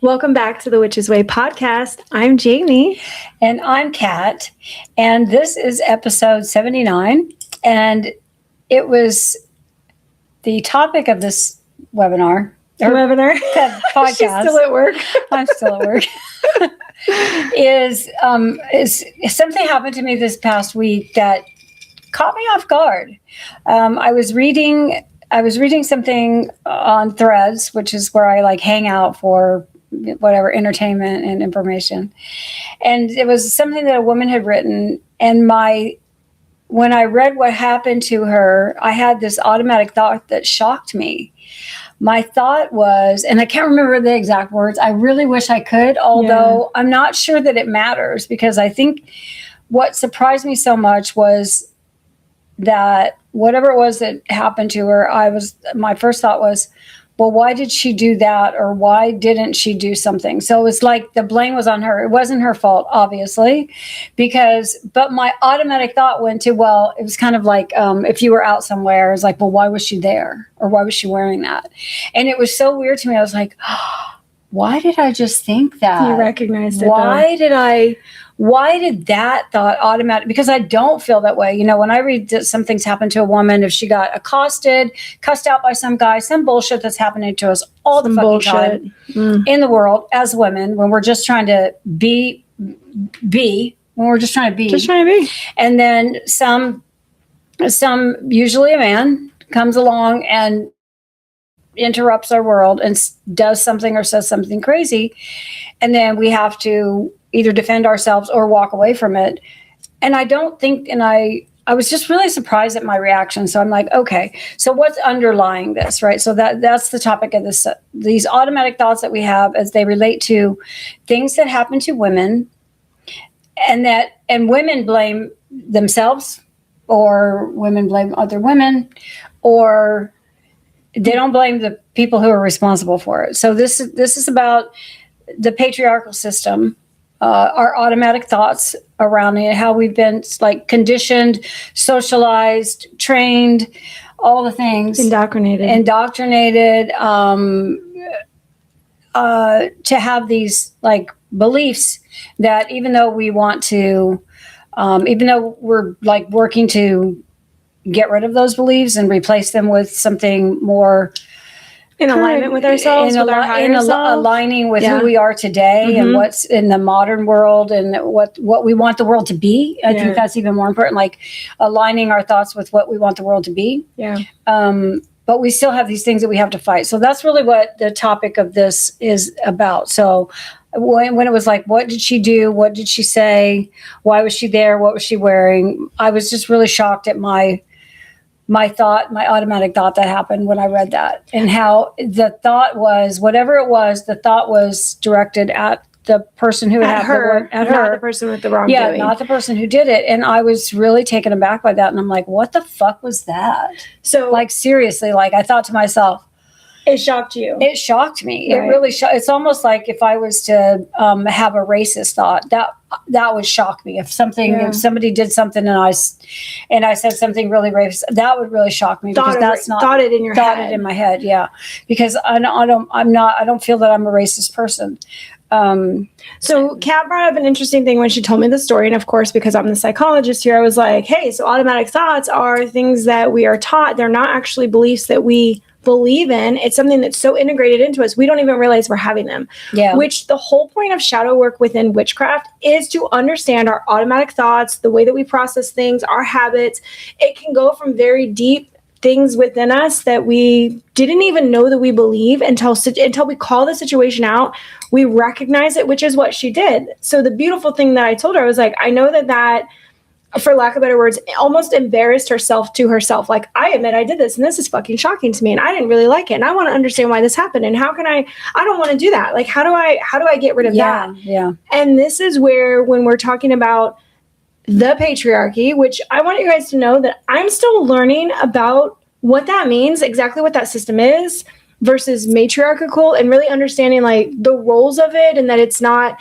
Welcome back to the Witch's Way podcast. I'm Jamie. And I'm Kat. And this is episode 79. And it was the topic of this webinar. Podcast. She's still at work. I'm still at work. is something happened to me this past week that caught me off guard. I was reading something on Threads, which is where I hang out for whatever entertainment and information. And it was something that a woman had written. And when I read what happened to her, I had this automatic thought that shocked me. My thought was, and I can't remember the exact words. I really wish I could, although I'm not sure that it matters, because I think what surprised me so much was that whatever it was that happened to her, my first thought was, well, why did she do that? Or why didn't she do something? So it's like the blame was on her. It wasn't her fault, obviously, but my automatic thought went to, well, it was kind of like, if you were out somewhere, it's like, well, why was she there? Or why was she wearing that? And it was so weird to me. I was like, oh, why did I just think that? You recognized it. Why did that thought automatic? Because I don't feel that way. When I read that something's happened to a woman, if she got accosted, cussed out by some guy, some bullshit that's happening to us all the fucking time in the world as women, when we're just trying to be. And then some usually a man comes along and interrupts our world and does something or says something crazy. And then we have to either defend ourselves or walk away from it. And I was just really surprised at my reaction. So I'm like, okay, so what's underlying this, right? So that's the topic of this, these automatic thoughts that we have as they relate to things that happen to women, and women blame themselves, or women blame other women, or they don't blame the people who are responsible for it. So this is about the patriarchal system, our automatic thoughts around it, how we've been conditioned, socialized, trained, all the things, indoctrinated, to have these beliefs that even though we want to, even though we're working to get rid of those beliefs and replace them with something more in alignment with ourselves, aligning with who we are today and what's in the modern world and what we want the world to be. I think that's even more important, aligning our thoughts with what we want the world to be. Yeah. But we still have these things that we have to fight. So that's really what the topic of this is about. So when it was what did she do? What did she say? Why was she there? What was she wearing? I was just really shocked at my automatic thought that happened when I read that, and how the thought was, whatever it was, the thought was directed at the person who had not the person with the wrongdoing. Yeah, not the person who did it. And I was really taken aback by that. And I'm like, what the fuck was that? So seriously, I thought to myself, it shocked you. It shocked me. Right. It really it's almost like if I was to have a racist thought, that would shock me. If somebody did something and I said something really racist, that would really shock me, because that's not thought it in your head. It in my head, yeah. Because I don't feel that I'm a racist person. So Kat brought up an interesting thing when she told me the story. And of course, because I'm the psychologist here, I was like, hey, so automatic thoughts are things that we are taught. They're not actually beliefs that we believe in. It's something that's so integrated into us, we don't even realize we're having them. Yeah. Which the whole point of shadow work within witchcraft is to understand our automatic thoughts, the way that we process things, our habits. It can go from very deep things within us that we didn't even know that we believe until we call the situation out. We recognize it, which is what she did. So the beautiful thing that I told her, I was like, I know that for lack of better words, almost embarrassed herself to herself. I admit I did this, and this is fucking shocking to me, and I didn't really like it, and I want to understand why this happened, and how can I don't want to do that. How do I get rid of that? Yeah. And this is where, when we're talking about the patriarchy, which I want you guys to know that I'm still learning about what that means, exactly what that system is, versus matriarchal, and really understanding the roles of it, and that it's not,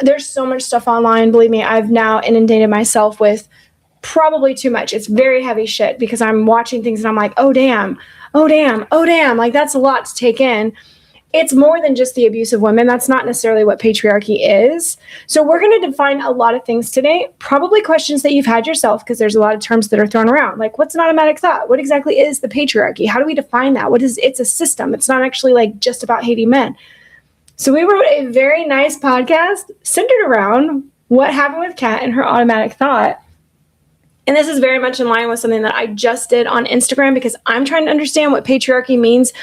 there's so much stuff online. Believe me, I've now inundated myself with probably too much. It's very heavy shit, because I'm watching things and I'm like, oh damn, that's a lot to take in. it's more than just the abuse of women. That's not necessarily what patriarchy is. So we're going to define a lot of things today, probably questions that you've had yourself, because there's a lot of terms that are thrown around. Like, what's an automatic thought? What exactly is the patriarchy? How do we define that? It's a system. It's not actually like just about hating men. So we wrote a very nice podcast centered around what happened with Kat and her automatic thought. And this is very much in line with something that I just did on Instagram, because I'm trying to understand what patriarchy means,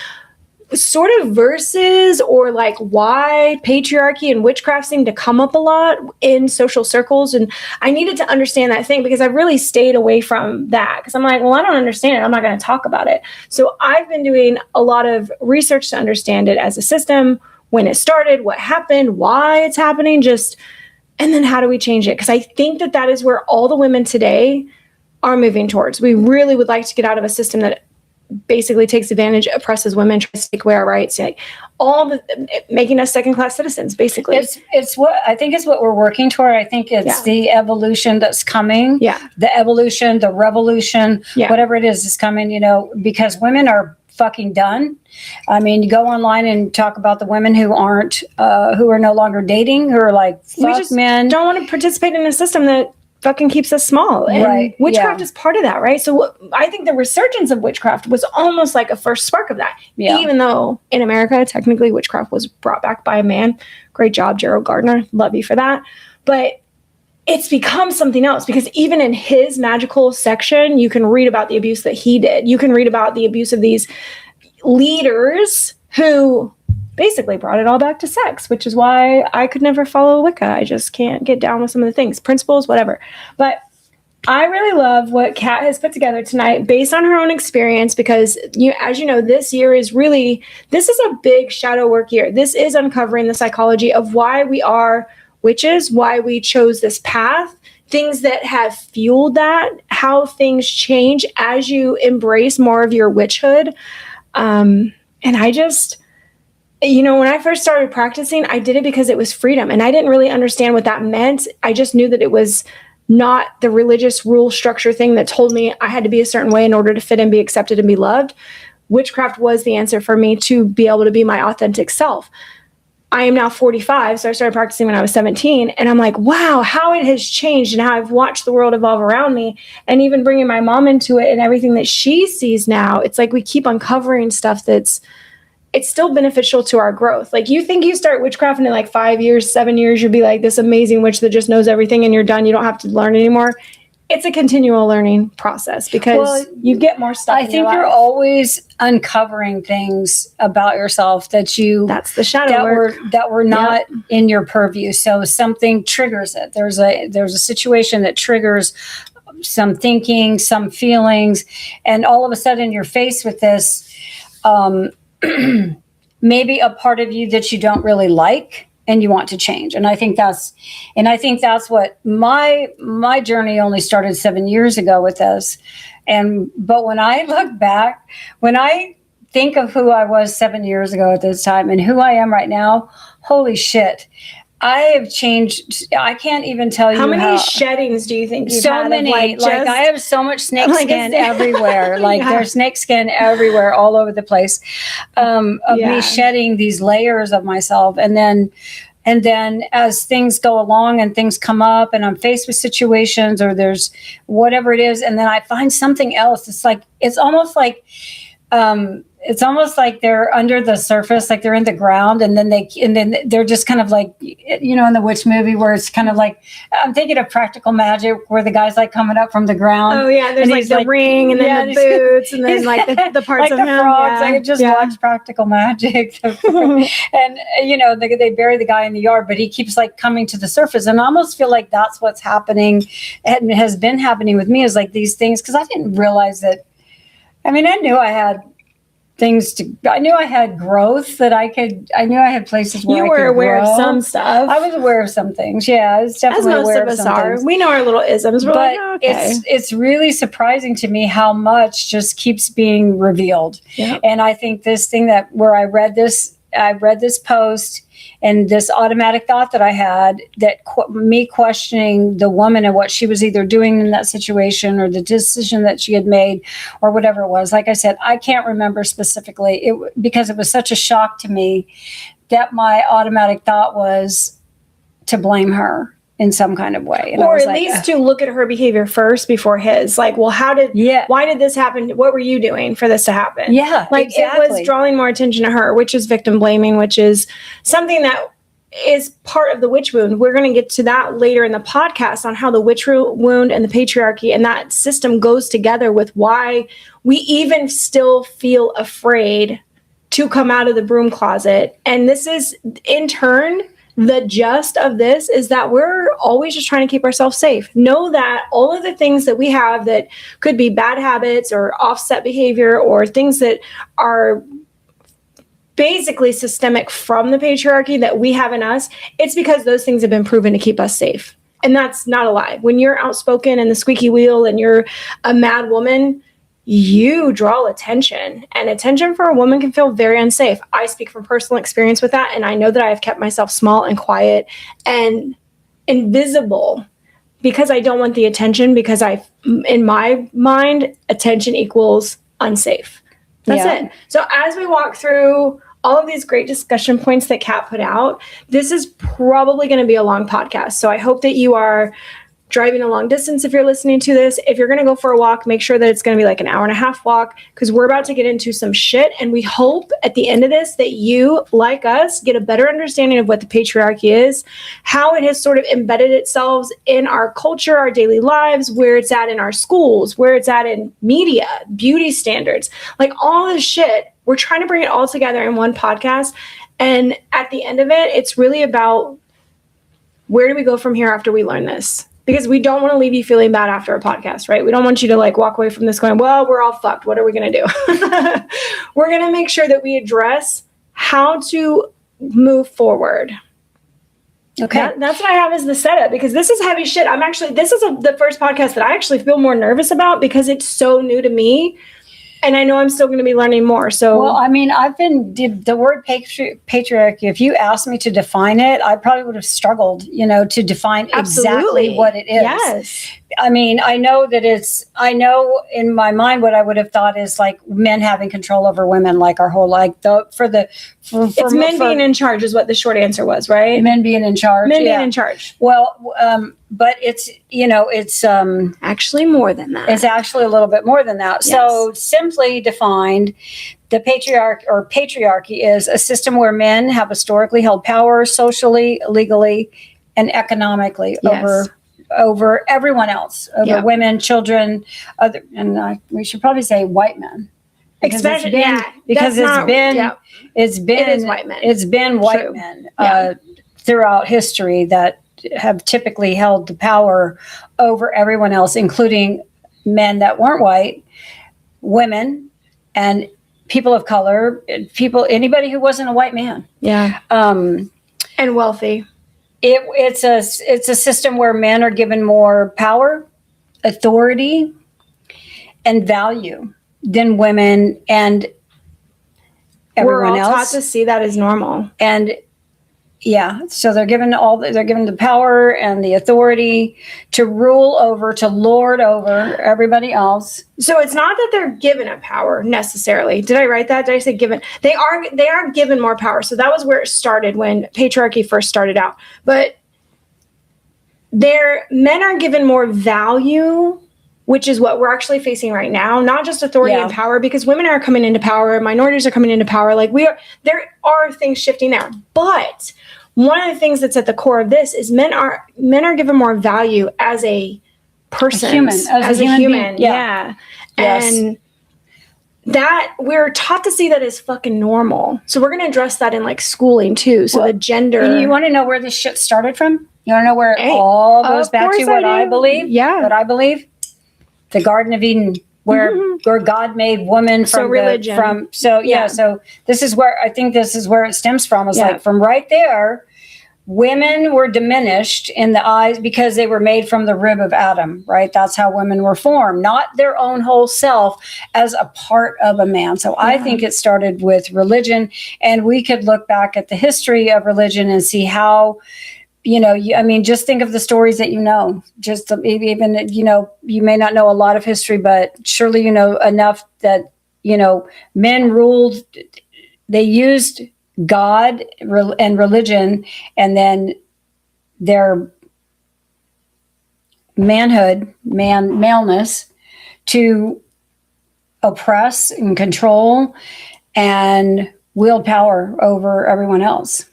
sort of versus, or like why patriarchy and witchcraft seem to come up a lot in social circles. And I needed to understand that thing, because I've really stayed away from that, because I'm like, well, I don't understand it. I'm not going to talk about it. So I've been doing a lot of research to understand it as a system, when it started, what happened, why it's happening, and then how do we change it? Because I think that is where all the women today are moving towards. We really would like to get out of a system that basically takes advantage, oppresses women, tries to take away our rights, like making us second-class citizens, basically. It's what I think is what we're working toward. I think it's the evolution that's coming. Yeah. The evolution, the revolution, whatever it is coming, because women are fucking done. I mean, you go online and talk about the women who are no longer dating, who are like, fuck, we just men. don't want to participate in a system that fucking keeps us small. And witchcraft is part of that, right? So I think the resurgence of witchcraft was almost like a first spark of that. Yeah. Even though in America, technically witchcraft was brought back by a man. Great job, Gerald Gardner. Love you for that. But it's become something else, because even in his magical section, you can read about the abuse that he did. You can read about the abuse of these leaders who basically brought it all back to sex, which is why I could never follow Wicca. I just can't get down with some of the things, principles, whatever. But I really love what Kat has put together tonight based on her own experience, because as you know, this is a big shadow work year. This is uncovering the psychology of why we are witches, why we chose this path, things that have fueled that, how things change as you embrace more of your witchhood. And I just, when I first started practicing, I did it because it was freedom, and I didn't really understand what that meant. I just knew that it was not the religious rule structure thing that told me I had to be a certain way in order to fit and be accepted and be loved. Witchcraft was the answer for me to be able to be my authentic self. I am now 45, so I started practicing when I was 17, and I'm like, wow, how it has changed and how I've watched the world evolve around me, and even bringing my mom into it and everything that she sees now. It's like we keep uncovering stuff it's still beneficial to our growth. Like, you think you start witchcraft and in like 5 years, 7 years, you'll be like this amazing witch that just knows everything and you're done. You don't have to learn anymore. It's a continual learning process, because you get more stuff. I think you're always uncovering things about yourself that's the shadow work that were not in your purview. So something triggers it. There's a situation that triggers some thinking, some feelings, and all of a sudden you're faced with this, maybe a part of you that you don't really like, and you want to change. And I think that's what my journey only started 7 years ago with this. But when I look back, when I think of who I was 7 years ago at this time and who I am right now, holy shit. I have changed. I can't even tell you how many sheddings do you think you've so had? Many. I have so much snake skin everywhere. There's snake skin everywhere, all over the place. Of me shedding these layers of myself, and then as things go along and things come up, and I'm faced with situations, or there's whatever it is, and then I find something else. It's almost like they're under the surface, like they're in the ground, and then they're just kind of like, in the witch movie where it's kind of like, I'm thinking of Practical Magic, where the guy's like coming up from the ground. Oh yeah, there's like the ring, and then the boots, and then like the parts like of the him. Frogs. I just watched Practical Magic, and they bury the guy in the yard, but he keeps like coming to the surface, and I almost feel like that's what's happening and has been happening with me, is like these things, because I didn't realize that. I mean, I knew I had I knew I had growth I knew I had places where you I were could aware grow. of some stuff. I was aware of some things. Yeah, I was definitely as most aware of us some are. things. We know our little isms. We're but like, okay. It's really surprising to me how much just keeps being revealed. Yep. And I think this thing where I read this I read this post, and this automatic thought that I had, that me questioning the woman and what she was either doing in that situation or the decision that she had made or whatever it was. Like I said, I can't remember specifically because it was such a shock to me that my automatic thought was to blame her in some kind of way. And or at least to look at her behavior first before his. Like, well, why did this happen? What were you doing for this to happen? Yeah, like exactly. It was drawing more attention to her, which is victim blaming, which is something that is part of the witch wound. We're going to get to that later in the podcast on how the witch wound and the patriarchy and that system goes together with why we even still feel afraid to come out of the broom closet. And this is, in turn, the gist of this is that we're always just trying to keep ourselves safe. Know that all of the things that we have that could be bad habits or offset behavior or things that are basically systemic from the patriarchy that we have in us, it's because those things have been proven to keep us safe. And that's not a lie. When you're outspoken and the squeaky wheel and you're a mad woman, you draw attention, and attention for a woman can feel very unsafe. I speak from personal experience with that, and I know that I have kept myself small and quiet and invisible because I don't want the attention, because in my mind, attention equals unsafe. That's it. So as we walk through all of these great discussion points that Kat put out, this is probably going to be a long podcast. So I hope that you are driving a long distance if you're listening to this. If you're going to go for a walk, make sure that it's going to be like an hour and a half walk, because we're about to get into some shit. And we hope at the end of this that you, like us, get a better understanding of what the patriarchy is, how it has sort of embedded itself in our culture, our daily lives, where it's at in our schools, where it's at in media, beauty standards, like all this shit. We're trying to bring it all together in one podcast. And at the end of it, it's really about where do we go from here after we learn this? Because we don't want to leave you feeling bad after a podcast, right? We don't want you to like walk away from this going, well, we're all fucked. What are we going to do? We're going to make sure that we address how to move forward. Okay. That's what I have as the setup, because this is heavy shit. This is the first podcast that I actually feel more nervous about because it's so new to me. And I know I'm still going to be learning more. So, well, I mean, the word patriarchy, if you asked me to define it, I probably would have struggled, to define exactly what it is. Yes. I mean, I know in my mind what I would have thought is like men having control over women, like our whole, like it's men being in charge is what the short answer was, right? Men being in charge. Men being in charge. Well, but it's actually more than that. It's actually a little bit more than that. Yes. So simply defined, the patriarchy is a system where men have historically held power socially, legally, and economically over everyone else, over women, children, we should probably say white men. Because it's been white men throughout history that have typically held the power over everyone else, including men that weren't white, women, and people of color, anybody who wasn't a white man. Yeah. And wealthy. It's a system where men are given more power, authority, and value than women and everyone else. We're all taught to see that as normal. And so they're given the power and the authority to rule over, to lord over everybody else. So it's not that they're given a power necessarily. Did I write that? Did I say given? They are given more power. So that was where it started when patriarchy first started out. But men are given more value, which is what we're actually facing right now. Not just authority and power, because women are coming into power, minorities are coming into power. Like there are things shifting there. But one of the things that's at the core of this is men are given more value as a person, as a human. Yeah. Yes. And that we're taught to see that as fucking normal. So we're going to address that in like schooling too. So the gender. You want to know where this shit started from? You want to know where it all goes back to? What I believe? Yeah. What I believe? The Garden of Eden, where God made woman from religion. So this is where I think this is where it stems from. It's like from right there, women were diminished in the eyes because they were made from the rib of Adam, right? That's how women were formed, not their own whole self as a part of a man. So I think it started with religion, and we could look back at the history of religion and see how, just think of the stories that just even, you may not know a lot of history, but surely you know enough that, men ruled, they used God and religion, and then their maleness to oppress and control and wield power over everyone else.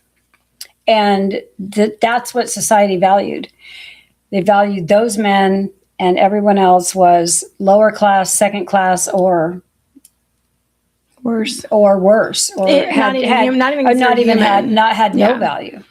And that's what society valued. They valued those men, and everyone else was lower class, second class, or worse, or had no value.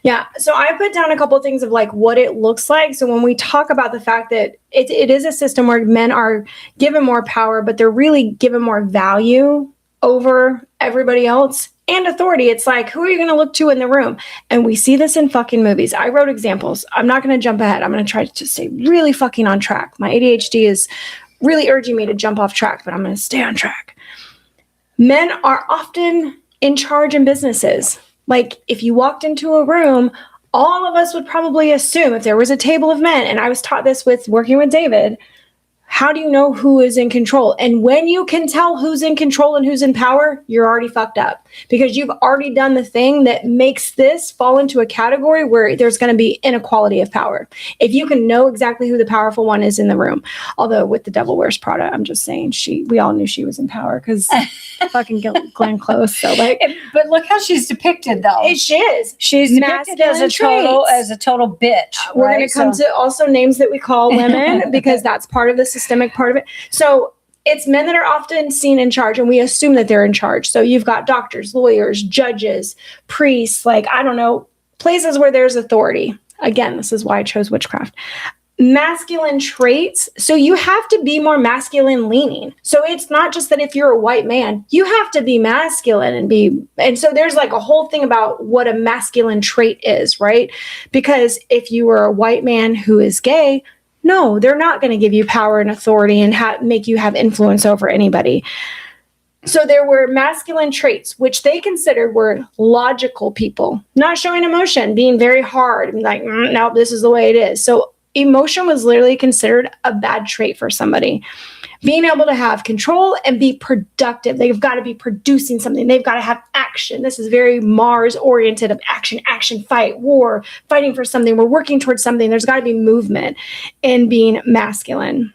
Yeah. So I put down a couple of things of like what it looks like. So when we talk about the fact that it is a system where men are given more power, but they're really given more value over everybody else and authority. It's like, who are you going to look to in the room? And we see this in fucking movies. I wrote examples. I'm not going to jump ahead. I'm going to try to stay really fucking on track. My ADHD is really urging me to jump off track, but I'm going to stay on track. Men are often in charge in businesses. Like if you walked into a room, all of us would probably assume if there was a table of men, and I was taught this with working with David, how do you know who is in control? And when you can tell who's in control and who's in power, you're already fucked up because you've already done the thing that makes this fall into a category where there's going to be inequality of power. If you can know exactly who the powerful one is in the room, although with The Devil Wears Prada, I'm just saying we all knew she was in power because fucking Glenn Close. So but look how she's depicted though. She is. She's depicted as a total bitch. We're going to come to also names that we call women because that's part of the systemic part of it. So it's men that are often seen in charge, and we assume that they're in charge. So you've got doctors, lawyers, judges, priests, places where there's authority. Again, this is why I chose witchcraft. Masculine traits. So you have to be more masculine leaning. So it's not just that if you're a white man, you have to be masculine and so there's like a whole thing about what a masculine trait is, right? Because if you were a white man who is gay, no, they're not going to give you power and authority and make you have influence over anybody. So there were masculine traits, which they considered were logical people, not showing emotion, being very hard, like, no, this is the way it is. So emotion was literally considered a bad trait for somebody. Being able to have control and be productive. They've got to be producing something. They've got to have action. This is very Mars oriented of action, fight, war, fighting for something. We're working towards something. There's got to be movement in being masculine.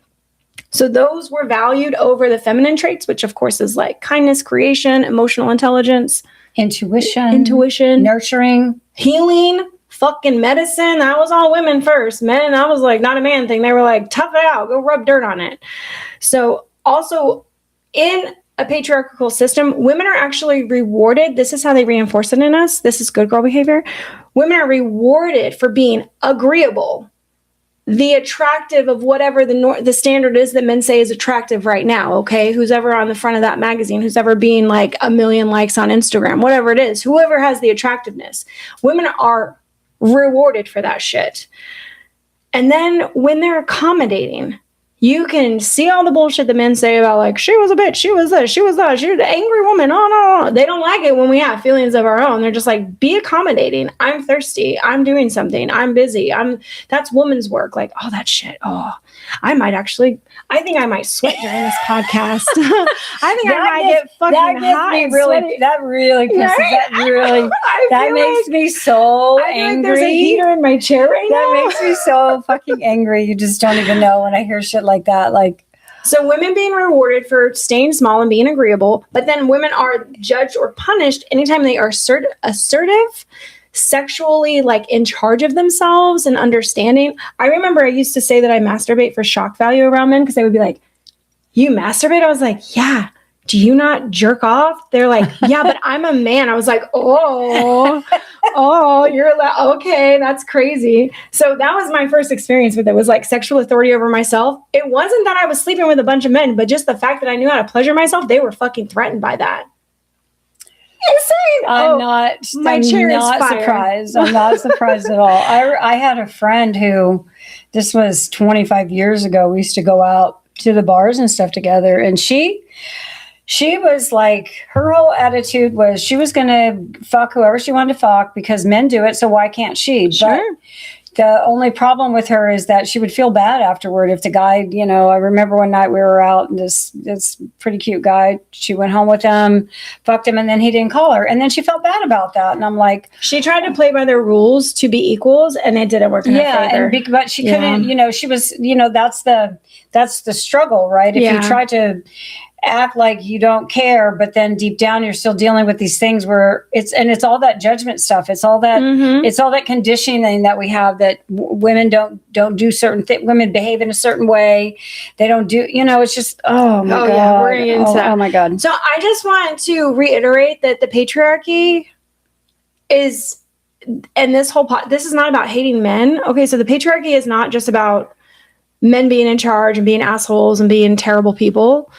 So those were valued over the feminine traits, which of course is like kindness, creation, emotional intelligence, intuition, nurturing, healing, fucking medicine. That was all women first. Men, that was like not a man thing. They were like, tough it out, go rub dirt on it. So also in a patriarchal system, women are actually rewarded. This is how they reinforce it in us. This is good girl behavior. Women are rewarded for being agreeable, the attractive of whatever the standard is that men say is attractive right now. Okay. Who's ever on the front of that magazine, who's ever being like 1 million likes on Instagram, whatever it is, whoever has the attractiveness, women are rewarded for that shit. And then when they're accommodating, you can see all the bullshit the men say about like, she was a bitch, she was this, she was that, she was an angry woman. Oh, no. They don't like it when we have feelings of our own. They're just like, be accommodating. I'm thirsty. I'm doing something. I'm busy. That's woman's work. Like, oh, that shit. Oh, I think I might sweat during this podcast. I think I might get fucking hot. That really pisses. Right? That makes me so angry. Like there's a heater in my chair right now. That makes me so fucking angry. You just don't even know when I hear shit like that. So women being rewarded for staying small and being agreeable, but then women are judged or punished anytime they are assertive, sexually like in charge of themselves and understanding. I remember I used to say that I masturbate for shock value around men because they would be like, you masturbate? I was like, yeah. Do you not jerk off? They're like, yeah, but I'm a man. I was like, oh, you're like, okay, that's crazy. So that was my first experience with it, was like sexual authority over myself. It wasn't that I was sleeping with a bunch of men, but just the fact that I knew how to pleasure myself, they were fucking threatened by that. insane. I'm not surprised. I'm not surprised at all. I had a friend who, this was 25 years ago, we used to go out to the bars and stuff together, and she was like, her whole attitude was she was going to fuck whoever she wanted to fuck because men do it, so why can't she? Sure. But the only problem with her is that she would feel bad afterward if the guy, I remember one night we were out and this pretty cute guy, she went home with him, fucked him, and then he didn't call her. And then she felt bad about that. And I'm like, she tried to play by their rules to be equals, and it didn't work in her favor. But she couldn't, she was, that's the struggle, right? If you try to act like you don't care, but then deep down you're still dealing with these things where it's all that judgment stuff. It's all that it's all that conditioning that we have that women don't do certain things. Women behave in a certain way. They don't do. It's just God. Yeah, we're gonna get into that. Oh my God. So I just want to reiterate that the patriarchy is, and this is not about hating men. Okay, so the patriarchy is not just about men being in charge and being assholes and being terrible people.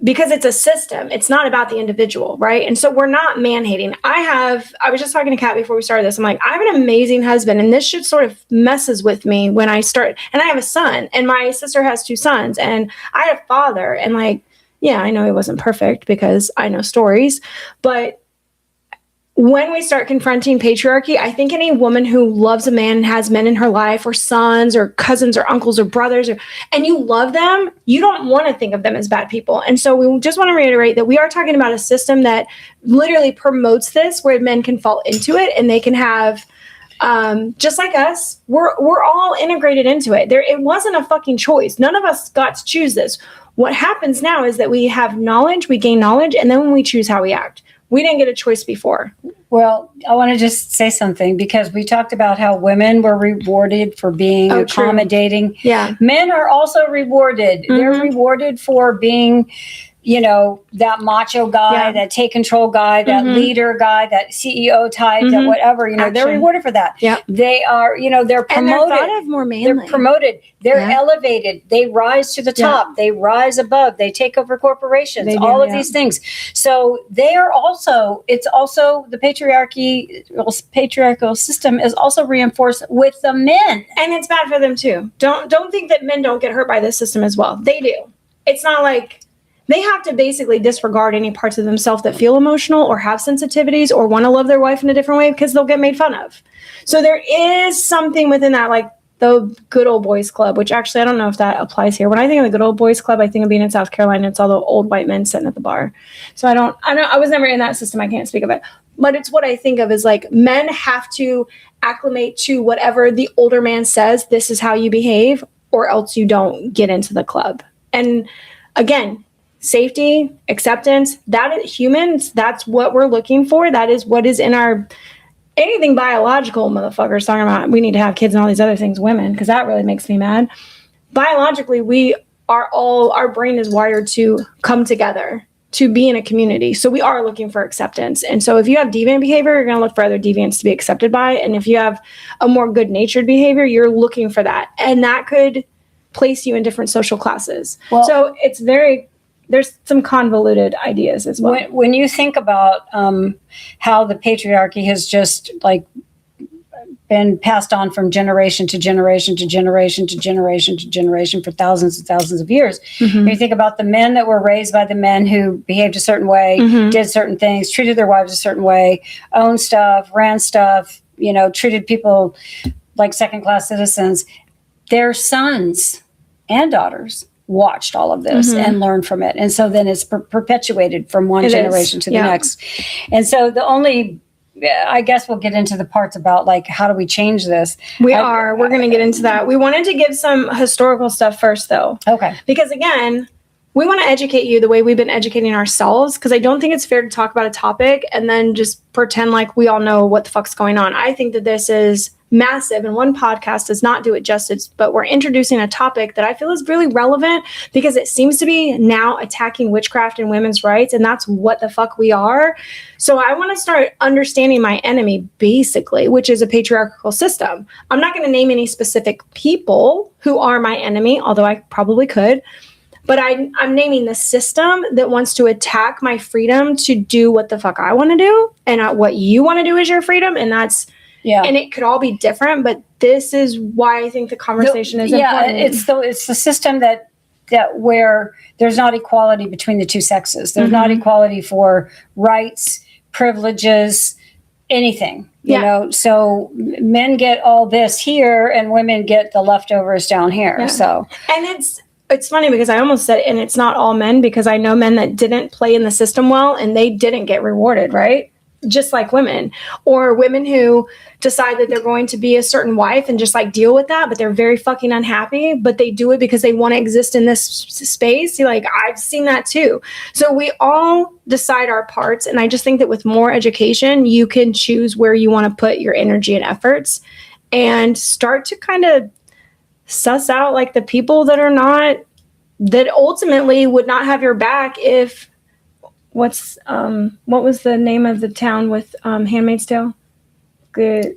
Because it's a system. It's not about the individual, right? And so we're not man-hating. I was just talking to Kat before we started this. I'm like, I have an amazing husband, and this shit sort of messes with me when I start. And I have a son, and my sister has 2 sons, and I had a father. And like, yeah, I know he wasn't perfect because I know stories, but when we start confronting patriarchy, I think any woman who loves a man and has men in her life, or sons or cousins or uncles or brothers, and you love them, you don't want to think of them as bad people. And so we just want to reiterate that we are talking about a system that literally promotes this, where men can fall into it and they can have, just like us, we're all integrated into it. It wasn't a fucking choice. None of us got to choose this. What happens now is that we have knowledge, we gain knowledge, and then we choose how we act. We didn't get a choice before. Well, I want to just say something, because we talked about how women were rewarded for being accommodating. True. Yeah. Men are also rewarded. Mm-hmm. They're rewarded for being, that macho guy, that take control guy, that leader guy, that CEO type, that whatever, they're rewarded for that. Yeah. They are, they're promoted. And they're thought of more manly. They're promoted. They're elevated. They rise to the top. Yeah. They rise above. They take over corporations, all of these things. So they are also, it's also the patriarchal system is also reinforced with the men. And it's bad for them too. Don't think that men don't get hurt by this system as well. They do. It's not like they have to basically disregard any parts of themselves that feel emotional or have sensitivities or want to love their wife in a different way, because they'll get made fun of. So there is something within that, like the good old boys club, which actually I don't know if that applies here. When I think of the good old boys club, I think of being in South Carolina. It's all the old white men sitting at the bar. So I was never in that system. I can't speak of it. But it's what I think of as like men have to acclimate to whatever the older man says, this is how you behave, or else you don't get into the club. And again, safety, acceptance, that is humans. That's what we're looking for. That is what is in our, anything biological, motherfuckers talking about we need to have kids and all these other things, women, because that really makes me mad. Biologically, we are all, our brain is wired to come together, to be in a community. So we are looking for acceptance. And so if you have deviant behavior, you're going to look for other deviants to be accepted by. And if you have a more good-natured behavior, you're looking for that. And that could place you in different social classes. Well, so it's there's some convoluted ideas as well. When you think about how the patriarchy has just like been passed on from generation to generation to generation to generation to generation for thousands and thousands of years. Mm-hmm. You think about the men that were raised by the men who behaved a certain way, did certain things, treated their wives a certain way, owned stuff, ran stuff, treated people like second-class citizens. Their sons and daughters watched all of this and learned from it. And so then it's perpetuated from one generation to the next. And so I guess we'll get into the parts about like, how do we change this? We're going to get into that. We wanted to give some historical stuff first though. Okay. Because again, we want to educate you the way we've been educating ourselves, because I don't think it's fair to talk about a topic and then just pretend like we all know what the fuck's going on. I think that this is massive, and one podcast does not do it justice, but we're introducing a topic that I feel is really relevant because it seems to be now attacking witchcraft and women's rights, and that's what the fuck we are. So I want to start understanding my enemy, basically, which is a patriarchal system. I'm not going to name any specific people who are my enemy, although I probably could. but I'm naming the system that wants to attack my freedom to do what the fuck I want to do, and what you want to do is your freedom, and that's and it could all be different, but this is why I think the conversation is important. It's the system that where there's not equality between the two sexes. There's not equality for rights, privileges, anything. You know, so men get all this here, and women get the leftovers down here. Yeah. So, and it's funny because I almost said, and it's not all men, because I know men that didn't play in the system well, and they didn't get rewarded, right? Just like women, or women who decide that they're going to be a certain wife and just like deal with that, but they're very fucking unhappy, but they do it because they want to exist in this space. Like, I've seen that too. So we all decide our parts. And I just think that with more education, you can choose where you want to put your energy and efforts, and start to kind of suss out like the people that are not, that ultimately would not have your back if, what was the name of the town with Handmaid's Tale? Good.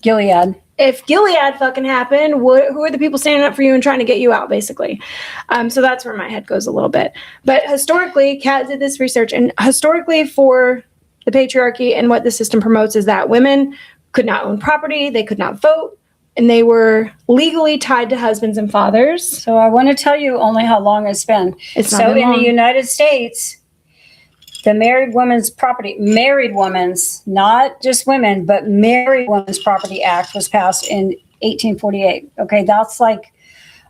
Gilead. If Gilead fucking happened, who are the people standing up for you and trying to get you out, basically? So that's where my head goes a little bit. But historically, Kat did this research, and historically for the patriarchy and what the system promotes is that women could not own property, they could not vote, and they were legally tied to husbands and fathers. So I want to tell you only how long it's been. So in the United States, the Married Women's not just women, but Married Women's Property Act was passed in 1848. Okay, that's like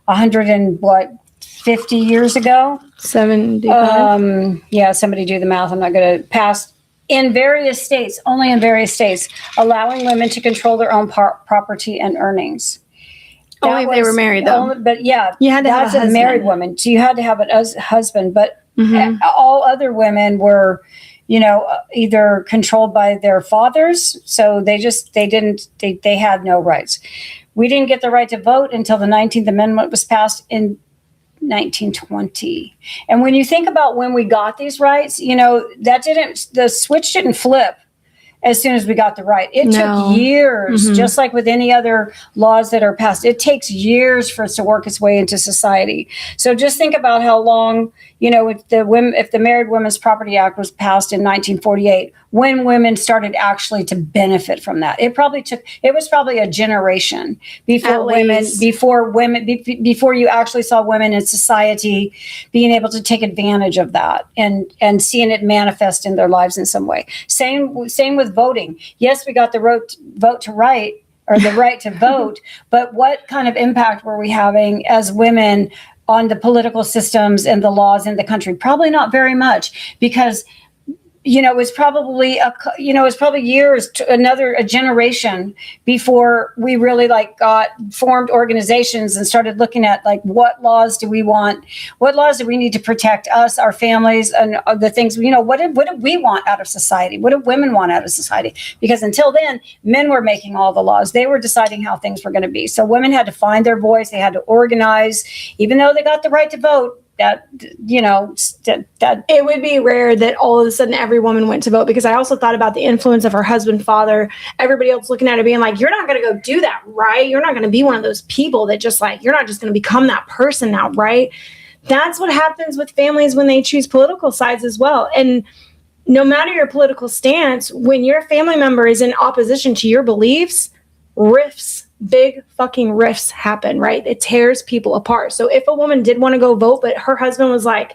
150 years ago. 75. Yeah, somebody do the math. I'm not going to pass. In various states, only in various states, allowing women to control their own property and earnings. Only if they were married, though. But yeah, you had to have a married woman. So you had to have a husband, but all other women were, either controlled by their fathers. So they had no rights. We didn't get the right to vote until the 19th Amendment was passed in 1920. And when you think about when we got these rights, the switch didn't flip as soon as we got the right. It took years, just like with any other laws that are passed. It takes years for it to work its way into society. So just think about how long, if the Married Women's Property Act was passed in 1948, when women started actually to benefit from that. It was probably a generation before you actually saw women in society being able to take advantage of that and seeing it manifest in their lives in some way. Same with voting. Yes, we got the vote to right, or the right to vote, but what kind of impact were we having as women on the political systems and the laws in the country? Probably not very much, because it was probably years to a generation before we really formed organizations and started looking at what laws do we want, what laws do we need to protect us, our families, and the things, what did we want out of society? What do women want out of society? Because until then, men were making all the laws. They were deciding how things were going to be. So women had to find their voice. They had to organize, even though they got the right to vote. That it would be rare that all of a sudden every woman went to vote, because I also thought about the influence of her husband, father, everybody else looking at her being like, you're not going to go do that, right? You're not going to be one of those people that just you're not just going to become that person now, right? That's what happens with families when they choose political sides as well. And no matter your political stance, when your family member is in opposition to your beliefs, big fucking rifts happen, right? It tears people apart. So if a woman did want to go vote, but her husband was like,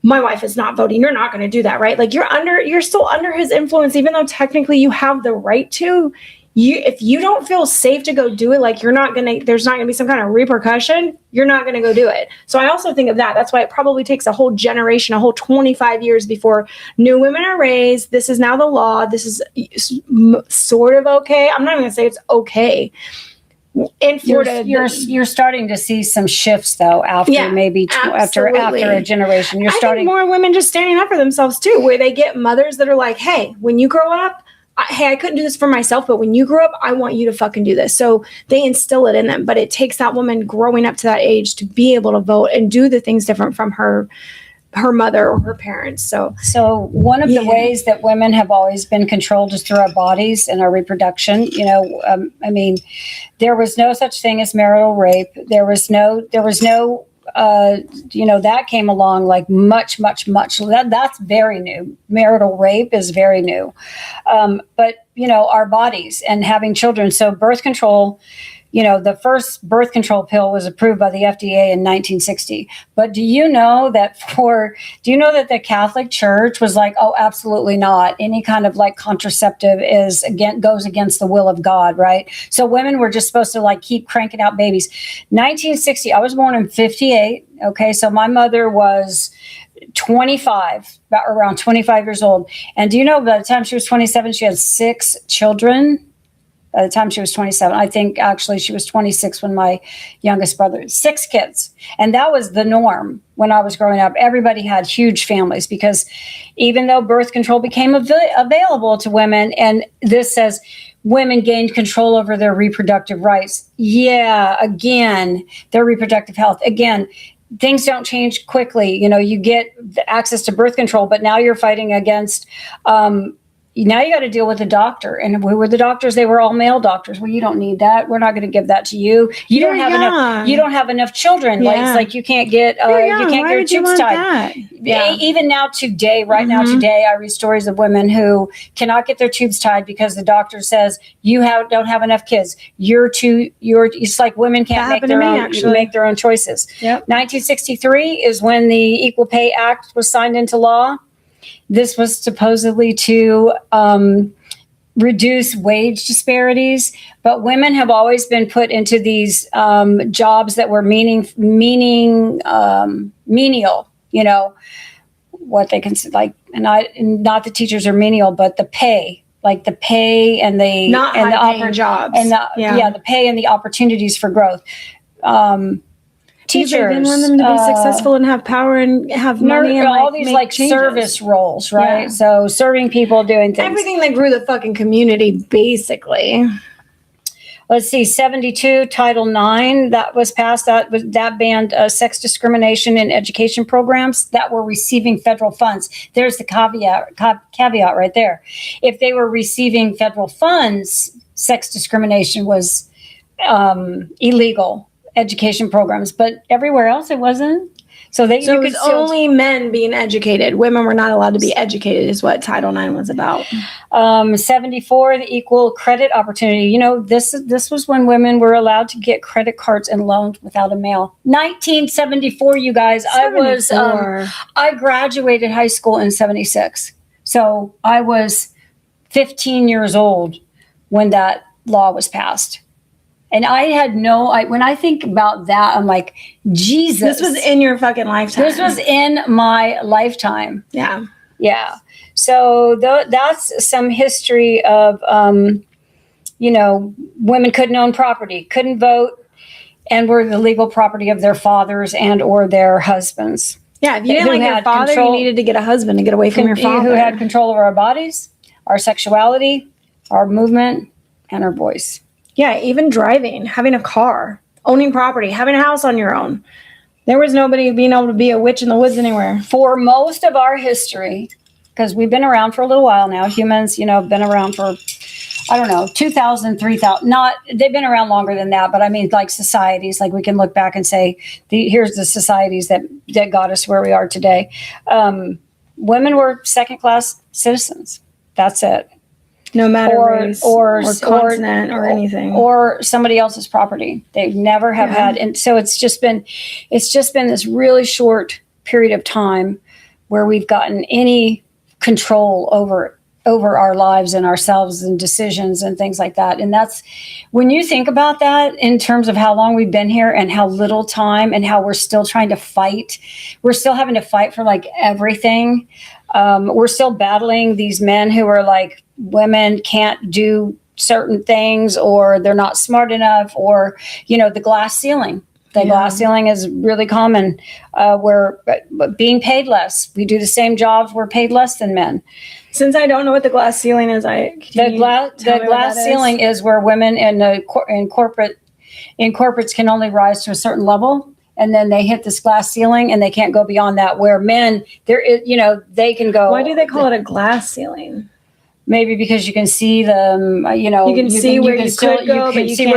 my wife is not voting, you're not going to do that, right? You're still under his influence, even though technically you have the right to. If you don't feel safe to go do it, there's not going to be some kind of repercussion, you're not going to go do it. So I also think of that. That's why it probably takes a whole generation, a whole 25 years before new women are raised. This is now the law. This is sort of okay. I'm not even going to say it's okay. In Florida, you're starting to see some shifts, though, after after a generation. I think more women just standing up for themselves too, where they get mothers that are like, hey, when you grow up, I couldn't do this for myself, but when you grow up, I want you to fucking do this. So they instill it in them, but it takes that woman growing up to that age to be able to vote and do the things different from her mother or her parents. So one of the ways that women have always been controlled is through our bodies and our reproduction. There was no such thing as marital rape. There was no that came along like much. That's very new. Marital rape is very new. But, our bodies and having children. So birth control, the first birth control pill was approved by the FDA in 1960. But do you know that the Catholic Church was like, oh, absolutely not. Any kind of like contraceptive goes against the will of God, right? So women were just supposed to like keep cranking out babies. 1960, I was born in 58. Okay, so my mother was 25, around 25 years old. And do you know by the time she was 27, she had 6 children? By the time she was 27, I think actually she was 26 when my youngest brother, 6 kids. And that was the norm when I was growing up. Everybody had huge families because even though birth control became available to women, and this says women gained control over their reproductive rights. Yeah, again, their reproductive health. Again, things don't change quickly. You get the access to birth control, but now you're fighting against now you got to deal with the doctor. And we were the doctors. They were all male doctors. Well, you don't need that. We're not going to give that to you. You don't have enough children. Yeah. Like, it's like you can't get your tubes tied. Yeah. Even now today, now today, I read stories of women who cannot get their tubes tied because the doctor says you don't have enough kids. It's like women can't make their own choices. Yep. 1963 is when the Equal Pay Act was signed into law. This was supposedly to reduce wage disparities, but women have always been put into these jobs that were menial. What they consider like, and not the teachers are menial, but the pay. Like the pay and the jobs and the pay and the opportunities for growth. Teachers, they didn't want them to be successful and have power and have money and all these like changes. Service roles, right? Yeah. So serving people, doing things. Everything that grew the fucking community, basically. Let's see, 72, Title IX, that was passed. That banned sex discrimination in education programs that were receiving federal funds. There's the caveat right there. If they were receiving federal funds, sex discrimination was illegal. Education programs, but everywhere else it wasn't. So it was only men being educated. Women were not allowed to be educated is what Title IX was about. 74, the equal credit opportunity. This was when women were allowed to get credit cards and loans without a male. 1974, you guys. 74. I graduated high school in 76. So I was 15 years old when that law was passed. And I had when I think about that, I'm like, Jesus. This was in your fucking lifetime. This was in my lifetime. Yeah. Yeah. So that's some history of, women couldn't own property, couldn't vote, and were the legal property of their fathers and or their husbands. Yeah. If you didn't like your father, you needed to get a husband to get away from your father. Who had control over our bodies, our sexuality, our movement, and our voice. Yeah, even driving, having a car, owning property, having a house on your own. There was nobody being able to be a witch in the woods anywhere. For most of our history, because we've been around for a little while now, humans, have been around for, 2,000, 3,000. They've been around longer than that, but I mean, like societies, like we can look back and say, here's the societies that got us where we are today. Women were second-class citizens. That's it. No matter race or continent or anything, or somebody else's property. They never have had, and so it's just been this really short period of time where we've gotten any control over our lives and ourselves and decisions and things like that. And that's when you think about that in terms of how long we've been here and how little time and how we're still trying to fight. We're still having to fight for like everything. We're still battling these men who are like, women can't do certain things or they're not smart enough or, the glass ceiling. Glass ceiling is really common. We're being paid less. We do the same jobs. We're paid less than men. Since I don't know what the glass ceiling is, the glass ceiling is where women in corporates can only rise to a certain level. And then they hit this glass ceiling and they can't go beyond that, where men, they can go. Why do they call it a glass ceiling? Maybe because you can see them, you can see where you could go, but you can't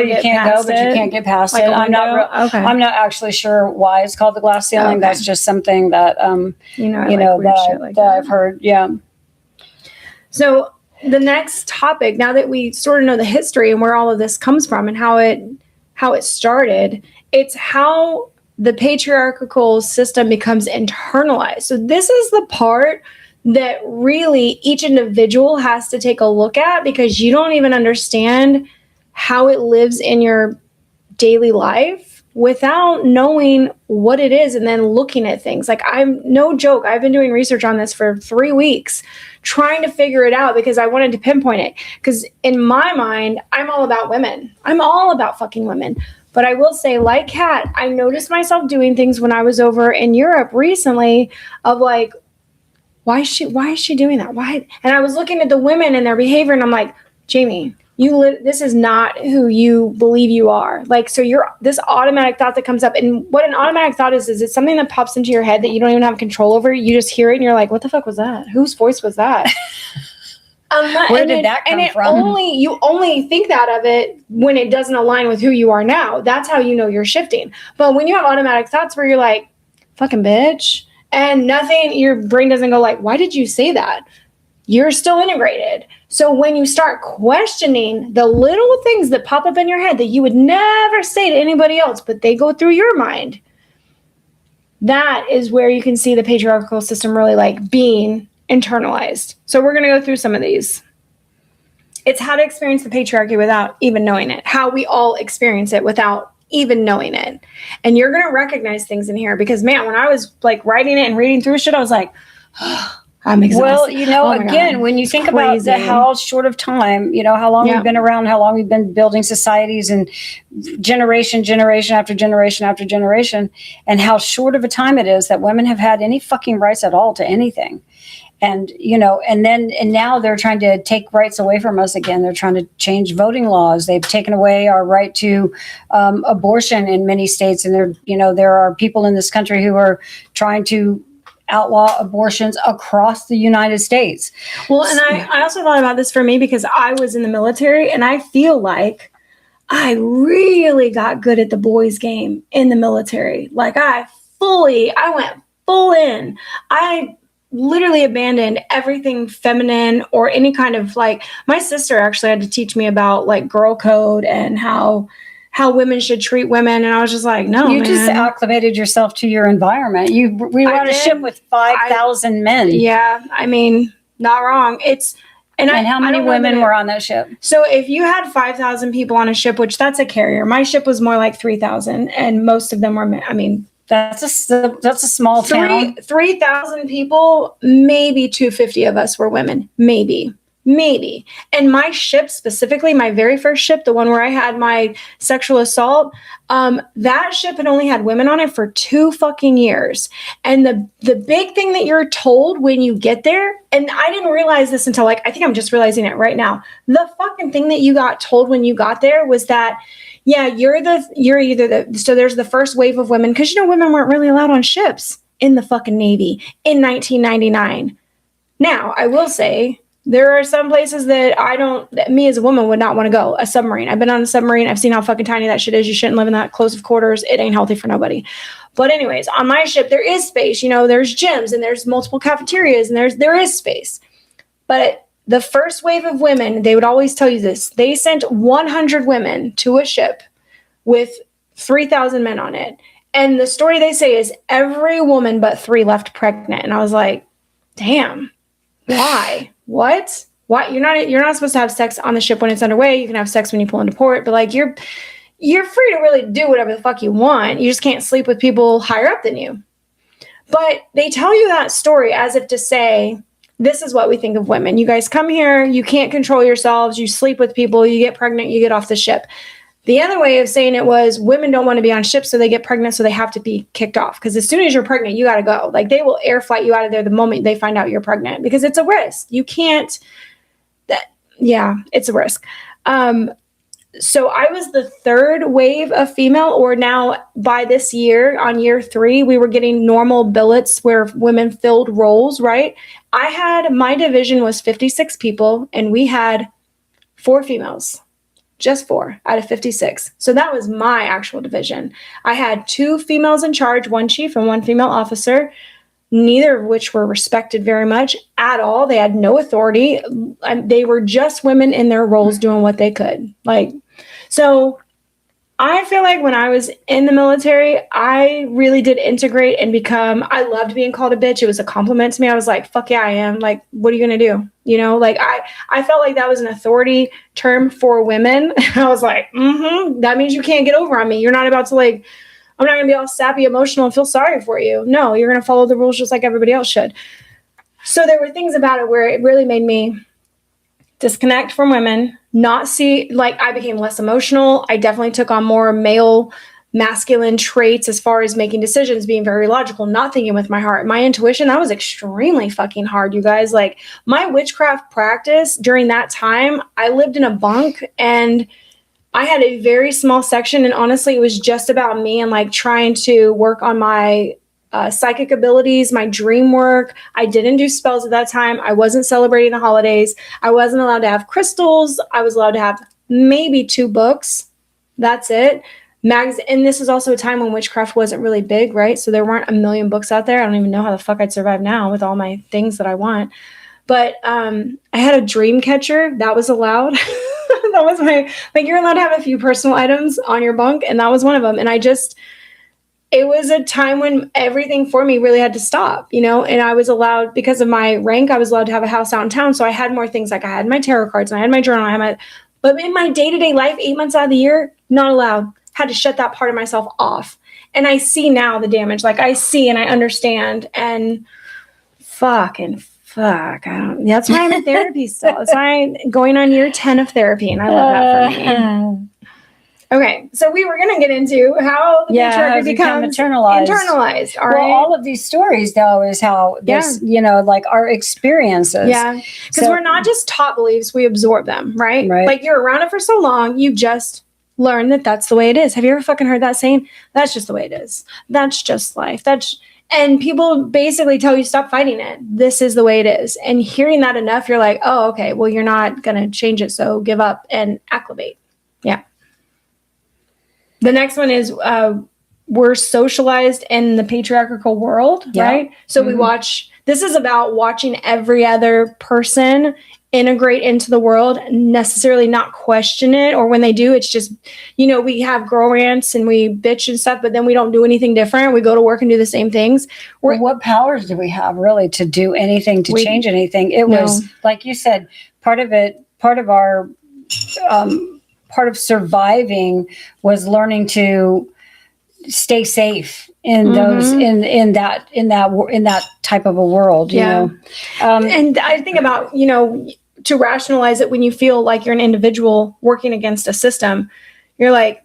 go, but you can't get past like it. I'm not actually sure why it's called the glass ceiling. Okay. That's just something that that I've heard. Yeah. So the next topic, now that we sort of know the history and where all of this comes from and how it started, it's how the patriarchal system becomes internalized. So this is the part that really each individual has to take a look at, because you don't even understand how it lives in your daily life without knowing what it is and then looking at things. Like, I'm no joke, I've been doing research on this for 3 weeks trying to figure it out because I wanted to pinpoint it. Because in my mind, I'm all about women. I'm all about fucking women. But I will say, like Kat, I noticed myself doing things when I was over in Europe recently of like, why is she doing that? Why? And I was looking at the women and their behavior, and I'm like, Jamie, this is not who you believe you are. Like, so you're this automatic thought that comes up, and what an automatic thought is it's something that pops into your head that you don't even have control over. You just hear it, and you're like, what the fuck was that? Whose voice was that? Where did that come from? You only think that of it when it doesn't align with who you are now. That's how you know you're shifting. But when you have automatic thoughts where you're like, fucking bitch, and nothing, your brain doesn't go like, why did you say that? You're still integrated. So when you start questioning the little things that pop up in your head that you would never say to anybody else, but they go through your mind, that is where you can see the patriarchal system really like being internalized. So we're going to go through some of these. It's how to experience the patriarchy without even knowing it, how we all experience it without even knowing it. And you're going to recognize things in here because, man, when I was like writing it and reading through shit, I was like, oh, I'm exhausted. Well, again, when you think about how short of time, how long we've been around, how long we've been building societies and generation after generation after generation, and how short of a time it is that women have had any fucking rights at all to anything. And, and now they're trying to take rights away from us again. They're trying to change voting laws. They've taken away our right to abortion in many states. And there are people in this country who are trying to outlaw abortions across the United States. Well, and I also thought about this for me because I was in the military, and I feel like I really got good at the boys' game in the military. Like I went full in. I literally abandoned everything feminine or any kind of like, my sister actually had to teach me about like girl code and how women should treat women. And I was just like, no, you just acclimated yourself to your environment. We were on a ship with 5,000 men. Yeah. I mean, not wrong. And how many women were on that ship? So if you had 5,000 people on a ship, which that's a carrier, my ship was more like 3,000 and most of them were men. I mean, that's a small town. 3,000 people, maybe 250 of us were women. Maybe. And my ship specifically, my very first ship, the one where I had my sexual assault, that ship had only had women on it for 2 fucking years. And the big thing that you're told when you get there, and I didn't realize this until I think I'm just realizing it right now. The fucking thing that you got told when you got there was that, yeah, so there's the first wave of women, because women weren't really allowed on ships in the fucking Navy in 1999. Now, I will say there are some places that me as a woman would not want to go. A submarine. I've been on a submarine. I've seen how fucking tiny that shit is. You shouldn't live in that close of quarters. It ain't healthy for nobody. But anyways, on my ship, there is space. There's gyms and there's multiple cafeterias and there is space. But the first wave of women, they would always tell you this. They sent 100 women to a ship with 3,000 men on it. And the story they say is every woman but 3 left pregnant. And I was like, damn, why? What? Why? You're not supposed to have sex on the ship when it's underway. You can have sex when you pull into port, but like you're free to really do whatever the fuck you want. You just can't sleep with people higher up than you. But they tell you that story as if to say, this is what we think of women. You guys come here, you can't control yourselves, you sleep with people, you get pregnant, you get off the ship. The other way of saying it was women don't want to be on ships, so they get pregnant, so they have to be kicked off. Because as soon as you're pregnant, you got to go. Like they will air flight you out of there the moment they find out you're pregnant, because it's a risk. You can't. It's a risk. So I was the third wave of female, or now by this year, on year 3, we were getting normal billets where women filled roles, right? My division was 56 people, and we had 4 females, just 4 out of 56. So that was my actual division. I had 2 females in charge, 1 chief and 1 female officer, neither of which were respected very much at all. They had no authority. They were just women in their roles doing what they could. So I feel like when I was in the military, I really did integrate and I loved being called a bitch. It was a compliment to me. I was like, fuck yeah, I am. Like, what are you going to do? I felt like that was an authority term for women. I was like, that means you can't get over on me. You're not about to I'm not going to be all sappy, emotional, and feel sorry for you. No, you're going to follow the rules just like everybody else should. So there were things about it where it really made me disconnect from women, I became less emotional. I definitely took on more male, masculine traits as far as making decisions, being very logical, not thinking with my heart. My intuition, that was extremely fucking hard, you guys. My witchcraft practice during that time, I lived in a bunk and I had a very small section, and honestly, it was just about me and trying to work on my psychic abilities, my dream work. I didn't do spells at that time. I wasn't celebrating the holidays. I wasn't allowed to have crystals. I was allowed to have maybe 2 books. That's it. And this was also a time when witchcraft wasn't really big, right? So there weren't a million books out there. I don't even know how the fuck I'd survive now with all my things that I want. But I had a dream catcher that was allowed. That was you're allowed to have a few personal items on your bunk, and that was one of them. And it was a time when everything for me really had to stop, and I was allowed, because of my rank, I was allowed to have a house out in town. So I had more things, I had my tarot cards and I had my journal, but in my day-to-day life, 8 months out of the year, not allowed. Had to shut that part of myself off. And I see now the damage, I see and I understand, and fuck. That's why I'm in therapy still. That's why I'm going on year 10 of therapy, and I love that for me. Okay, so we were going to get into how the patriarchy becomes internalized. All of these stories, though, is how this, our experiences. Yeah, because we're not just taught beliefs, we absorb them, right? You're around it for so long, you just learn that that's the way it is. Have you ever fucking heard that saying? That's just the way it is. That's just life. And people basically tell you, stop fighting it. This is the way it is. And hearing that enough, you're like, oh, okay, well, you're not going to change it, so give up and acclimate. Yeah. The next one is we're socialized in the patriarchal world, right? So we this is about watching every other person integrate into the world, necessarily not question it, or when they do, it's just, we have girl rants and we bitch and stuff, but then we don't do anything different. We go to work and do the same things. What powers do we have really to do anything, to change anything? It was, like you said, part of surviving was learning to stay safe in those in that type of a world, you know. And I think about, to rationalize it, when you feel like you're an individual working against a system, you're like,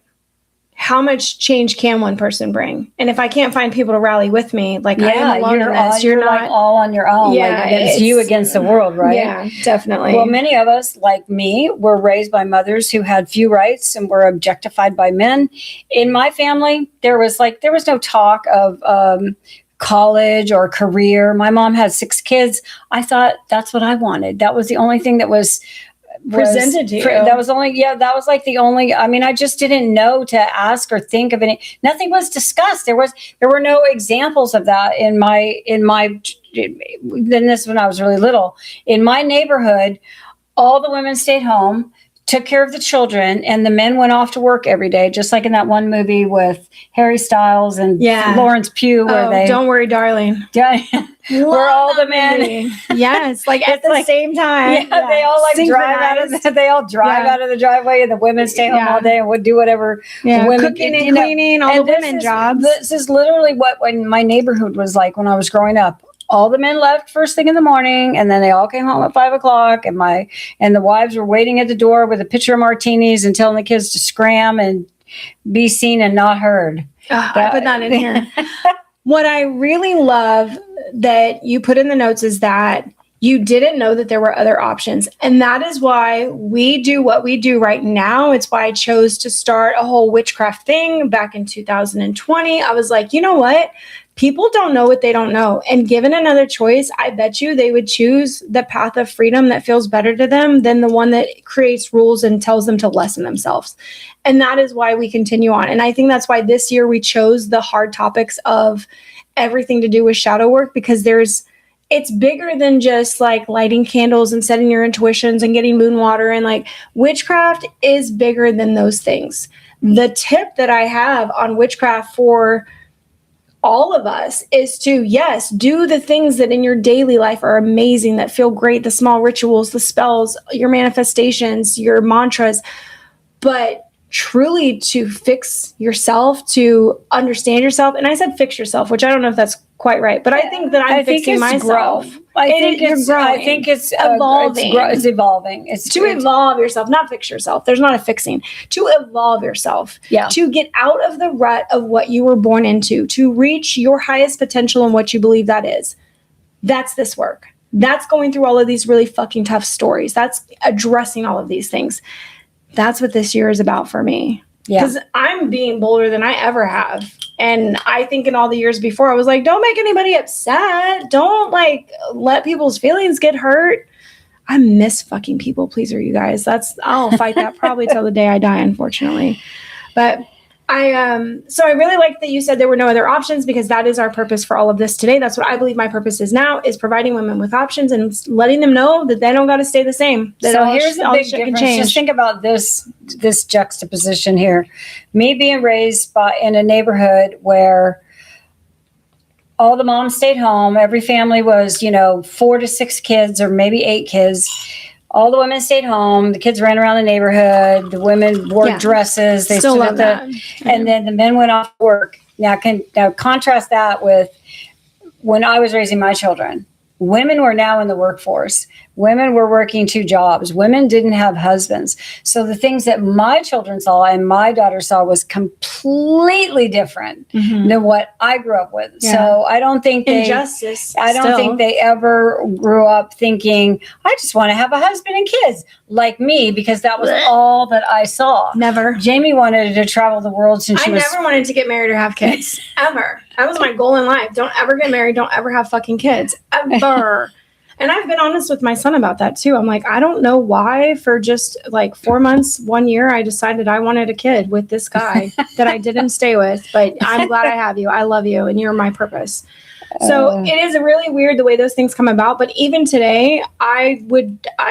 how much change can one person bring? And if I can't find people to rally with me, I am alone in this. You're not all on your own. Yeah, it's you against the world, right? Yeah, definitely. Well, many of us, like me, were raised by mothers who had few rights and were objectified by men. In my family, there was no talk of college or career. My mom had 6 kids. I thought that's what I wanted. That was the only thing that was presented to you. That was the only, I just didn't know to ask or think of any. Nothing was discussed. There were no examples of that in my then this when I was really little. In my neighborhood, all the women stayed home, took care of the children, and the men went off to work every day, just like in that one movie with Harry Styles and Lawrence Pugh, where Don't Worry, Darling. Where all the men, yes, at the same time. Yeah, they all drive out of the driveway, and the women stay home all day and would do whatever women cooking and cleaning, all the women jobs. This is literally when my neighborhood was like when I was growing up. All the men left first thing in the morning, and then they all came home at 5:00. And the wives were waiting at the door with a pitcher of martinis and telling the kids to scram and be seen and not heard. I put that in here. What I really love that you put in the notes is that You didn't know that there were other options. And that is why we do what we do right now. It's why I chose to start a whole witchcraft thing back in 2020. I was like, you know what? People don't know what they don't know. And given another choice, I bet you they would choose the path of freedom that feels better to them than the one that creates rules and tells them to lessen themselves. And that is why we continue on. And I think that's why this year we chose the hard topics of everything to do with shadow work, because it's bigger than just like lighting candles and setting your intuitions and getting moon water. And like witchcraft is bigger than those things. The tip that I have on witchcraft for all of us is to, yes, do the things that in your daily life are amazing, that feel great, the small rituals, the spells, your manifestations, your mantras, but truly to fix yourself, to understand yourself. And I said fix yourself, which I don't know if that's quite right, but I think that I'm fixing myself. I think it's evolving. It's evolving. It's to evolve yourself, not fix yourself. There's not a fixing. To evolve yourself. Yeah. To get out of the rut of what you were born into, to reach your highest potential and what you believe that is. That's this work. That's going through all of these really fucking tough stories. That's addressing all of these things. That's what this year is about for me. Because I'm being bolder than I ever have. And I think in all the years before, I was like, don't make anybody upset. Don't like let people's feelings get hurt. I miss fucking people pleaser, you guys. I'll fight that probably till the day I die, unfortunately. But so I really like that you said there were no other options, because that is our purpose for all of this today. That's what I believe my purpose is now, is providing women with options and letting them know that they don't got to stay the same. So here's the big difference. Just think about this juxtaposition here. Me being raised in a neighborhood where all the moms stayed home. Every family was, 4 to 6 kids or maybe 8 kids. All the women stayed home. The kids ran around the neighborhood. The women wore dresses. They still love that. And then the men went off to work. Now contrast that with when I was raising my children. Women were now in the workforce. Women were working 2 jobs. Women didn't have husbands. So the things that my children saw and my daughter saw was completely different than what I grew up with. Yeah. So I don't think injustice. I don't think they ever grew up thinking, I just want to have a husband and kids like me, because that was all that I saw. Never. Jamie wanted to travel the world since she was... I never wanted to get married or have kids. Ever. That was my goal in life. Don't ever get married. Don't ever have fucking kids. Ever. And I've been honest with my son about that too. I'm like, I don't know why for just like 4 months, 1 year, I decided I wanted a kid with this guy that I didn't stay with, but I'm glad I have you. I love you and you're my purpose. So it is really weird the way those things come about. But even today, I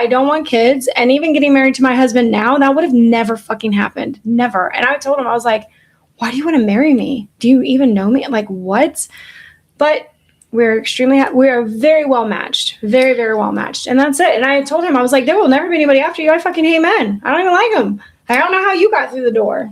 don't want kids. And even getting married to my husband now, that would have never fucking happened. Never. And I told him, I was like, why do you want to marry me? Do you even know me? Like, what? But we are very well matched. Very, very well matched. And that's it. And I told him, I was like, there will never be anybody after you. I fucking hate men. I don't even like them. I don't know how you got through the door.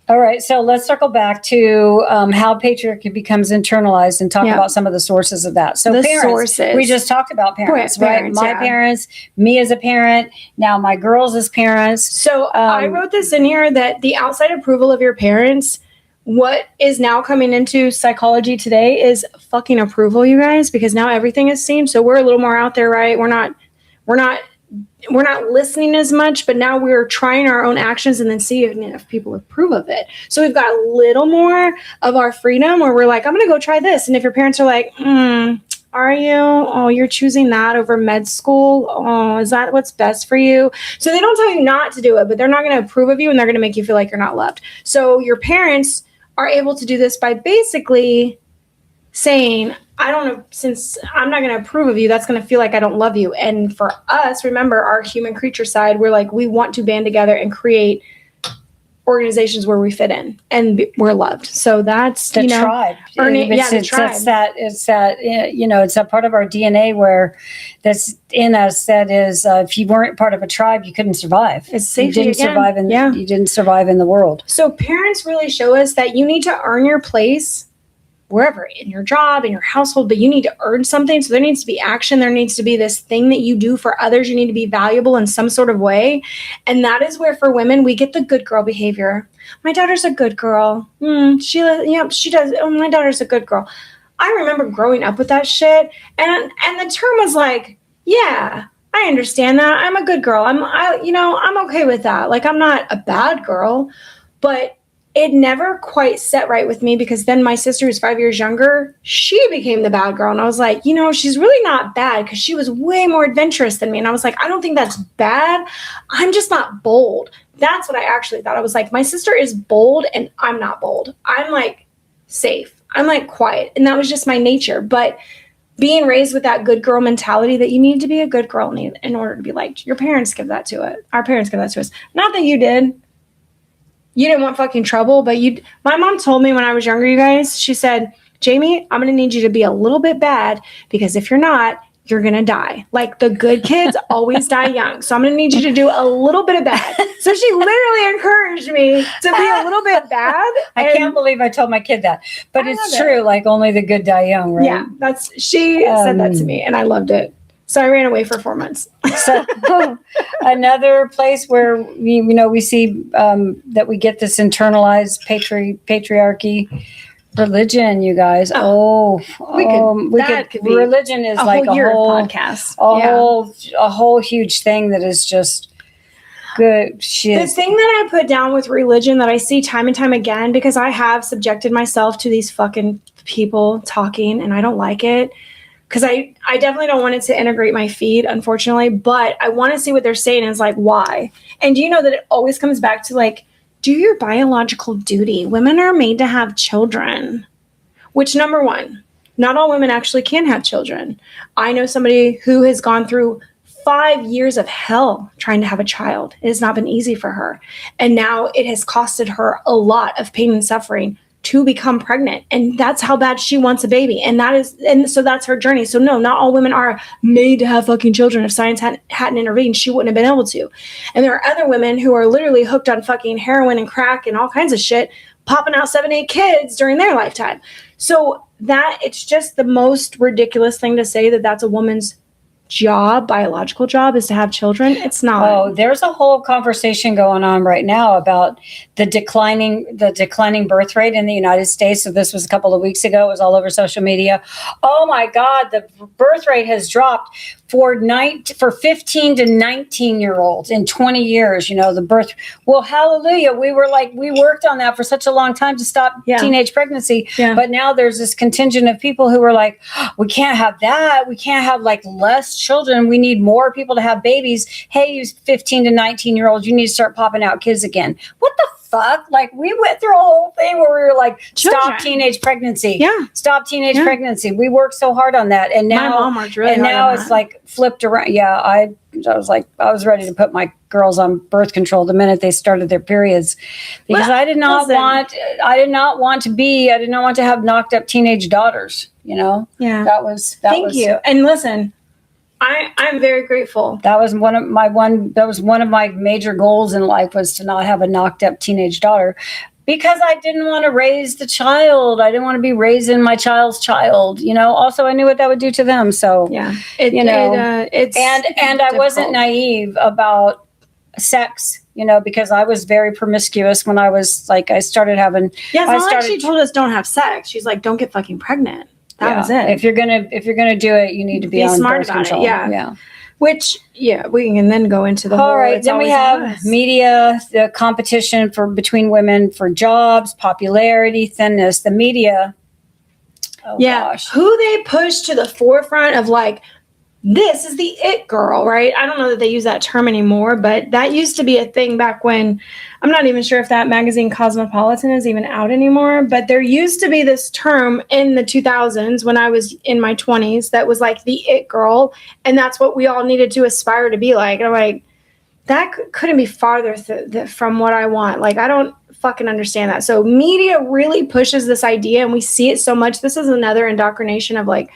All right. So let's circle back to how patriarchy becomes internalized and talk about some of the sources of that. So the parents, sources. We just talked about parents, right? My parents, me as a parent, now my girls as parents. So I wrote this in here that the outside approval of your parents, what is now coming into psychology today is fucking approval, you guys, because now everything is seen. So we're a little more out there, right? We're not listening as much, but now we're trying our own actions and then seeing if people approve of it. So we've got a little more of our freedom where we're like, I'm going to go try this. And if your parents are like, are you? Oh, you're choosing that over med school. Oh, is that what's best for you? So they don't tell you not to do it, but they're not going to approve of you and they're going to make you feel like you're not loved. So your parents are able to do this by basically saying, I don't know, since I'm not going to approve of you, that's going to feel like I don't love you. And for us, remember our human creature side, we're like, we want to band together and create organizations where we fit in and we're loved. So that's the tribe. The tribe. It's a part of our DNA where that's in us. That is, if you weren't part of a tribe, you couldn't survive. It's safety. You didn't survive in the world. So parents really show us that you need to earn your place wherever, in your job, in your household, but you need to earn something. So there needs to be action. There needs to be this thing that you do for others. You need to be valuable in some sort of way. And that is where for women, we get the good girl behavior. My daughter's a good girl. She does. Oh, my daughter's a good girl. I remember growing up with that shit. And the term was like, yeah, I understand that. I'm a good girl. I'm okay with that. Like, I'm not a bad girl, but it never quite set right with me because then my sister, who's 5 years younger, she became the bad girl. And I was like, she's really not bad because she was way more adventurous than me. And I was like, I don't think that's bad. I'm just not bold. That's what I actually thought. I was like, my sister is bold and I'm not bold. I'm like safe. I'm like quiet. And that was just my nature. But being raised with that good girl mentality that you need to be a good girl in order to be liked. Your parents give that to it. Our parents give that to us. Not that you did. You didn't want fucking trouble, but my mom told me when I was younger, you guys, she said, Jamie, I'm going to need you to be a little bit bad because if you're not, you're going to die. Like the good kids always die young. So I'm going to need you to do a little bit of bad. So she literally encouraged me to be a little bit bad. I can't believe I told my kid that, but it's true. Like only the good die young, right? Yeah, she said that to me and I loved it. So I ran away for 4 months. So another place where we see that we get this internalized patriarchy, religion, you guys. Religion is like a whole podcast, a whole huge thing that is just good shit. The thing that I put down with religion that I see time and time again, because I have subjected myself to these fucking people talking and I don't like it. Because I definitely don't want it to integrate my feed, unfortunately, but I want to see what they're saying is like, why? And do you know that it always comes back to like, do your biological duty. Women are made to have children, which number one, not all women actually can have children. I know somebody who has gone through 5 years of hell trying to have a child. It has not been easy for her. And now it has costed her a lot of pain and suffering to become pregnant. And that's how bad she wants a baby. And so that's her journey. So no, not all women are made to have fucking children. If science hadn't intervened, she wouldn't have been able to. And there are other women who are literally hooked on fucking heroin and crack and all kinds of shit, popping out 7-8 kids during their lifetime. So it's just the most ridiculous thing to say that that's a woman's biological job is to have children. It's not. Oh, there's a whole conversation going on right now about the declining birth rate in the United States. So this was a couple of weeks ago. It was all over social media. Oh my God, the birth rate has dropped for 15 to 19-year-olds in 20 years. The birth. Well, hallelujah. We worked on that for such a long time to stop teenage pregnancy. Yeah. But now there's this contingent of people who are like, we can't have that. We can't have like less children. We need more people to have babies. Hey, you 15 to 19-year-olds, you need to start popping out kids again. What the fuck? Like we went through a whole thing where we were like, stop teenage pregnancy. Yeah. Stop teenage pregnancy. We worked so hard on that. And now, my mom worked really hard on it's that. Like flipped around. Yeah. I was ready to put my girls on birth control the minute they started their periods because I did not want to have knocked up teenage daughters, Yeah. Thank you. And listen, I'm very grateful. That was one of my major goals in life was to not have a knocked up teenage daughter because I didn't want to raise the child. I didn't want to be raising my child's child, Also, I knew what that would do to them. So, yeah, it's I wasn't naive about sex, because I was very promiscuous when I was like, I started having. Yeah, it's not like she told us don't have sex. She's like, don't get fucking pregnant. That was it. If you're gonna do it, you need to be on smart birth about control. It. Yeah. Which we can then go into the whole. All right, then we have media, the competition between women for jobs, popularity, thinness. The media. Oh, gosh. Who they push to the forefront of like, this is the it girl, right? I don't know that they use that term anymore, but that used to be a thing back when. I'm not even sure if that magazine Cosmopolitan is even out anymore, but there used to be this term in the 2000s when I was in my 20s that was like the it girl, and that's what we all needed to aspire to be like. And I'm like, that couldn't be farther from what I want. Like, I don't fucking understand that. So media really pushes this idea, and we see it so much. This is another indoctrination of like,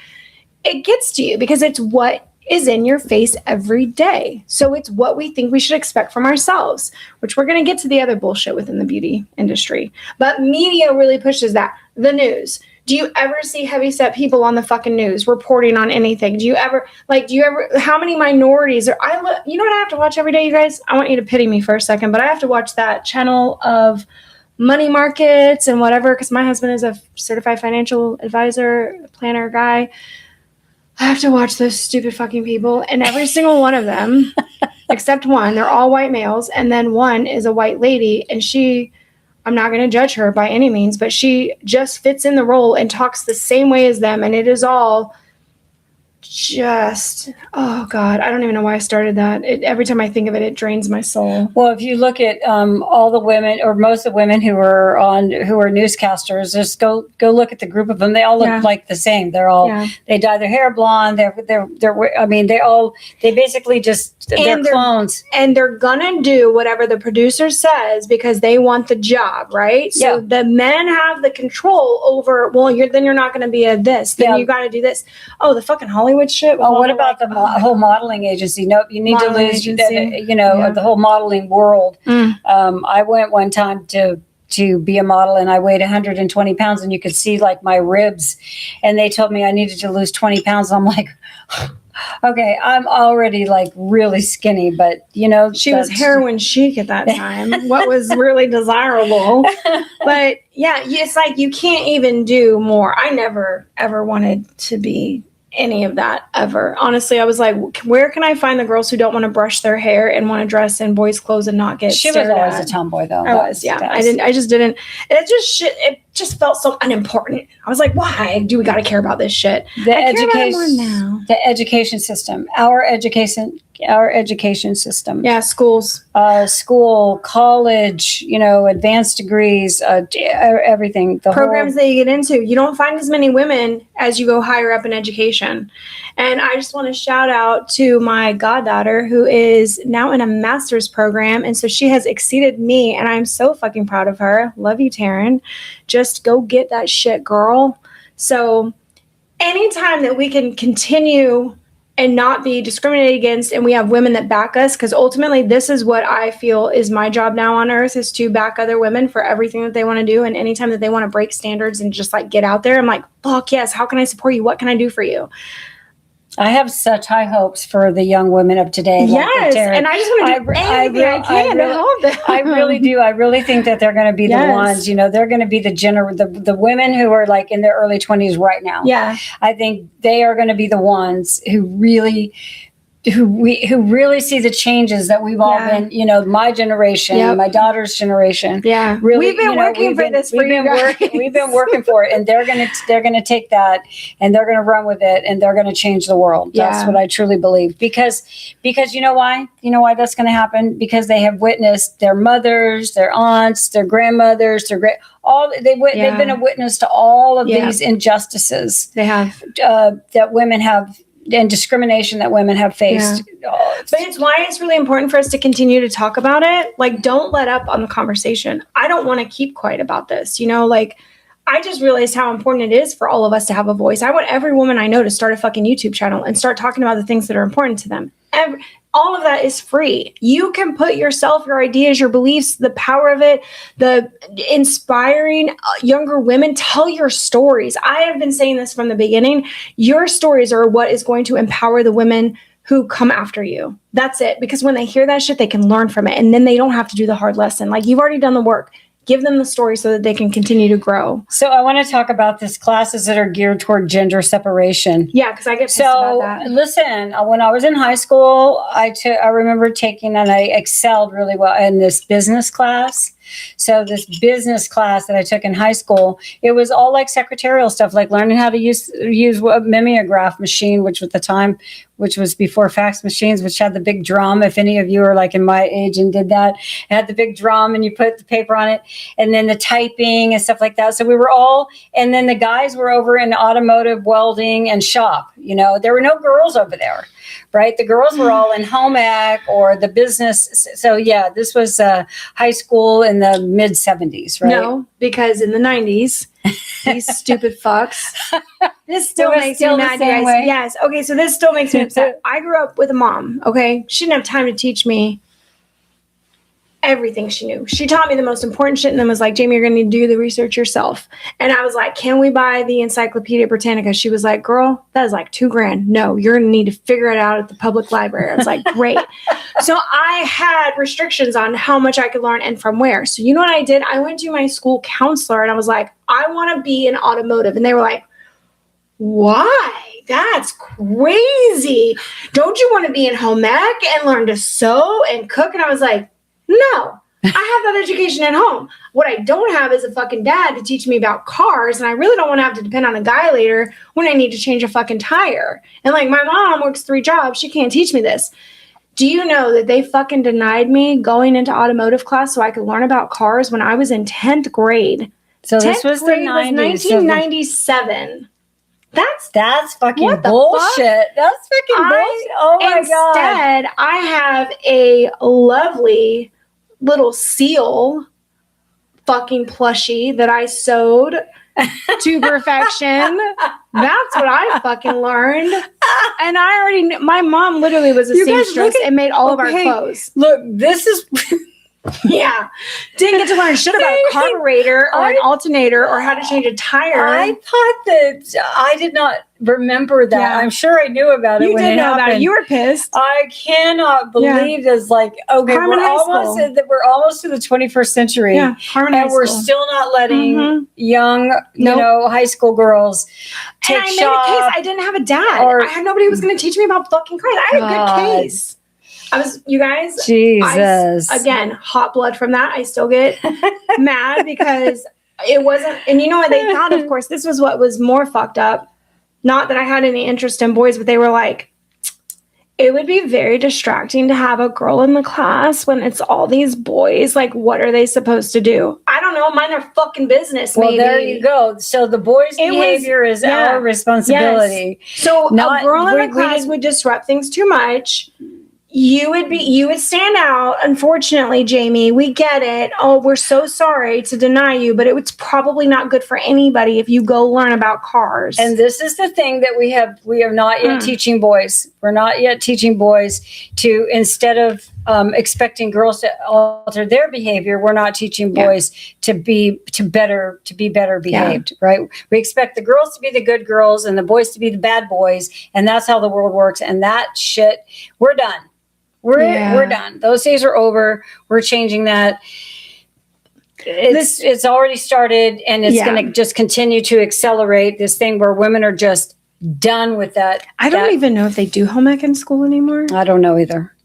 it gets to you because it's what is in your face every day. So it's what we think we should expect from ourselves, which we're going to get to the other bullshit within the beauty industry. But media really pushes that. The news. Do you ever see heavyset people on the fucking news reporting on anything? How many minorities you know what I have to watch every day, you guys? I want you to pity me for a second, but I have to watch that channel of money markets and whatever, because my husband is a certified financial advisor, planner guy. I have to watch those stupid fucking people. And every single one of them, except one, they're all white males. And then one is a white lady. And I'm not going to judge her by any means, but she just fits in the role and talks the same way as them. And it is all just, oh God, I don't even know why I started that. Every time I think of it, it drains my soul. Well, if you look at all the women, or most of the women who are newscasters, just go look at the group of them. They all look like the same. They're all they dye their hair blonde. I mean, they basically just they're clones, and they're gonna do whatever the producer says because they want the job, right? So the men have the control over. Well, you're not gonna be a this. Then you got to do this. Oh, the fucking Hollywood shit. Well, what about the whole modeling agency? Nope, you need to lose, the whole modeling world. I went one time to be a model, and I weighed 120 pounds, and you could see like my ribs, and they told me I needed to lose 20 pounds. I'm like, okay, I'm already like really skinny, but she was heroin chic at that time. What was really desirable. But yeah, it's like you can't even do more. I never ever wanted to be any of that ever. Honestly, I was like, where can I find the girls who don't want to brush their hair and want to dress in boys' clothes and not get stared at? She was always a tomboy, though. I was, yeah. I just didn't. It just felt so unimportant. I was like, why do we got to care about this shit? The education system, our education system. Yeah, schools. School, college, advanced degrees, everything. The programs that you get into. You don't find as many women as you go higher up in education. And I just want to shout out to my goddaughter who is now in a master's program. And so she has exceeded me. And I'm so fucking proud of her. Love you, Taryn. Just go get that shit, girl. So anytime that we can continue and not be discriminated against, and we have women that back us, because ultimately this is what I feel is my job now on earth, is to back other women for everything that they want to do. And anytime that they want to break standards and just like get out there, I'm like, fuck yes, how can I support you? What can I do for you? I have such high hopes for the young women of today. Yes, and I just want to do anything I can to help them. I really do. I really think that they're going to be the ones, they're going to be the women who are like in their early 20s right now. Yeah. I think they are going to be the ones who really see the changes that we've all been, my generation, my daughter's generation. Yeah. Really, we've been working for this for you guys. We've been working for it, and they're going to take that and they're going to run with it, and they're going to change the world. Yeah. That's what I truly believe, because you know why? You know why that's going to happen? Because they have witnessed their mothers, their aunts, their grandmothers, they've been a witness to all of these injustices. They have that women have, and discrimination that women have faced. Yeah. But it's why it's really important for us to continue to talk about it. Like, don't let up on the conversation. I don't want to keep quiet about this. I just realized how important it is for all of us to have a voice. I want every woman I know to start a fucking YouTube channel and start talking about the things that are important to them. All of that is free. You can put yourself, your ideas, your beliefs, the power of it, the inspiring younger women, tell your stories. I have been saying this from the beginning. Your stories are what is going to empower the women who come after you. That's it. Because when they hear that shit, they can learn from it. And then they don't have to do the hard lesson. Like, you've already done the work. Give them the story so that they can continue to grow. So I want to talk about this classes that are geared toward gender separation. Yeah, because I get pissed about that. Listen, when I was in high school, I remember taking, and I excelled really well in this business class. So this business class that I took in high school, it was all like secretarial stuff, like learning how to use a mimeograph machine, which was before fax machines, which had the big drum. If any of you are like in my age and did that, it had the big drum and you put the paper on it, and then the typing and stuff like that. So we were all, and then the guys were over in automotive welding and shop. There were no girls over there. Right? The girls were all in home ec or the business. So yeah, this was high school in the mid 70s, right? No, because in the 90s, these stupid fucks. This still makes me mad, guys. Way. Yes. Okay, so this still makes me upset. I grew up with a mom, okay? She didn't have time to teach me everything she knew. She taught me the most important shit and then was like, Jamie, you're going to need to do the research yourself. And I was like, can we buy the Encyclopedia Britannica? She was like, girl, that is like $2,000. No, you're going to need to figure it out at the public library. I was like, great. So I had restrictions on how much I could learn and from where. So you know what I did? I went to my school counselor and I was like, I want to be in automotive. And they were like, why? that's crazy. Don't you want to be in home ec and learn to sew and cook? And I was like, no, I have that education at home. What I don't have is a fucking dad to teach me about cars. And I really don't want to have to depend on a guy later when I need to change a fucking tire. And like, my mom works 3 jobs. She can't teach me this. Do you know that they fucking denied me going into automotive class so I could learn about cars when I was in 10th grade? So this was the 90s. 1997. That's fucking bullshit. That's fucking bullshit. Oh my God. Instead, I have a lovely little seal fucking plushie that I sewed to perfection. That's what I fucking learned. And I already knew, my mom literally was a seamstress and made all of our clothes. Look, this is... Yeah. Didn't get to learn shit about a carburetor or an alternator or how to change a tire. I thought that I did not remember that. Yeah. I'm sure I knew about it when it happened. You did know about it. You were pissed. I cannot believe this. Like, okay, we're almost to the 21st century. Yeah, and we're still not letting young, high school girls take shots. I made a case. I didn't have a dad. I had nobody who was going to teach me about fucking cars. I had a good case. You guys, Jesus. Again, hot blood from that. I still get mad because it wasn't, and you know what they thought, of course, this was what was more fucked up. Not that I had any interest in boys, but they were like, it would be very distracting to have a girl in the class when it's all these boys. Like, what are they supposed to do? I don't know. Mind their fucking business, maybe. Well, there you go. So the boys' behavior is our responsibility. Yes. So a girl in the class would disrupt things too much. You would stand out. Unfortunately, Jamie, we get it. Oh, we're so sorry to deny you, but it was probably not good for anybody if you go learn about cars. And this is the thing that we are not yet teaching boys. We're not yet teaching boys to, instead of expecting girls to alter their behavior, we're not teaching boys to be better behaved, right? We expect the girls to be the good girls and the boys to be the bad boys, and that's how the world works. And that shit, we're done. We're done. Those days are over. We're changing that. It's already started, and it's going to just continue to accelerate this thing where women are just done with that. I don't even know if they do home ec in school anymore. I don't know either.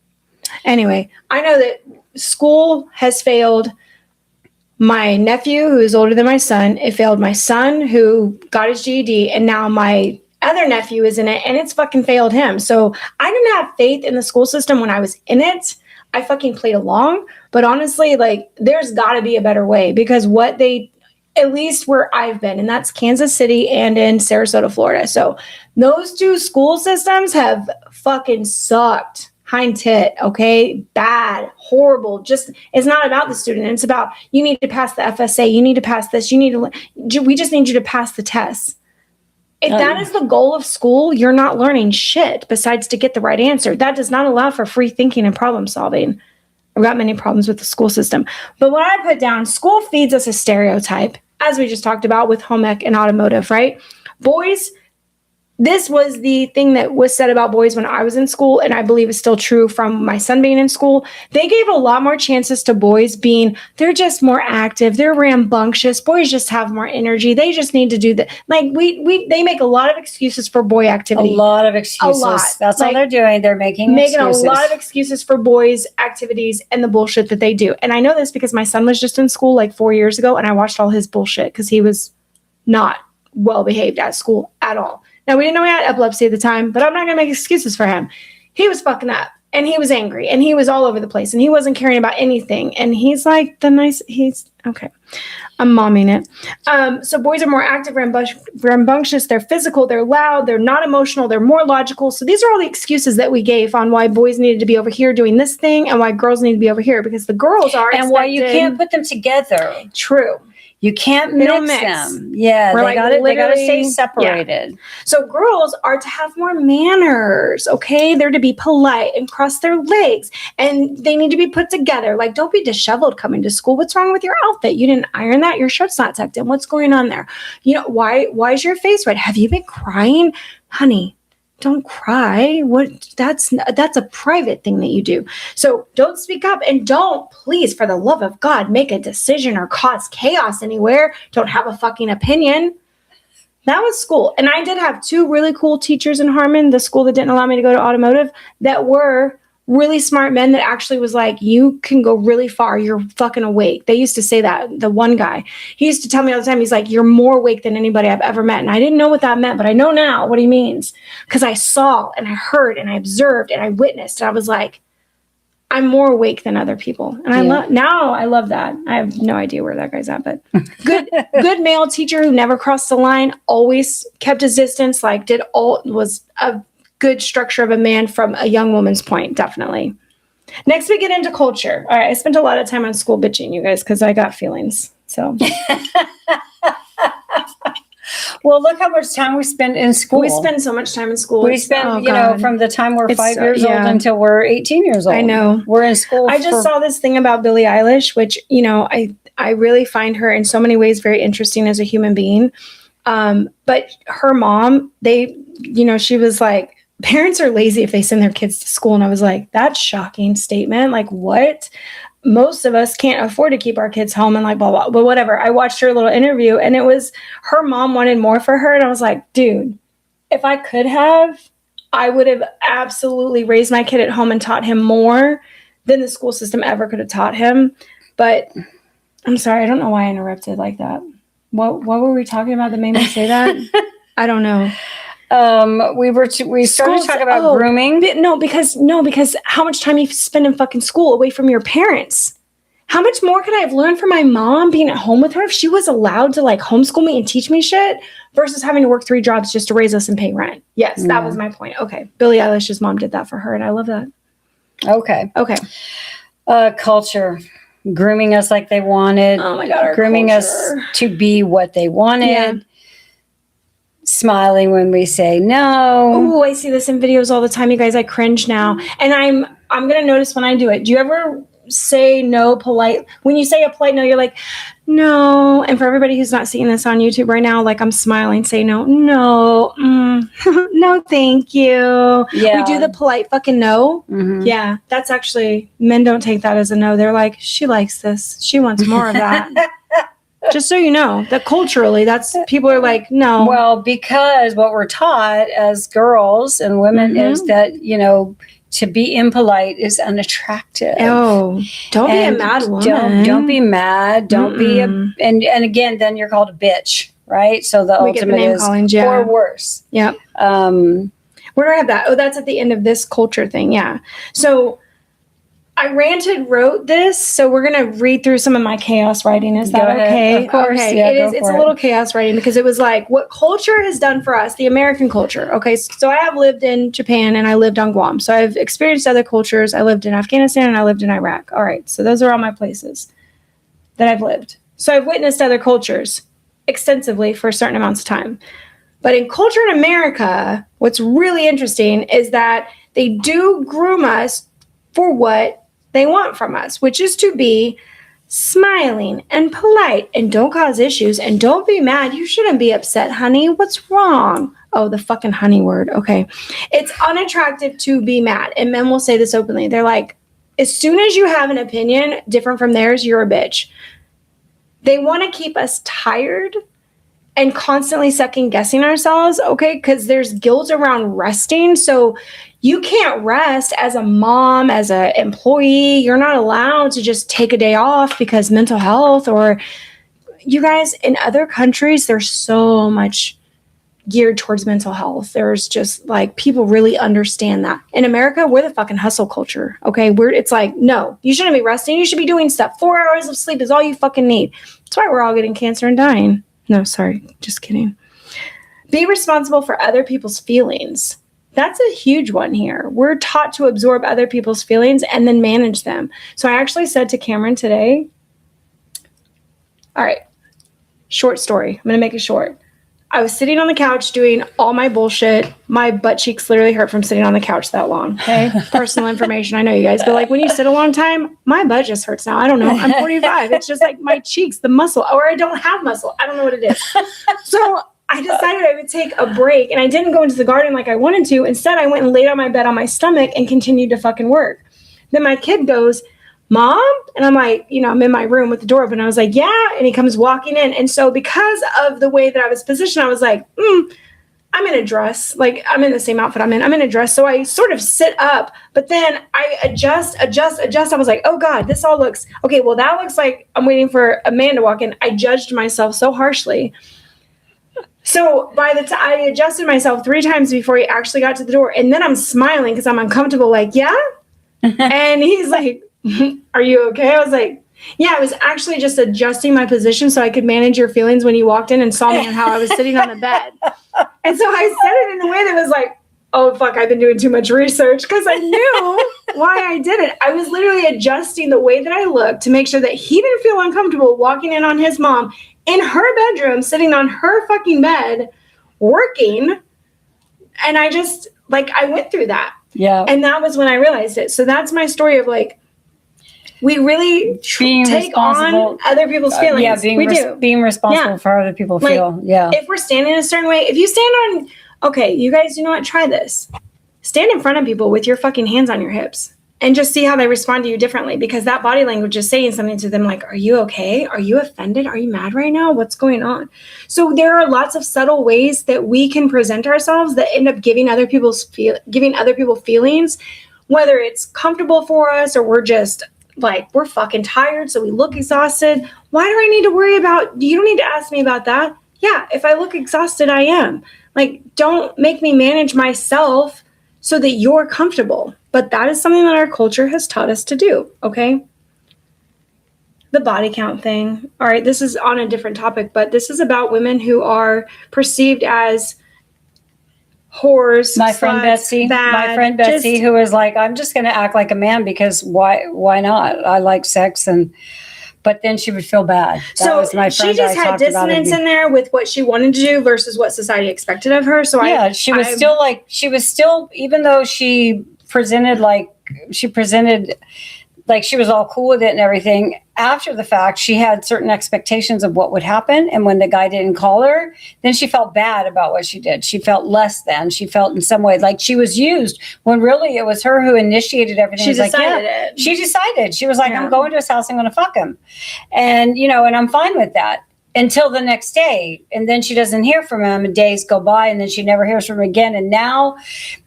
Anyway, I know that school has failed my nephew, who is older than my son. It failed my son, who got his GED, and now my other nephew is in it, and it's fucking failed him. So I didn't have faith in the school system when I was in it. I fucking played along. But honestly, like, there's got to be a better way, because at least where I've been, and that's Kansas City and in Sarasota, Florida. So those 2 school systems have fucking sucked. Hind tit, okay? Bad, horrible. Just, it's not about the student. It's about, you need to pass the FSA. You need to pass this. We just need you to pass the tests. If that is the goal of school, you're not learning shit besides to get the right answer. That does not allow for free thinking and problem solving. I've got many problems with the school system. But what I put down, school feeds us a stereotype, as we just talked about with home ec and automotive, right? Boys, this was the thing that was said about boys when I was in school, and I believe is still true from my son being in school. They gave a lot more chances to boys they're just more active, they're rambunctious, boys just have more energy, they just need to do that. Like, they make a lot of excuses for boy activity. A lot of excuses. That's all they're doing. They're making excuses. A lot of excuses for boys' activities and the bullshit that they do. And I know this because my son was just in school like 4 years ago, and I watched all his bullshit because he was not well behaved at school at all. Now, we didn't know he had epilepsy at the time, but I'm not going to make excuses for him. He was fucking up, and he was angry, and he was all over the place, and he wasn't caring about anything. And he's like he's, okay, I'm momming it. So boys are more active, rambunctious, they're physical, they're loud, they're not emotional, they're more logical. So these are all the excuses that we gave on why boys needed to be over here doing this thing and why girls need to be over here, because the girls are and why you can't put them together. True. You can't mix them. Yeah, they got to stay separated. Yeah. So girls are to have more manners, okay? They're to be polite and cross their legs, and they need to be put together. Like, don't be disheveled coming to school. What's wrong with your outfit? You didn't iron that? Your shirt's not tucked in. What's going on there? You know, why is your face red? Have you been crying? Honey, don't cry. That's a private thing that you do. So don't speak up, and don't, please, for the love of God, make a decision or cause chaos anywhere. Don't have a fucking opinion. That was school. And I did have 2 really cool teachers in Harmon, the school that didn't allow me to go to automotive, that were really smart men that actually was like, you can go really far. You're fucking awake. They used to say that. The one guy, he used to tell me all the time, he's like, you're more awake than anybody I've ever met. And I didn't know what that meant, but I know now what he means, because I saw and I heard and I observed and I witnessed. And I was like, I'm more awake than other people. And I love that. I have no idea where that guy's at, but good male teacher who never crossed the line, always kept his distance, like was a good structure of a man from a young woman's point, definitely. Next, we get into culture. All right, I spent a lot of time on school bitching, you guys, because I got feelings. So, well, look how much time we spend in school. We spend so much time in school. We spend, from the time we're 5 years old until we're 18 years old. I know. We're in school. I just saw this thing about Billie Eilish, which, I really find her in so many ways very interesting as a human being. But her mom, she was like, parents are lazy if they send their kids to school. And I was like, that's shocking statement. Like, what? Most of us can't afford to keep our kids home and like, blah, blah, but whatever. I watched her little interview and it was her mom wanted more for her. And I was like, dude, if I could have, I would have absolutely raised my kid at home and taught him more than the school system ever could have taught him. But I'm sorry, I don't know why I interrupted like that. What were we talking about that made me say that? I don't know. We started talking about grooming. Because how much time you spend in fucking school away from your parents? How much more could I have learned from my mom being at home with her if she was allowed to like homeschool me and teach me shit versus having to work 3 jobs just to raise us and pay rent? Yes, that was my point. Okay. Billie Eilish's mom did that for her and I love that. Okay. Culture. Grooming us like they wanted. Oh my God. Grooming us to be what they wanted. Yeah. Smiling when we say no. Oh, I see this in videos all the time, you guys. I cringe now. And I'm going to notice when I do it. Do you ever say no polite? When you say a polite no, you're like, no. And for everybody who's not seeing this on YouTube right now, like I'm smiling, say no, no, thank you. Yeah. We do the polite fucking no. Mm-hmm. Yeah. That's actually, men don't take that as a no. They're like, she likes this. She wants more of that. Just so you know, that culturally, people are like, no. Well, because what we're taught as girls and women is that, to be impolite is unattractive. Oh, don't be a mad woman. Don't be mad. Don't be and again, then you're called a bitch, right? So the ultimate is or worse. Yeah. Where do I have that? Oh, that's at the end of this culture thing. Yeah. So I wrote this, so we're going to read through some of my chaos writing. Is that okay? Of course. Okay. Yeah, it's a little chaos writing because it was like what culture has done for us, the American culture. Okay, so I have lived in Japan and I lived on Guam. So I've experienced other cultures. I lived in Afghanistan and I lived in Iraq. All right, so those are all my places that I've lived. So I've witnessed other cultures extensively for certain amounts of time. But in culture in America, what's really interesting is that they do groom us for what they want from us, which is to be smiling and polite and don't cause issues and don't be mad. You shouldn't be upset, honey. What's wrong? Oh, the fucking honey word. Okay. It's unattractive to be mad. And men will say this openly. They're like, as soon as you have an opinion different from theirs, you're a bitch. They want to keep us tired and constantly second guessing ourselves. Okay. Because there's guilt around resting. So you can't rest as a mom, as an employee. You're not allowed to just take a day off because mental health or you guys in other countries, there's so much geared towards mental health. There's just like people really understand that. In America, we're the fucking hustle culture. Okay. It's like, no, you shouldn't be resting. You should be doing stuff. 4 hours of sleep is all you fucking need. That's why we're all getting cancer and dying. No, sorry. Just kidding. Be responsible for other people's feelings. That's a huge one here. We're taught to absorb other people's feelings and then manage them. So I actually said to Cameron today, all right, short story. I'm going to make it short. I was sitting on the couch doing all my bullshit. My butt cheeks literally hurt from sitting on the couch that long. Okay. Personal information. I know you guys, but like when you sit a long time, my butt just hurts now. I don't know. I'm 45. It's just like my cheeks, the muscle, or I don't have muscle. I don't know what it is. So I decided I would take a break and I didn't go into the garden like I wanted to. Instead, I went and laid on my bed on my stomach and continued to fucking work. Then my kid goes, Mom? And I'm like, I'm in my room with the door open. I was like, yeah. And he comes walking in. And so because of the way that I was positioned, I was like, I'm in a dress. Like, I'm in the same outfit I'm in a dress. So I sort of sit up, but then I adjust. I was like, oh God, this all looks, okay, well, that looks like I'm waiting for a man to walk in. I judged myself so harshly. So by the time I adjusted myself 3 times before he actually got to the door. And then I'm smiling because I'm uncomfortable. Like, yeah. And he's like, are you okay? I was like, yeah, I was actually just adjusting my position so I could manage your feelings when you walked in and saw me and how I was sitting on the bed. And so I said it in a way that was like, oh, fuck, I've been doing too much research because I knew why I did it. I was literally adjusting the way that I looked to make sure that he didn't feel uncomfortable walking in on his mom in her bedroom, sitting on her fucking bed, working. And I just, like, I went through that. Yeah. And that was when I realized it. So that's my story of, like, we really take on other people's feelings. Yeah, being responsible for how other people feel. Like, yeah. If we're standing a certain way, if you stand on, okay, you guys, you know what? Try this. Stand in front of people with your fucking hands on your hips and just see how they respond to you differently, because that body language is saying something to them like, are you okay? Are you offended? Are you mad right now? What's going on? So there are lots of subtle ways that we can present ourselves that end up giving other people feelings, whether it's comfortable for us or we're just like, we're fucking tired, so we look exhausted. Why do I need to worry about, you don't need to ask me about that. Yeah, if I look exhausted, I am. Like, don't make me manage myself so that you're comfortable. But that is something that our culture has taught us to do, okay? The body count thing. All right, this is on a different topic, but this is about women who are perceived as whores. My friend Betsy, who was like, I'm just going to act like a man because why not? I like sex, but then she would feel bad. That was my friend. She just had dissonance in there with what she wanted to do versus what society expected of her. So she was still, even though she presented like she was all cool with it and everything. After the fact, she had certain expectations of what would happen. And when the guy didn't call her, then she felt bad about what she did. She felt less than. She felt in some way like she was used, when really it was her who initiated everything. She decided it. She decided. She was like, I'm going to his house. I'm going to fuck him. And, and I'm fine with that until the next day. And then she doesn't hear from him, and days go by, and then she never hears from him again. And now,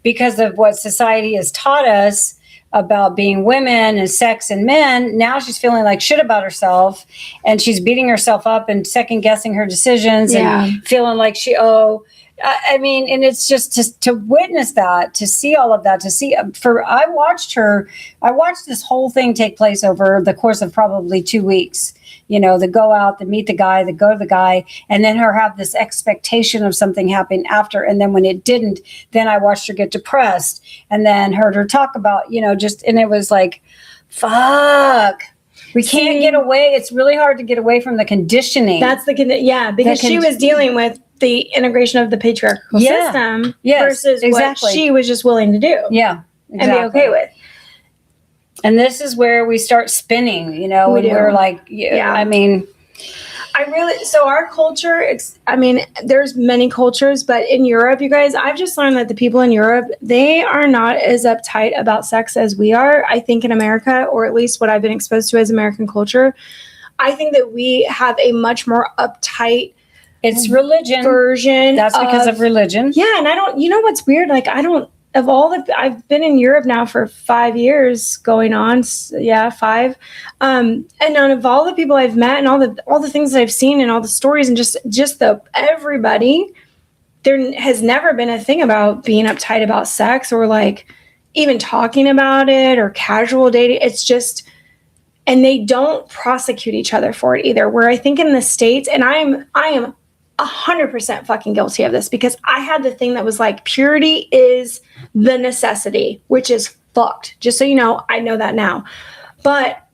because of what society has taught us about being women and sex and men, now she's feeling like shit about herself, and she's beating herself up and second guessing her decisions and feeling like I mean, and it's just to witness that, to see all of that, I watched this whole thing take place over the course of probably 2 weeks. The go out, the meet the guy, the go to the guy, and then her have this expectation of something happening after. And then when it didn't, then I watched her get depressed, and then heard her talk about, and it was like, fuck. We can't get away. It's really hard to get away from the conditioning. That's because she was dealing with the integration of the patriarchal system versus what she was just willing to do. Yeah. Exactly. And be okay with. And this is where we start spinning, we're like, I mean, so our culture, there's many cultures, but in Europe, you guys, I've just learned that the people in Europe, they are not as uptight about sex as we are. I think in America, or at least what I've been exposed to as American culture, I think that we have a much more uptight religion version. That's because of religion. Yeah. And what's weird? Like, I've been in Europe now for 5 years going on. 5. And out of all the people I've met and all the things that I've seen and all the stories and just everybody, there has never been a thing about being uptight about sex or like even talking about it or casual dating. It's just, and they don't prosecute each other for it either. Where I think in the States, and I am 100% fucking guilty of this, because I had the thing that was like, purity is the necessity, which is fucked. Just so you know, I know that now. But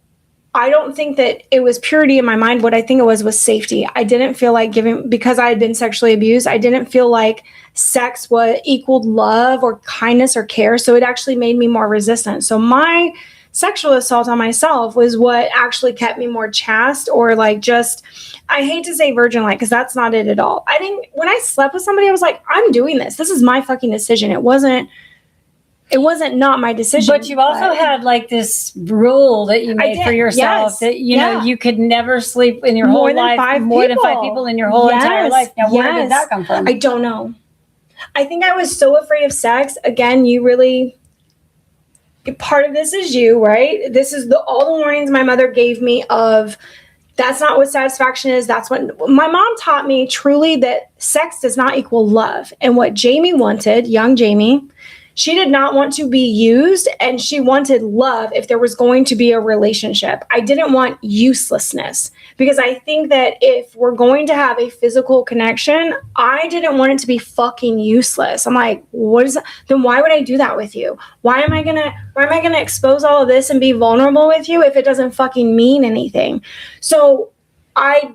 I don't think that it was purity in my mind. What I think it was safety. I didn't feel like because I had been sexually abused, I didn't feel like sex equaled love or kindness or care. So it actually made me more resistant. So my sexual assault on myself was what actually kept me more chaste, or like just, I hate to say virgin-like, because that's not it at all. When I slept with somebody, I was like, I'm doing this. This is my fucking decision. It wasn't It wasn't not my decision. But you also had like this rule that you made for yourself that, you know, you could never sleep in your whole life more than 5 people in your whole entire life. Now, where did that come from? I don't know. I think I was so afraid of sex. Again, part of this is you, right? This is all the warnings my mother gave me of, that's not what satisfaction is. That's what my mom taught me truly, that sex does not equal love. And what Jamie wanted, young Jamie, she did not want to be used, and she wanted love if there was going to be a relationship. I didn't want uselessness, because I think that if we're going to have a physical connection, I didn't want it to be fucking useless. I'm like, then why would I do that with you? Why am I gonna expose all of this and be vulnerable with you if it doesn't fucking mean anything? So I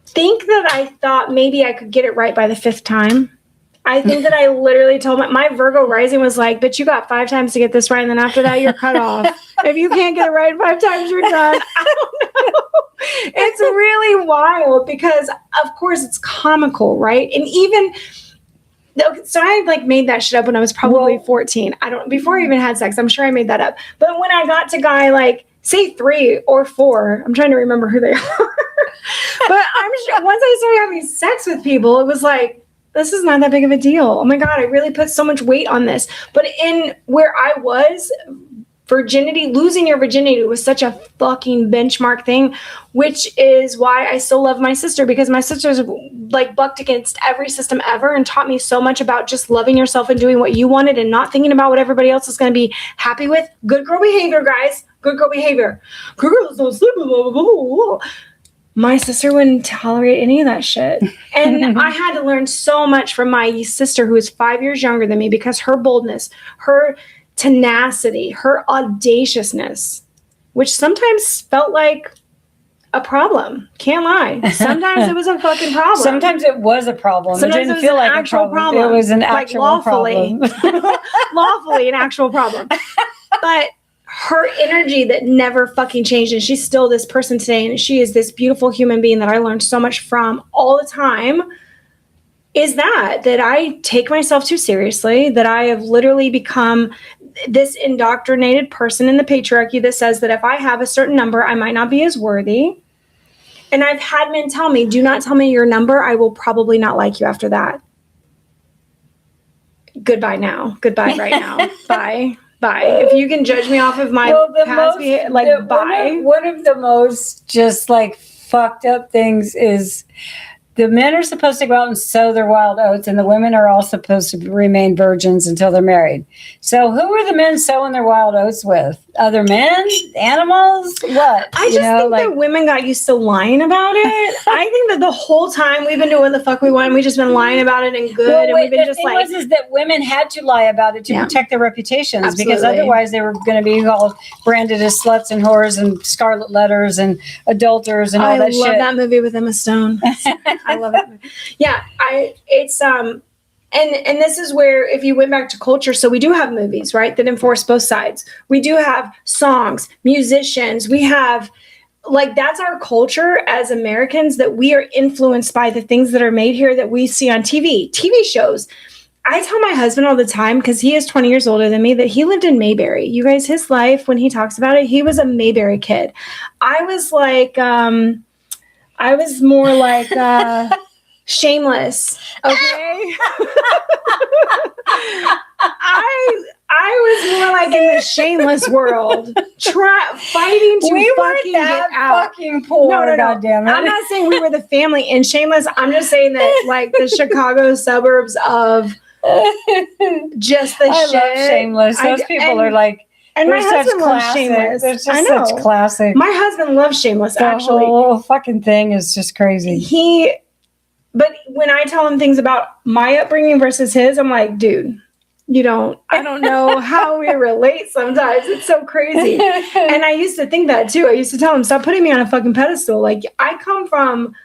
think that I thought maybe I could get it right by the 5th time. I think that I literally told my Virgo rising was like, but you got 5 times to get this right, and then after that, you're cut off. If you can't get it right 5 times, you're done. I don't know. It's really wild because, of course, it's comical, right? And even, so I like made that shit up when I was probably 14. Before I even had sex, I'm sure I made that up. But when I got to guy like, say 3 or 4, I'm trying to remember who they are. But I'm sure once I started having sex with people, it was like, this is not that big of a deal. Oh my God, I really put so much weight on this. But in where I was, losing your virginity was such a fucking benchmark thing, which is why I still love my sister, because my sister's like bucked against every system ever and taught me so much about just loving yourself and doing what you wanted and not thinking about what everybody else is going to be happy with. Good girl behavior, guys. Good girl behavior. Good girls don't sleep. Blah, blah, blah, blah. My sister wouldn't tolerate any of that shit. And I had to learn so much from my sister, who is 5 years younger than me, because her boldness, her tenacity, her audaciousness, which sometimes felt like a problem. Can't lie. Sometimes it was a fucking problem. Sometimes it was a problem. Sometimes it didn't feel like a problem. It was an actual problem. Lawfully an actual problem. But her energy that never fucking changed, and she's still this person today, and she is this beautiful human being that I learned so much from all the time, is that I take myself too seriously, that I have literally become this indoctrinated person in the patriarchy that says that if I have a certain number, I might not be as worthy. And I've had men tell me, do not tell me your number. I will probably not like you after that. Goodbye now. Goodbye right now. Bye. Bye. If you can judge me off of my past behavior, bye. One of the most just like fucked up things is the men are supposed to go out and sow their wild oats, and the women are all supposed to remain virgins until they're married. So who are the men sowing their wild oats with? Other men? Animals? What? I just think that women got used to lying about it. I think that the whole time we've been doing what the fuck we want, we've just been lying about it and good. And we've been just like... The thing was that women had to lie about it to protect their reputations. Absolutely. Because otherwise they were going to be called branded as sluts and whores and scarlet letters and adulterers and all that shit. I love that movie with Emma Stone. I love it. Yeah, and this is where, if you went back to culture, so we do have movies, right, that enforce both sides. We do have songs, musicians. We have, like, that's our culture as Americans, that we are influenced by the things that are made here that we see on TV shows. I tell my husband all the time, because he is 20 years older than me, that he lived in Mayberry. You guys, his life, when he talks about it, he was a Mayberry kid. I was like, I was more like Shameless. Okay. I was more like in the Shameless world, fighting to fucking get out. Fucking poor. No. Goddammit. I'm not saying we were the family in Shameless. I'm just saying that, like, the Chicago suburbs of just the shit. I love Shameless. Those people are like. And my husband loves Shameless. They're just such classic. My husband loves Shameless, actually. The whole fucking thing is just crazy. But when I tell him things about my upbringing versus his, I'm like, dude, I don't know how we relate sometimes. It's so crazy. And I used to think that too. I used to tell him, stop putting me on a fucking pedestal. Like, I come from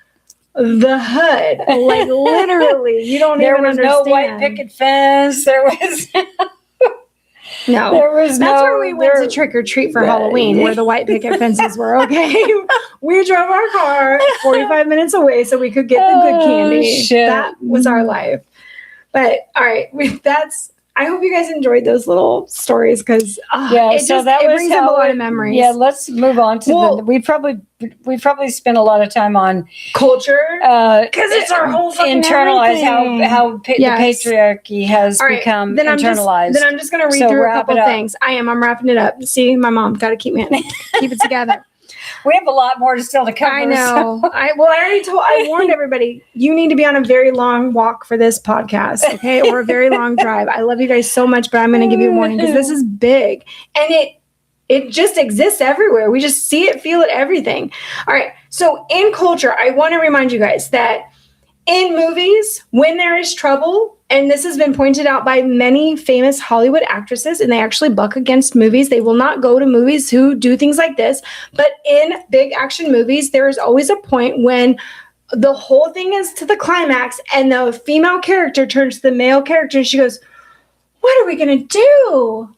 the hood. Like, literally. You don't even understand. There was no white picket fence. There was... No, that's where we went to trick or treat for Halloween, where the white picket fences were. Okay, we drove our car 45 minutes away so we could get the good candy. Shit. That was our life. But all right, I hope you guys enjoyed those little stories because it brings up a lot of memories. Yeah, let's move on to we probably spent a lot of time on culture because it's our whole fucking internalized everything. how the patriarchy has become internalized. Then I'm just going to read through a couple things. I'm wrapping it up. See, my mom got to keep it together. We have a lot more still to cover. I know. So. I warned everybody, you need to be on a very long walk for this podcast, okay? Or a very long drive. I love you guys so much, but I'm going to give you a warning because this is big. And it just exists everywhere. We just see it, feel it, everything. All right. So in culture, I want to remind you guys that in movies, when there is trouble, and this has been pointed out by many famous Hollywood actresses, and they actually buck against movies. They will not go to movies who do things like this. But in big action movies, there is always a point when the whole thing is to the climax and the female character turns to the male character and she goes, what are we going to do?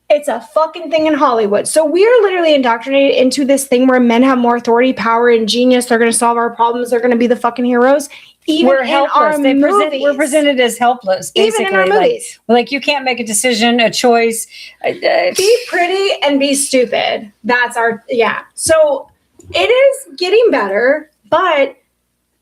It's a fucking thing in Hollywood. So we are literally indoctrinated into this thing where men have more authority, power, and genius. They're going to solve our problems. They're going to be the fucking heroes. We're helpless. We're presented as helpless, basically. Even in our movies. Like you can't make a decision, a choice. Be pretty and be stupid. That's So it is getting better, but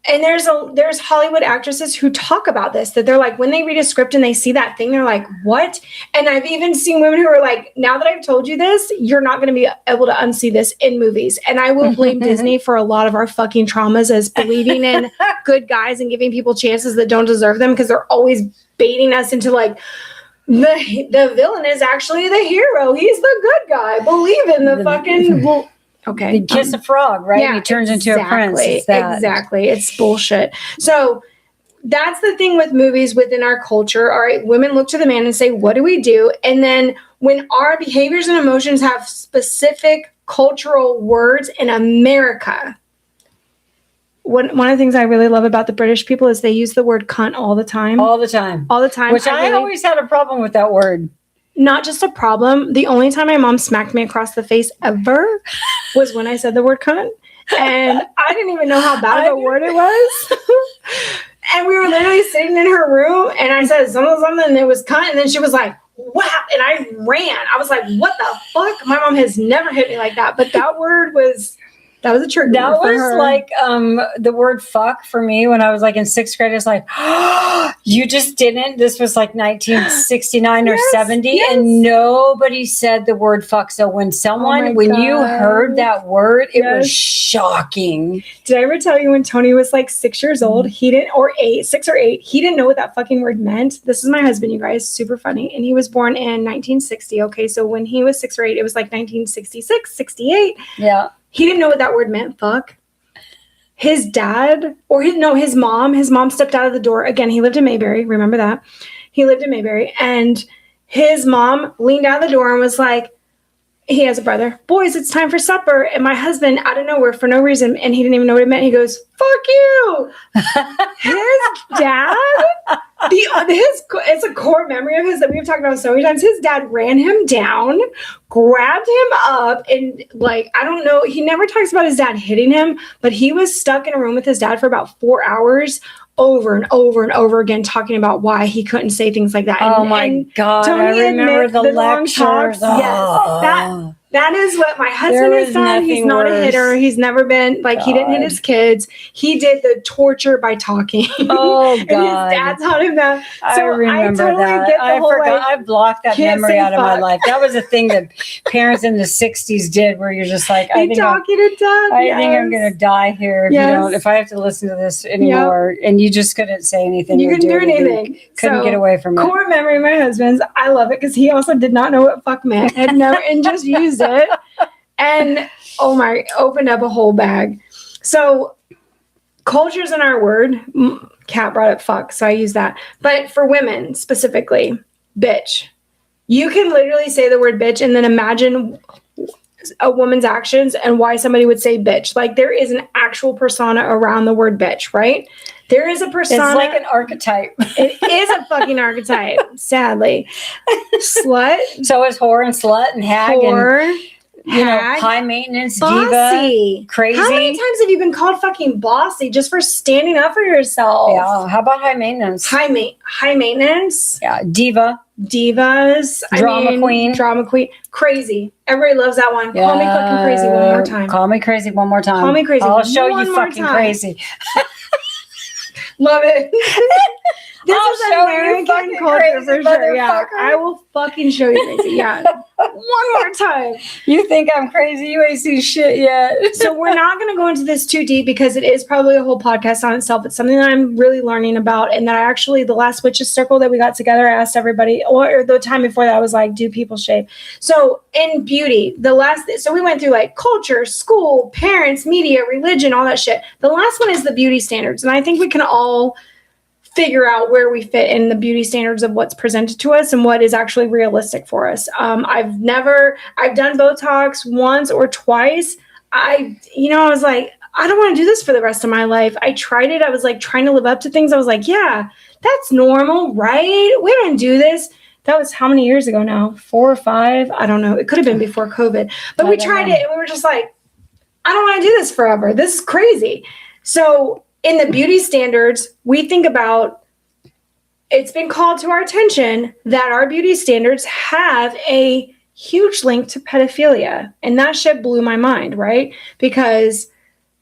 and there's Hollywood actresses who talk about this, that they're like, when they read a script and they see that thing, they're like, what? And I've even seen women who are like, now that I've told you this, you're not going to be able to unsee this in movies. And I will blame Disney for a lot of our fucking traumas as believing in good guys and giving people chances that don't deserve them, because they're always baiting us into like, the villain is actually the hero. He's the good guy. Believe in the fucking... Okay. Kiss a frog, right? Yeah, he turns into a prince. Exactly. It's bullshit. So that's the thing with movies within our culture. All right. Women look to the man and say, what do we do? And then when our behaviors and emotions have specific cultural words in America, one of the things I really love about the British people is they use the word cunt all the time. All the time. Which I always had a problem with that word. Not just a problem. The only time my mom smacked me across the face ever was when I said the word cunt. And I didn't even know how bad of a word it was. And we were literally sitting in her room and I said something and it was cunt. And then she was like, wow. And I ran. I was like, what the fuck? My mom has never hit me like that. But that word was... That was a trigger. That was like the word fuck for me when I was like in 6th grade. It's like, oh, you just didn't. This was like 1969 or 70, and nobody said the word fuck. So when you heard that word, it was shocking. Did I ever tell you when Tony was like 6 years old? He didn't, or 6 or 8. He didn't know what that fucking word meant. This is my husband, you guys. Super funny. And he was born in 1960. Okay, so when he was 6 or 8, it was like 1966, 68. Yeah. He didn't know what that word meant, fuck. His dad, his mom stepped out of the door. Again, he lived in Mayberry. Remember that? He lived in Mayberry. And his mom leaned out of the door and was like, he has a brother. Boys, it's time for supper. And my husband, out of nowhere, for no reason, and he didn't even know what it meant, he goes, fuck you. His dad, it's a core memory of his that we've talked about so many times. His dad ran him down, grabbed him up, and like, I don't know, he never talks about his dad hitting him, but he was stuck in a room with his dad for about 4 hours over and over and over again, talking about why he couldn't say things like that. Oh my God. Tony, I remember the lectures. Yes, that is what my husband has done. He's not a hitter. He's never been, like, he didn't hit his kids. He did the torture by talking. Oh, God. And his dad taught him that. So I remember totally that. I forgot. I blocked that memory out of my life. That was a thing that parents in the 60s did, where you're just like, I think I'm going to die here if I have to listen to this anymore. Yep. And you just couldn't say anything. You couldn't do anything. Couldn't get away from it. Core memory of my husband's. I love it because he also did not know what fuck meant and just used it. And opened up a whole bag. So culture's in our word. Kat brought up fuck, so I use that. But for women specifically, bitch. You can literally say the word bitch and then imagine a woman's actions and why somebody would say bitch. Like, there is an actual persona around the word bitch, right? There is a persona. It's like an archetype. It is a fucking archetype, sadly. Slut. So is whore and slut and hag and high maintenance, bossy, diva, crazy. How many times have you been called fucking bossy just for standing up for yourself? Yeah. How about high maintenance? High maintenance? Yeah. Diva. divas. Drama queen. Crazy. Everybody loves that one. Call me fucking crazy one more time. Call me crazy one more time. Call me crazy. I'll show you fucking crazy. Love it. This is American culture for sure. Yeah, I will fucking show you crazy. Yeah, one more time. You think I'm crazy? You ain't seen shit yet. So we're not going to go into this too deep because it is probably a whole podcast on itself. It's something that I'm really learning about, and that I actually, the last witches circle that we got together, I asked everybody, or the time before that, I was like, do people shave? So in beauty, so we went through like culture, school, parents, media, religion, all that shit. The last one is the beauty standards, and I think we can all figure out where we fit in the beauty standards of what's presented to us and what is actually realistic for us. I've done Botox once or twice. I was like, I don't want to do this for the rest of my life. I tried it. I was like trying to live up to things. I was like, yeah, that's normal, right? We don't do this. That was how many years ago now? 4 or 5? I don't know. It could have been before COVID, but we tried it and we were just like, I don't want to do this forever. This is crazy. So in the beauty standards, we think about, it's been called to our attention that our beauty standards have a huge link to pedophilia. And that shit blew my mind, right? Because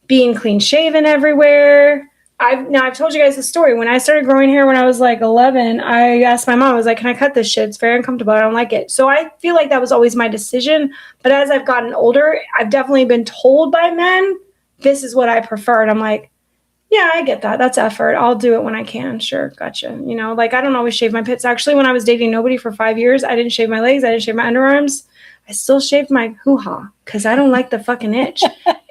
being clean shaven everywhere. I've told you guys the story. When I started growing hair when I was like 11, I asked my mom, I was like, can I cut this shit? It's very uncomfortable. I don't like it. So I feel like that was always my decision. But as I've gotten older, I've definitely been told by men, this is what I prefer. And I'm like, yeah, I get that. That's effort. I'll do it when I can. Sure. Gotcha. Like I don't always shave my pits. Actually, when I was dating nobody for 5 years, I didn't shave my legs. I didn't shave my underarms. I still shaved my hoo-ha because I don't like the fucking itch.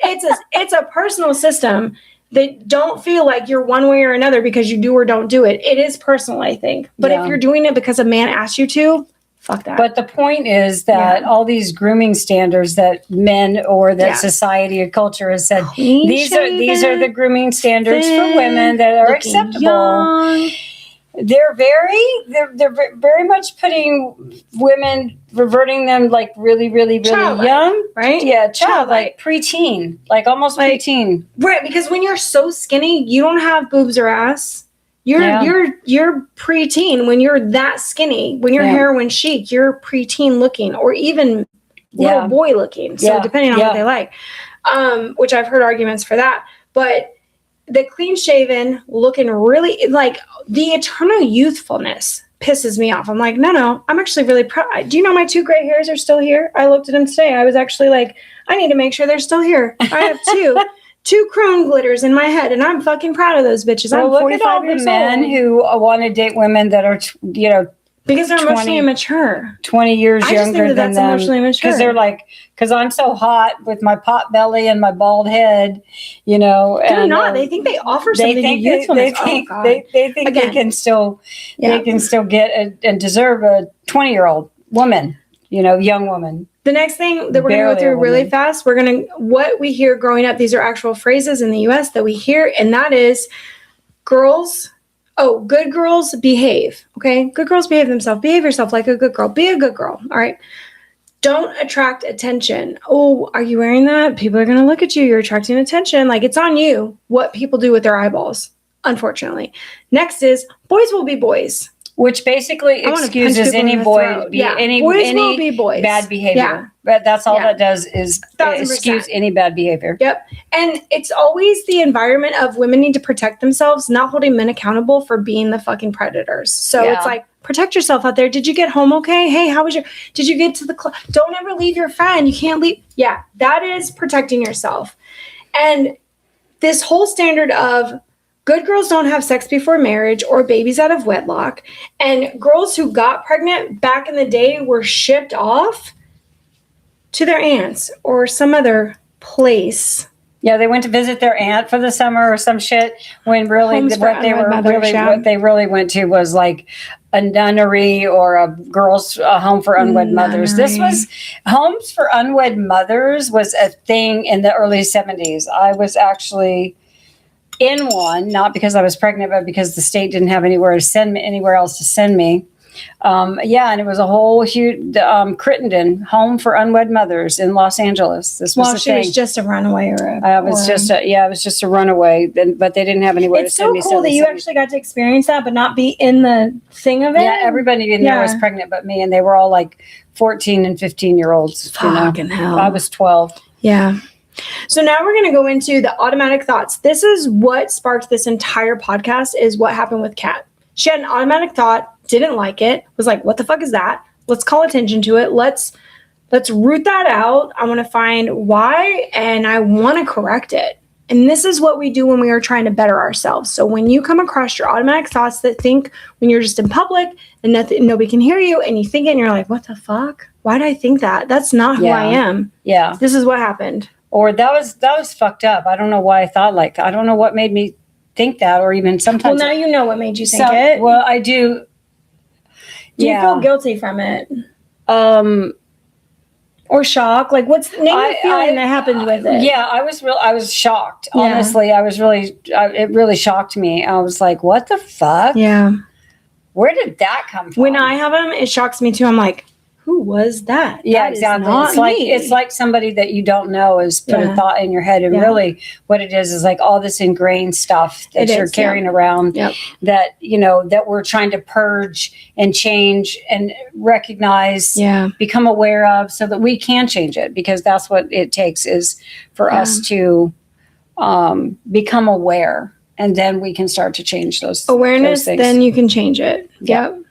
It's a personal system that don't feel like you're one way or another because you do or don't do it. It is personal, I think. But if you're doing it because a man asked you to, fuck that. But the point is that all these grooming standards that men or that society or culture has said, these are the grooming standards for women that are acceptable. Young. They're very much putting women, reverting them like really, really, really childlike, young, right? Yeah, like preteen, like almost preteen, right? Because when you're so skinny, you don't have boobs or ass. You're preteen when you're that skinny. When you're heroin chic, you're preteen looking, or even little boy looking. So depending on what they like, which I've heard arguments for that. But the clean shaven looking really like the eternal youthfulness pisses me off. I'm like, no, I'm actually really proud. Do you know my 2 gray hairs are still here? I looked at them today. I was actually like, I need to make sure they're still here. I have 2 chrome glitters in my head, and I'm fucking proud of those bitches. I'm 45 years old. Look at all the men who want to date women that are, because they're emotionally immature. 20 years younger than them. Emotionally immature. Because they're like, because I'm so hot with my pot belly and my bald head, They're not. They think they offer something to youthfulness. They think they can still get and deserve a 20-year-old woman, young woman. The next thing that we're going to go through really fast, what we hear growing up, these are actual phrases in the U.S. that we hear, and that is good girls behave, okay? Good girls behave themselves. Behave yourself like a good girl. Be a good girl, all right? Don't attract attention. Oh, are you wearing that? People are going to look at you. You're attracting attention. Like, it's on you what people do with their eyeballs, unfortunately. Next is boys will be boys. Which basically excuses any boy, any will be boys. Bad behavior. Yeah. But that's all that does is excuse any bad behavior. Yep. And it's always the environment of women need to protect themselves, not holding men accountable for being the fucking predators. So it's like, protect yourself out there. Did you get home okay? Hey, did you get to the club? Don't ever leave your friend. You can't leave. Yeah, that is protecting yourself. And this whole standard of good girls don't have sex before marriage or babies out of wedlock. And girls who got pregnant back in the day were shipped off to their aunts or some other place. Yeah, they went to visit their aunt for the summer or some shit when really what they really went to was like a nunnery or a girls' home for unwed mothers. This was homes for unwed mothers was a thing in the early 70s. I was actually in one, not because I was pregnant, but because the state didn't have anywhere else to send me. Yeah, and it was a whole huge Crittenden, home for unwed mothers in Los Angeles. This was she was just a runaway, or it was just a runaway. But they didn't have anywhere to send me. It's so cool that you actually got to experience that, but not be in the thing of it. Yeah, everybody in there was pregnant but me, and they were all like 14 and 15-year-olds. Fucking hell! I was 12. Yeah. So now we're going to go into the automatic thoughts. This is what sparked this entire podcast, is what happened with Kat. She had an automatic thought, didn't like it, was like, what the fuck is that? Let's call attention to it. Let's root that out. I want to find why, and I want to correct it. And this is what we do when we are trying to better ourselves. So when you come across your automatic thoughts that think when you're just in public and nobody can hear you, and you think it and you're like, what the fuck? Why did I think that? That's not who I am. Yeah. This is what happened. Or that was fucked up. I don't know why I thought like that. I don't know what made me think that, or even sometimes. Well, now you know what made you think it. Well, I do. Do you feel guilty from it? Or shock? Like, what's the feeling that happened with it? Yeah, I was shocked. Yeah. Honestly, it really shocked me. I was like, what the fuck? Yeah. Where did that come from? When I have them, it shocks me too. I'm like, who was that? Yeah, exactly. It's like somebody that you don't know has put a thought in your head, and really what it is like all this ingrained stuff that you're carrying around that that we're trying to purge and change and recognize, become aware of, so that we can change it, because that's what it takes, is for us to become aware, and then we can start to change those awareness. Those then you can change it. Yep.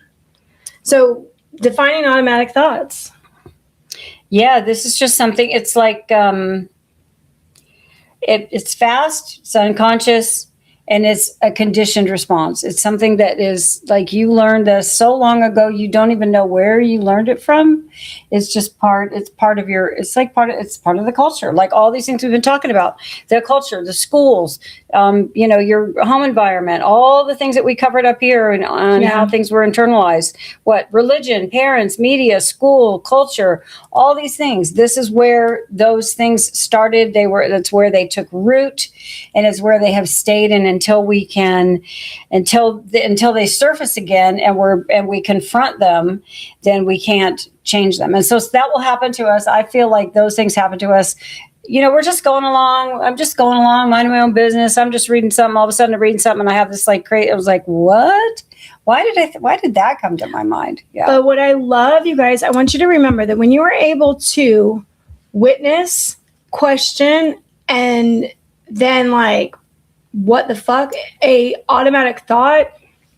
So defining automatic thoughts. Yeah, this is just something. It's like it's fast, it's unconscious, and it's a conditioned response. It's something that is like you learned this so long ago, you don't even know where you learned it from. It's just part of the culture. Like all these things we've been talking about, the culture, the schools, your home environment, all the things that we covered up here, and on how things were internalized. What religion, parents, media, school, culture, all these things. This is where those things started. That's where they took root, and it's where they have stayed in until they surface again, and we confront them. Then we can't change them. And so that will happen to us. I feel like those things happen to us. We're just going along. I'm just going along, minding my own business. I'm just reading something. All of a sudden I'm reading something, and I have this like crazy. I was like, what? Why did that come to my mind? Yeah. But what I love, you guys, I want you to remember that when you are able to witness, question, and then like, what the fuck, a automatic thought,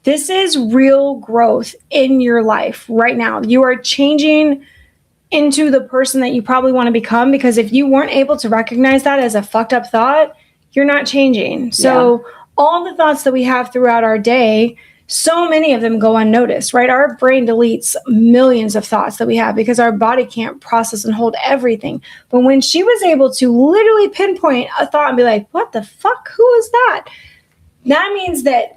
this is real growth in your life right now. You are changing into the person that you probably want to become, because if you weren't able to recognize that as a fucked up thought, you're not changing. So all the thoughts that we have throughout our day, so many of them go unnoticed, right? Our brain deletes millions of thoughts that we have because our body can't process and hold everything. But when she was able to literally pinpoint a thought and be like, what the fuck? Who is that? That means that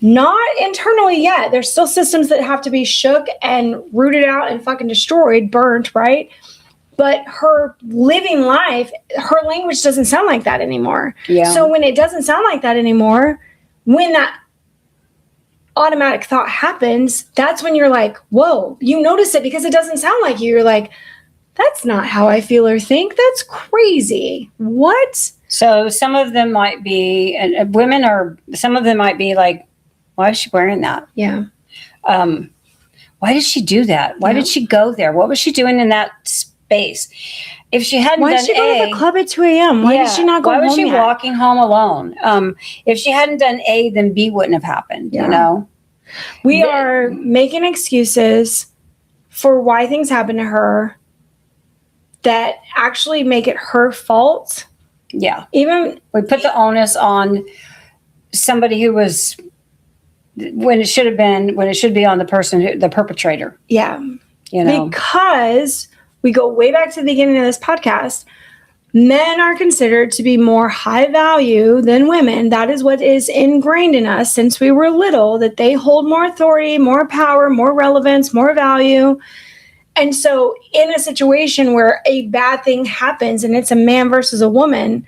not internally yet. There's still systems that have to be shook and rooted out and fucking destroyed, burnt, right? But her living life, her language doesn't sound like that anymore. Yeah. So when it doesn't sound like that anymore, when that automatic thought happens, that's when you're like, whoa, you notice it because it doesn't sound like you. You're like, that's not how I feel or think. That's crazy. What? So some of them might be, and some of them might be like, why is she wearing that? Yeah. Why did she do that? Why did she go there? What was she doing in that space? If she hadn't why done did she go to the club at 2 a.m.? Why did she not go home? Why was she yet? walking home alone? If she hadn't done A, then B wouldn't have happened, We are making excuses for why things happen to her that actually make it her fault. Yeah. Even we put the onus on somebody who was, when it should be on the person, the perpetrator. Yeah. Because we go way back to the beginning of this podcast. Men are considered to be more high value than women. That is what is ingrained in us since we were little, that they hold more authority, more power, more relevance, more value. And so in a situation where a bad thing happens and it's a man versus a woman,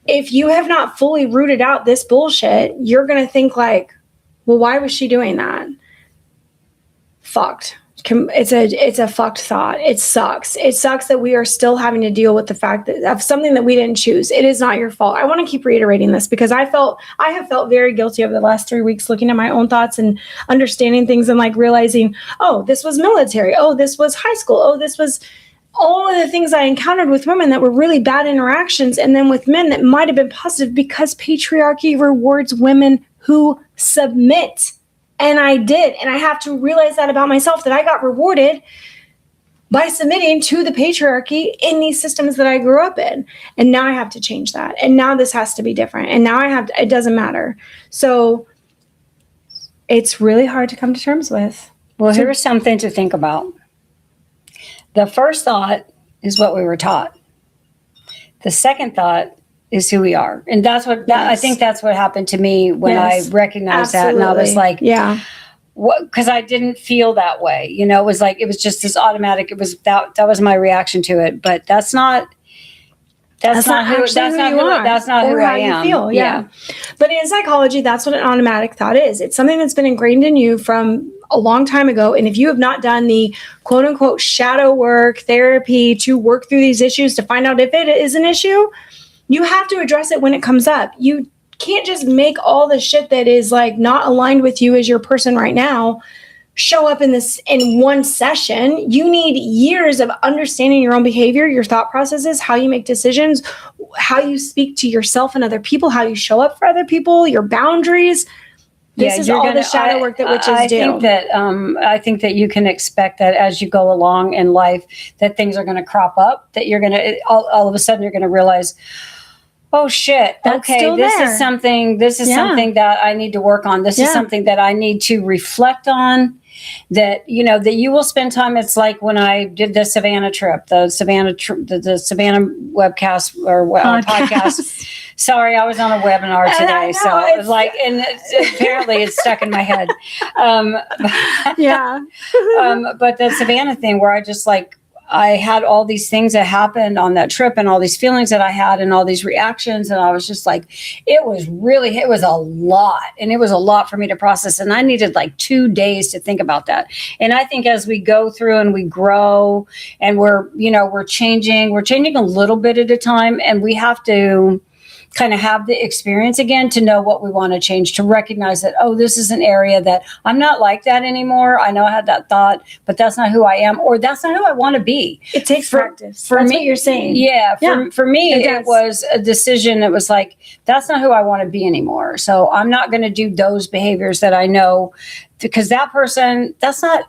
if you have not fully rooted out this bullshit, you're going to think like, well, why was she doing that? fucked. It's a fucked thought. It sucks. It sucks that we are still having to deal with the fact that of something that we didn't choose. It is not your fault. I want to keep reiterating this because I have felt very guilty over the last 3 weeks looking at my own thoughts and understanding things and like realizing, oh, this was military. Oh, this was high school. Oh, this was all of the things I encountered with women that were really bad interactions. And then with men that might have been positive because patriarchy rewards women who submit. And I did. And I have to realize that about myself, that I got rewarded by submitting to the patriarchy in these systems that I grew up in. And now I have to change that. And now this has to be different. And now it doesn't matter. So it's really hard to come to terms with. Well, here's something to think about. The first thought is what we were taught. The second thought is who we are. And that's what, I think that's what happened to me when I recognized that. And I was like, yeah, because I didn't feel that way. You know, it was just this automatic, that was my reaction to it. But that's not who I am. Feel, yeah. But in psychology, that's what an automatic thought is. It's something that's been ingrained in you from a long time ago. And if you have not done the quote unquote shadow work therapy to work through these issues to find out if it is an issue, you have to address it when it comes up. You can't just make all the shit that is like not aligned with you as your person right now show up in one session. You need years of understanding your own behavior, your thought processes, how you make decisions, how you speak to yourself and other people, how you show up for other people, your boundaries. This is all the shadow work that witches do. I think that you can expect that as you go along in life, that things are going to crop up, that you're going to, all of a sudden you're going to realize, oh shit, okay, this is something that I need to work on. This is something that I need to reflect on. That, you know, that you will spend time. It's like when I did the Savannah trip, the Savannah webcast or podcast. Sorry, I was on a webinar today, so it was like, and apparently it's stuck in my head. But the Savannah thing, where I just like, I had all these things that happened on that trip and all these feelings that I had and all these reactions. And I was just like, it was a lot. And it was a lot for me to process. And I needed like 2 days to think about that. And I think as we go through and we grow and we're changing a little bit at a time, and we have to kind of have the experience again to know what we want to change, to recognize that, oh, this is an area that I'm not like that anymore. I know I had that thought, but that's not who I am, or that's not who I want to be. It takes practice. That's me, what you're saying. Yeah. For me, it was a decision that was like, that's not who I want to be anymore. So I'm not going to do those behaviors that I know, because that person, that's not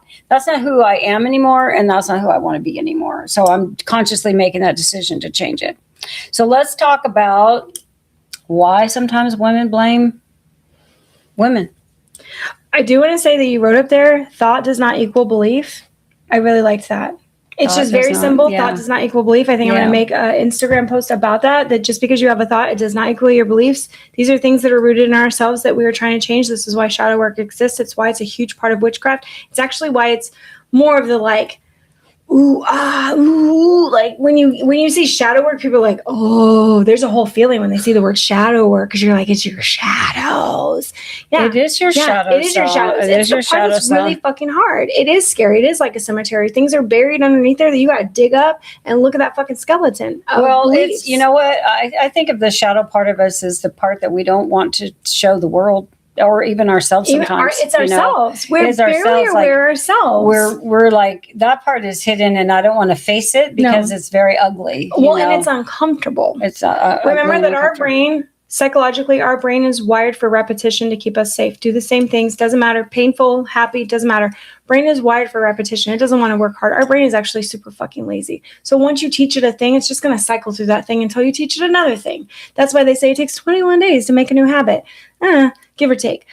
who I am anymore. And that's not who I want to be anymore. So I'm consciously making that decision to change it. So let's talk about why sometimes women blame women. I do want to say that you wrote up there, thought does not equal belief. I really liked that. It's just very simple. Yeah. Thought does not equal belief. I think I'm going to make an Instagram post about that just because you have a thought, it does not equal your beliefs. These are things that are rooted in ourselves that we are trying to change. This is why shadow work exists. It's why it's a huge part of witchcraft. It's actually why it's more of the like, ooh, like when you see shadow work, people are like, oh, there's a whole feeling when they see the word shadow work, because you're like, it's your shadows. Yeah, it is your shadow. It is your shadows. It's your shadow. It's really fucking hard. It is scary. It is like a cemetery. Things are buried underneath there that you got to dig up and look at that fucking skeleton. Well, it's, you know what? I think of the shadow part of us as the part that we don't want to show the world. Or even ourselves sometimes. It's ourselves. We're barely aware ourselves. We're like, that part is hidden and I don't want to face it because it's very ugly. Well, and it's uncomfortable. It's remember that our brain, psychologically, our brain is wired for repetition to keep us safe. Do the same things. Doesn't matter. Painful, happy, doesn't matter. Brain is wired for repetition. It doesn't want to work hard. Our brain is actually super fucking lazy. So once you teach it a thing, it's just going to cycle through that thing until you teach it another thing. That's why they say it takes 21 days to make a new habit. Give or take.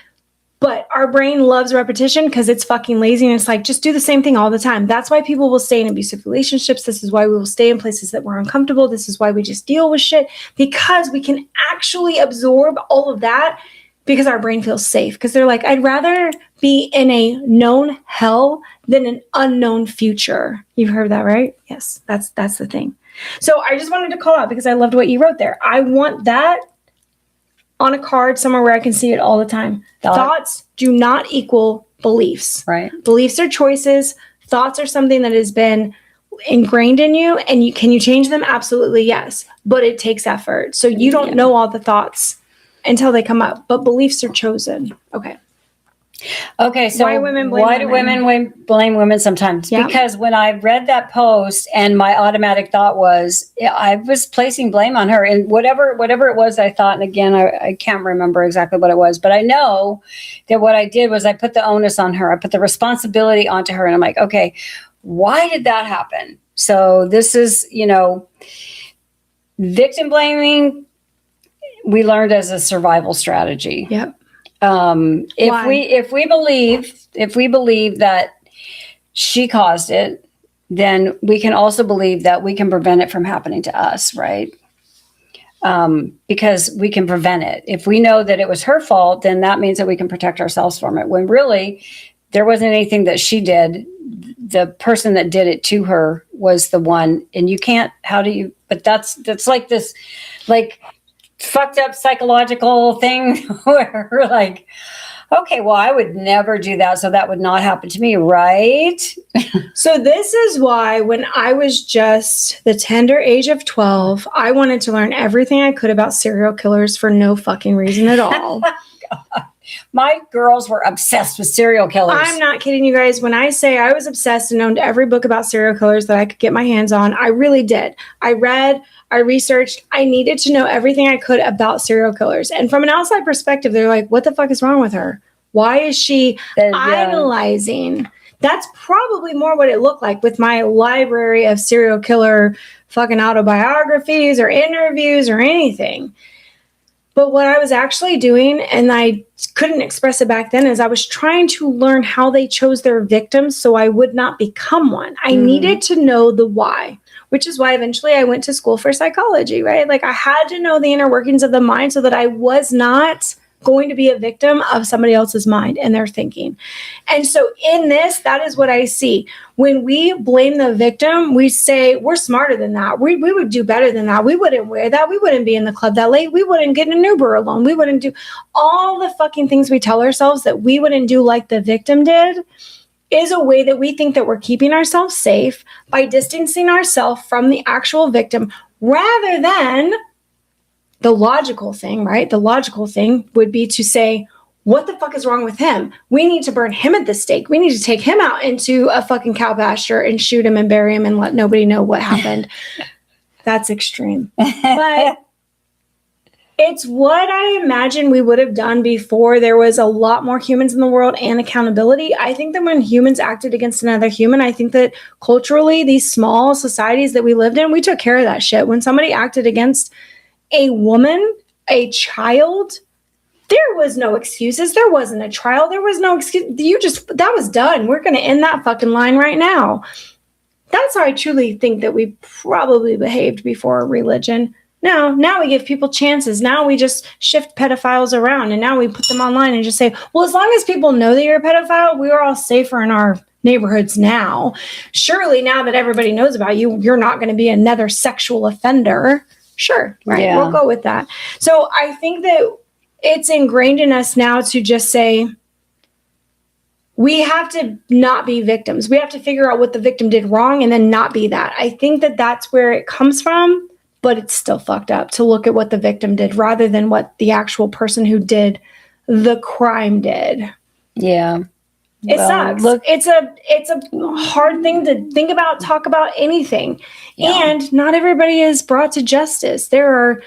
But our brain loves repetition because it's fucking lazy, and it's like, just do the same thing all the time. That's why people will stay in abusive relationships. This is why we will stay in places that we're uncomfortable. This is why we just deal with shit, because we can actually absorb all of that because our brain feels safe. Because they're like, I'd rather be in a known hell than an unknown future. You've heard that, right? Yes, that's the thing. So I just wanted to call out because I loved what you wrote there. I want that on a card somewhere where I can see it all the time. Thoughts do not equal beliefs. Right. Beliefs are choices. Thoughts are something that has been ingrained in you, and can you change them? Absolutely, yes. But it takes effort. So you don't know all the thoughts until they come up. But beliefs are chosen. Okay. Okay, so Why do women blame women sometimes? Yeah. Because when I read that post, and my automatic thought was, I was placing blame on her, and whatever it was I thought, and again, I can't remember exactly what it was, but I know that what I did was I put the onus on her. I put the responsibility onto her, and I'm like, okay, why did that happen? So this is, victim blaming, we learned as a survival strategy. Yep. If we believe that she caused it, then we can also believe that we can prevent it from happening to us, right? Because we can prevent it. If we know that it was her fault, then that means that we can protect ourselves from it. When really, there wasn't anything that she did. The person that did it to her was the one. And you can't. But that's like this, like, fucked up psychological thing where we're like, okay, well, I would never do that, so that would not happen to me, right? So this is why when I was just the tender age of 12, I wanted to learn everything I could about serial killers for no fucking reason at all. My girls were obsessed with serial killers. I'm not kidding you guys. When I say I was obsessed and owned every book about serial killers that I could get my hands on, I really did. I read, I researched, I needed to know everything I could about serial killers. And from an outside perspective, they're like, what the fuck is wrong with her? Why is she idolizing? That's probably more what it looked like with my library of serial killer fucking autobiographies or interviews or anything. But what I was actually doing, and I couldn't express it back then, is I was trying to learn how they chose their victims so I would not become one. I needed to know the why, which is why eventually I went to school for psychology, right? Like I had to know the inner workings of the mind so that I was not going to be a victim of somebody else's mind and their thinking. And so in this, that is what I see. When we blame the victim, we say we're smarter than that. We would do better than that. We wouldn't wear that. We wouldn't be in the club that late. We wouldn't get in an Uber alone. We wouldn't do all the fucking things we tell ourselves that we wouldn't do like the victim did. Is a way that we think that we're keeping ourselves safe by distancing ourselves from the actual victim rather than the logical thing, right? The logical thing would be to say, what the fuck is wrong with him? We need to burn him at the stake. We need to take him out into a fucking cow pasture and shoot him and bury him and let nobody know what happened. That's extreme. But it's what I imagine we would have done before there was a lot more humans in the world and accountability. I think that when humans acted against another human, I think that culturally, these small societies that we lived in, we took care of that shit. When somebody acted against a woman, a child, there was no excuses. There wasn't a trial. There was no excuse. That was done. We're going to end that fucking line right now. That's how I truly think that we probably behaved before religion. No, now we give people chances. Now we just shift pedophiles around and now we put them online and just say, well, as long as people know that you're a pedophile, we are all safer in our neighborhoods now. Surely now that everybody knows about you, you're not going to be another sexual offender. Sure. Right. Yeah. We'll go with that. So I think that it's ingrained in us now to just say, we have to not be victims. We have to figure out what the victim did wrong and then not be that. I think that that's where it comes from, but it's still fucked up to look at what the victim did rather than what the actual person who did the crime did. Yeah. It sucks. Look, it's a hard thing to think about, talk about anything. Yeah. And not everybody is brought to justice. There are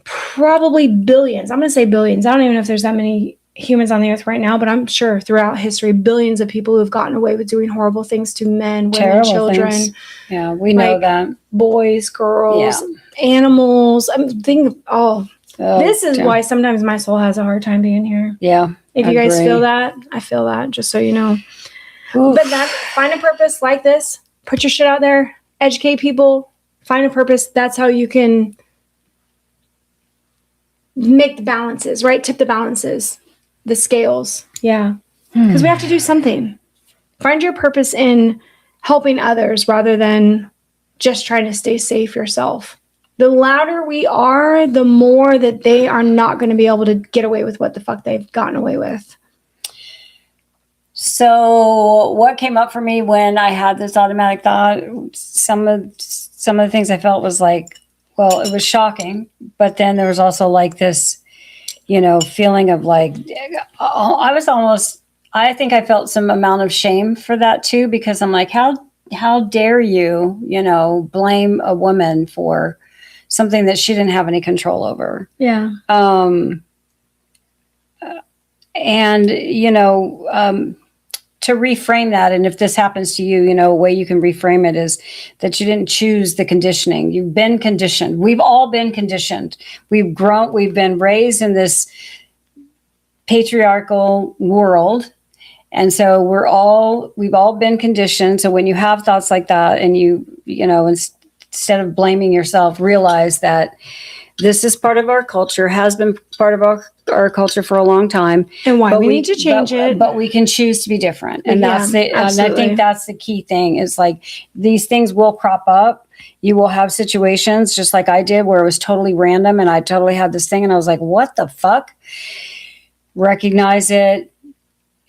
probably billions. I'm going to say billions. I don't even know if there's that many humans on the earth right now, but I'm sure throughout history, billions of people who have gotten away with doing horrible things to men, women, terrible children. Things. Yeah, we know that. Boys, girls, animals. I'm thinking, this is why sometimes my soul has a hard time being here. Yeah. If you guys feel that, I feel that, just so you know. Oof. But find a purpose like this. Put your shit out there. Educate people. Find a purpose. That's how you can make the balances, right? Tip the balances, the scales. Yeah. Because we have to do something. Find your purpose in helping others rather than just trying to stay safe yourself. The louder we are, the more that they are not going to be able to get away with what the fuck they've gotten away with. So what came up for me when I had this automatic thought, some of the things I felt was like, well, it was shocking, but then there was also like this, feeling of like, I think I felt some amount of shame for that too, because I'm like, how dare you, blame a woman for something that she didn't have any control over. Yeah. And, to reframe that, and if this happens to you, a way you can reframe it is that you didn't choose the conditioning. You've been conditioned. We've all been conditioned. We've been raised in this patriarchal world. And so we've all been conditioned. So when you have thoughts like that and instead of blaming yourself, realize that this is part of our culture, has been part of our culture for a long time. And why we need to change it. But we can choose to be different. And Yeah, and I absolutely. think that's the key thing is like these things will crop up. You will have situations just like I did where it was totally random and I totally had this thing and I was like, what the fuck? Recognize it.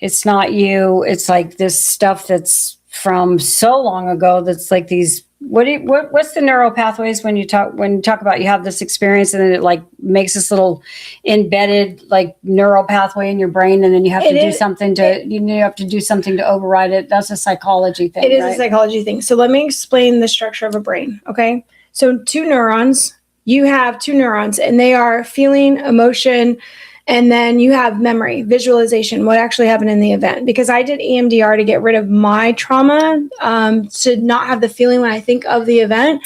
It's not you. It's like this stuff that's from so long ago that's like these what's the neural pathways when you talk about you have this experience and then it like makes this little embedded like neural pathway in your brain and then you have to do something to override it. That's a psychology thing. It is a psychology thing. So let me explain the structure of a brain. Okay. So you have two neurons and they are feeling, emotion, and then you have memory, visualization, what actually happened in the event. Because I did EMDR to get rid of my trauma, to not have the feeling when I think of the event.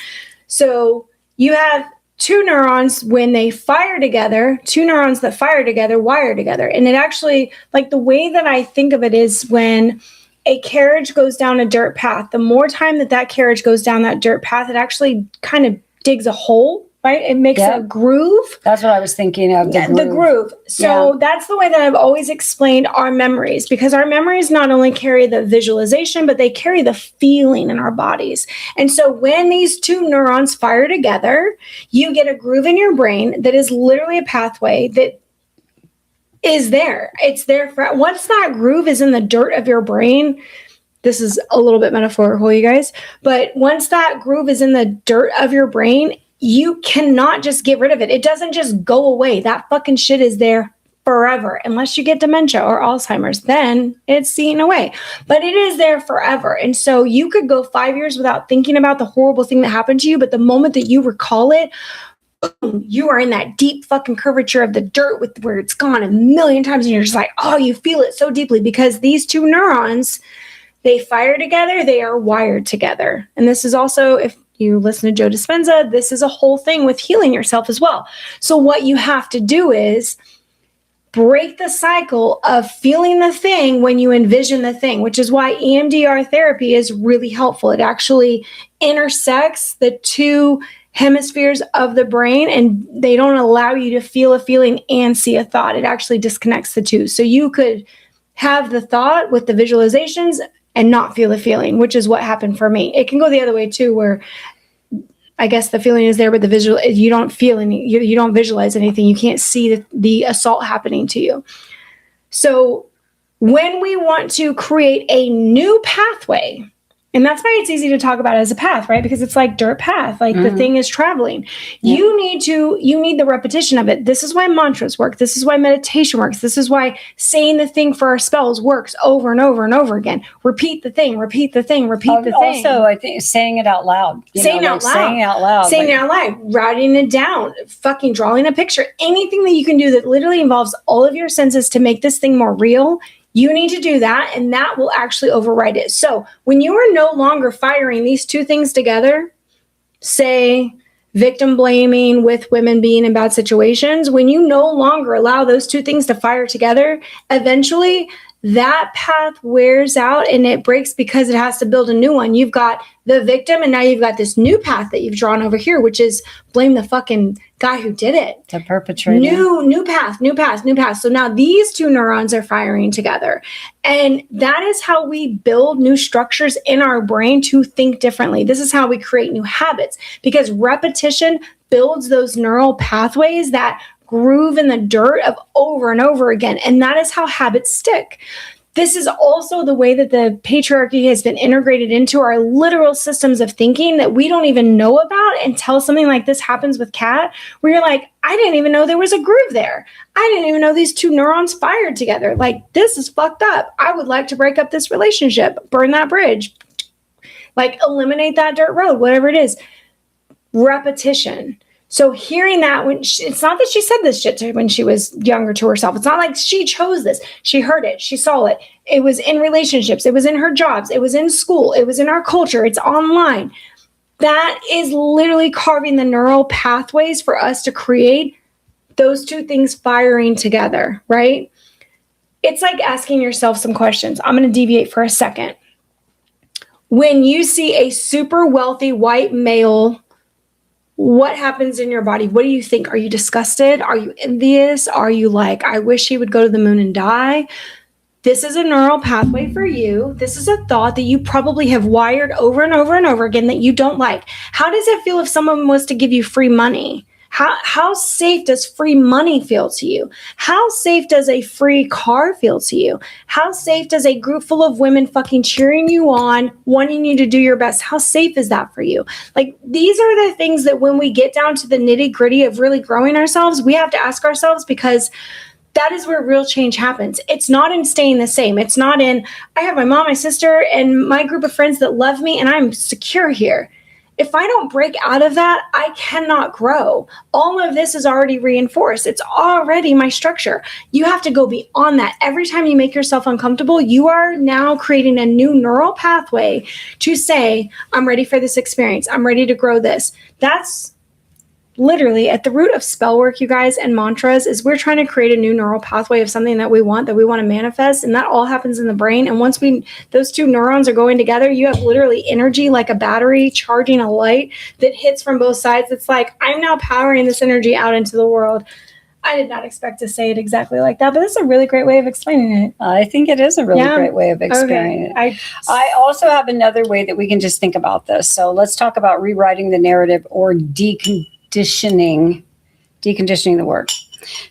So you have two neurons when they fire together, two neurons that fire together, wire together. And it actually, like the way that I think of it is when a carriage goes down a dirt path, the more time that carriage goes down that dirt path, it actually kind of digs a hole. Right? It makes a groove. That's what I was thinking of. The groove. So that's the way that I've always explained our memories, because our memories not only carry the visualization, but they carry the feeling in our bodies. And so when these two neurons fire together, you get a groove in your brain that is literally a pathway that is there. It's there for once that groove is in the dirt of your brain. This is a little bit metaphorical, you guys, but once that groove is in the dirt of your brain, you cannot just get rid of it. It doesn't just go away. That fucking shit is there forever. Unless you get dementia or Alzheimer's, then it's eaten away. But it is there forever. And so you could go 5 years without thinking about the horrible thing that happened to you. But the moment that you recall it, boom, you are in that deep fucking curvature of the dirt with where it's gone a million times. And you're just like, oh, you feel it so deeply because these two neurons, they fire together. They are wired together. And this is also, if you listen to Joe Dispenza, this is a whole thing with healing yourself as well. So what you have to do is break the cycle of feeling the thing when you envision the thing, which is why EMDR therapy is really helpful. It actually intersects the two hemispheres of the brain and they don't allow you to feel a feeling and see a thought. It actually disconnects the two. So you could have the thought with the visualizations and not feel the feeling, which is what happened for me. It can go the other way too, where I guess the feeling is there, but you don't feel any, you don't visualize anything. You can't see the assault happening to you. So when we want to create a new pathway, and that's why it's easy to talk about it as a path, right? Because it's like dirt path, like the thing is traveling. Yeah. You need the repetition of it. This is why mantras work. This is why meditation works. This is why saying the thing for our spells works over and over and over again. Repeat the thing, repeat the thing, repeat the thing. Also, I think saying it out loud. Saying it out loud, writing it down, fucking drawing a picture, anything that you can do that literally involves all of your senses to make this thing more real. You need to do that, and that will actually override it. So when you are no longer firing these two things together, say victim blaming with women being in bad situations, when you no longer allow those two things to fire together, eventually that path wears out and it breaks because it has to build a new one. You've got the victim and now you've got this new path that you've drawn over here, which is blame the fucking guy who did it. The perpetrator. New path. So now these two neurons are firing together. And that is how we build new structures in our brain to think differently. This is how we create new habits, because repetition builds those neural pathways that groove in the dirt of over and over again. And that is how habits stick. this is also the way that the patriarchy has been integrated into our literal systems of thinking that we don't even know about until something like this happens with Kat, where you're like, I didn't even know there was a groove there. I didn't even know these two neurons fired together. Like, this is fucked up. I would like to break up this relationship, burn that bridge, like eliminate that dirt road, whatever it is. Repetition. So hearing that, it's not that she said this shit to when she was younger to herself. It's not like she chose this. She heard it. She saw it. It was in relationships. It was in her jobs. It was in school. It was in our culture. It's online. That is literally carving the neural pathways for us to create those two things firing together, right? It's like asking yourself some questions. I'm going to deviate for a second. When you see a super wealthy white male, what happens in your body? What do you think? Are you disgusted? Are you envious? Are you like, I wish he would go to the moon and die? This is a neural pathway for you. This is a thought that you probably have wired over and over and over again that you don't like. How does it feel if someone was to give you free money? How safe does free money feel to you? How safe does a free car feel to you? How safe does a group full of women fucking cheering you on, wanting you to do your best? How safe is that for you? Like, these are the things that when we get down to the nitty gritty of really growing ourselves, we have to ask ourselves, because that is where real change happens. It's not in staying the same. It's not in, I have my mom, my sister, and my group of friends that love me, and I'm secure here. If I don't break out of that, I cannot grow. All of this is already reinforced. It's already my structure. You have to go beyond that. Every time you make yourself uncomfortable, you are now creating a new neural pathway to say, I'm ready for this experience. I'm ready to grow this. That's literally at the root of spell work, you guys, and mantras, is we're trying to create a new neural pathway of something that we want to manifest. And that all happens in the brain. And once those two neurons are going together, you have literally energy like a battery charging a light that hits from both sides. It's like, I'm now powering this energy out into the world. I did not expect to say it exactly like that, but it's a really great way of explaining it. I think it is a really great way of explaining it. I also have another way that we can just think about this. So let's talk about rewriting the narrative or deconditioning the word.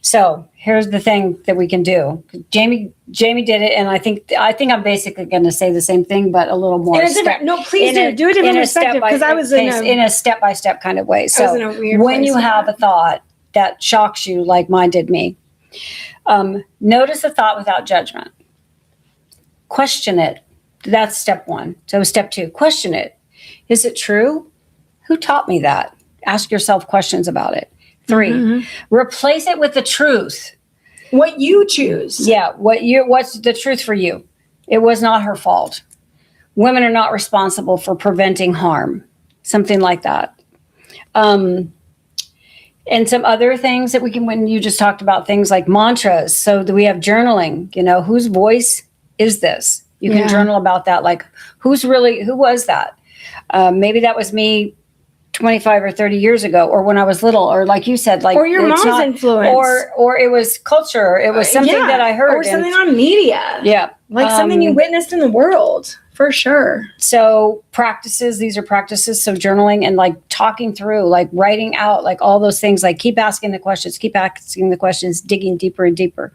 So here's the thing that we can do. Jamie did it, and I think I'm basically going to say the same thing, but a little more. No, please do it in a perspective, because I was in a step-by-step kind of way. So when you have a thought that shocks you, like mine did me, notice the thought without judgment. Question it. That's step one. So step two, question it. Is it true? Who taught me that? Ask yourself questions about it. 3, replace it with the truth. What you choose. Yeah. What's the truth for you? It was not her fault. Women are not responsible for preventing harm. Something like that. And some other things that we can, when you just talked about things like mantras. So we have journaling, whose voice is this? You can journal about that. Like, who was that? Maybe that was me 25 or 30 years ago, or when I was little, or like you said, like, or your mom's influence, or it was culture. It was something that I heard, or something on media. Yeah. Like something you witnessed in the world, for sure. So these are practices. So journaling and like talking through, like writing out, like all those things, like keep asking the questions, digging deeper and deeper.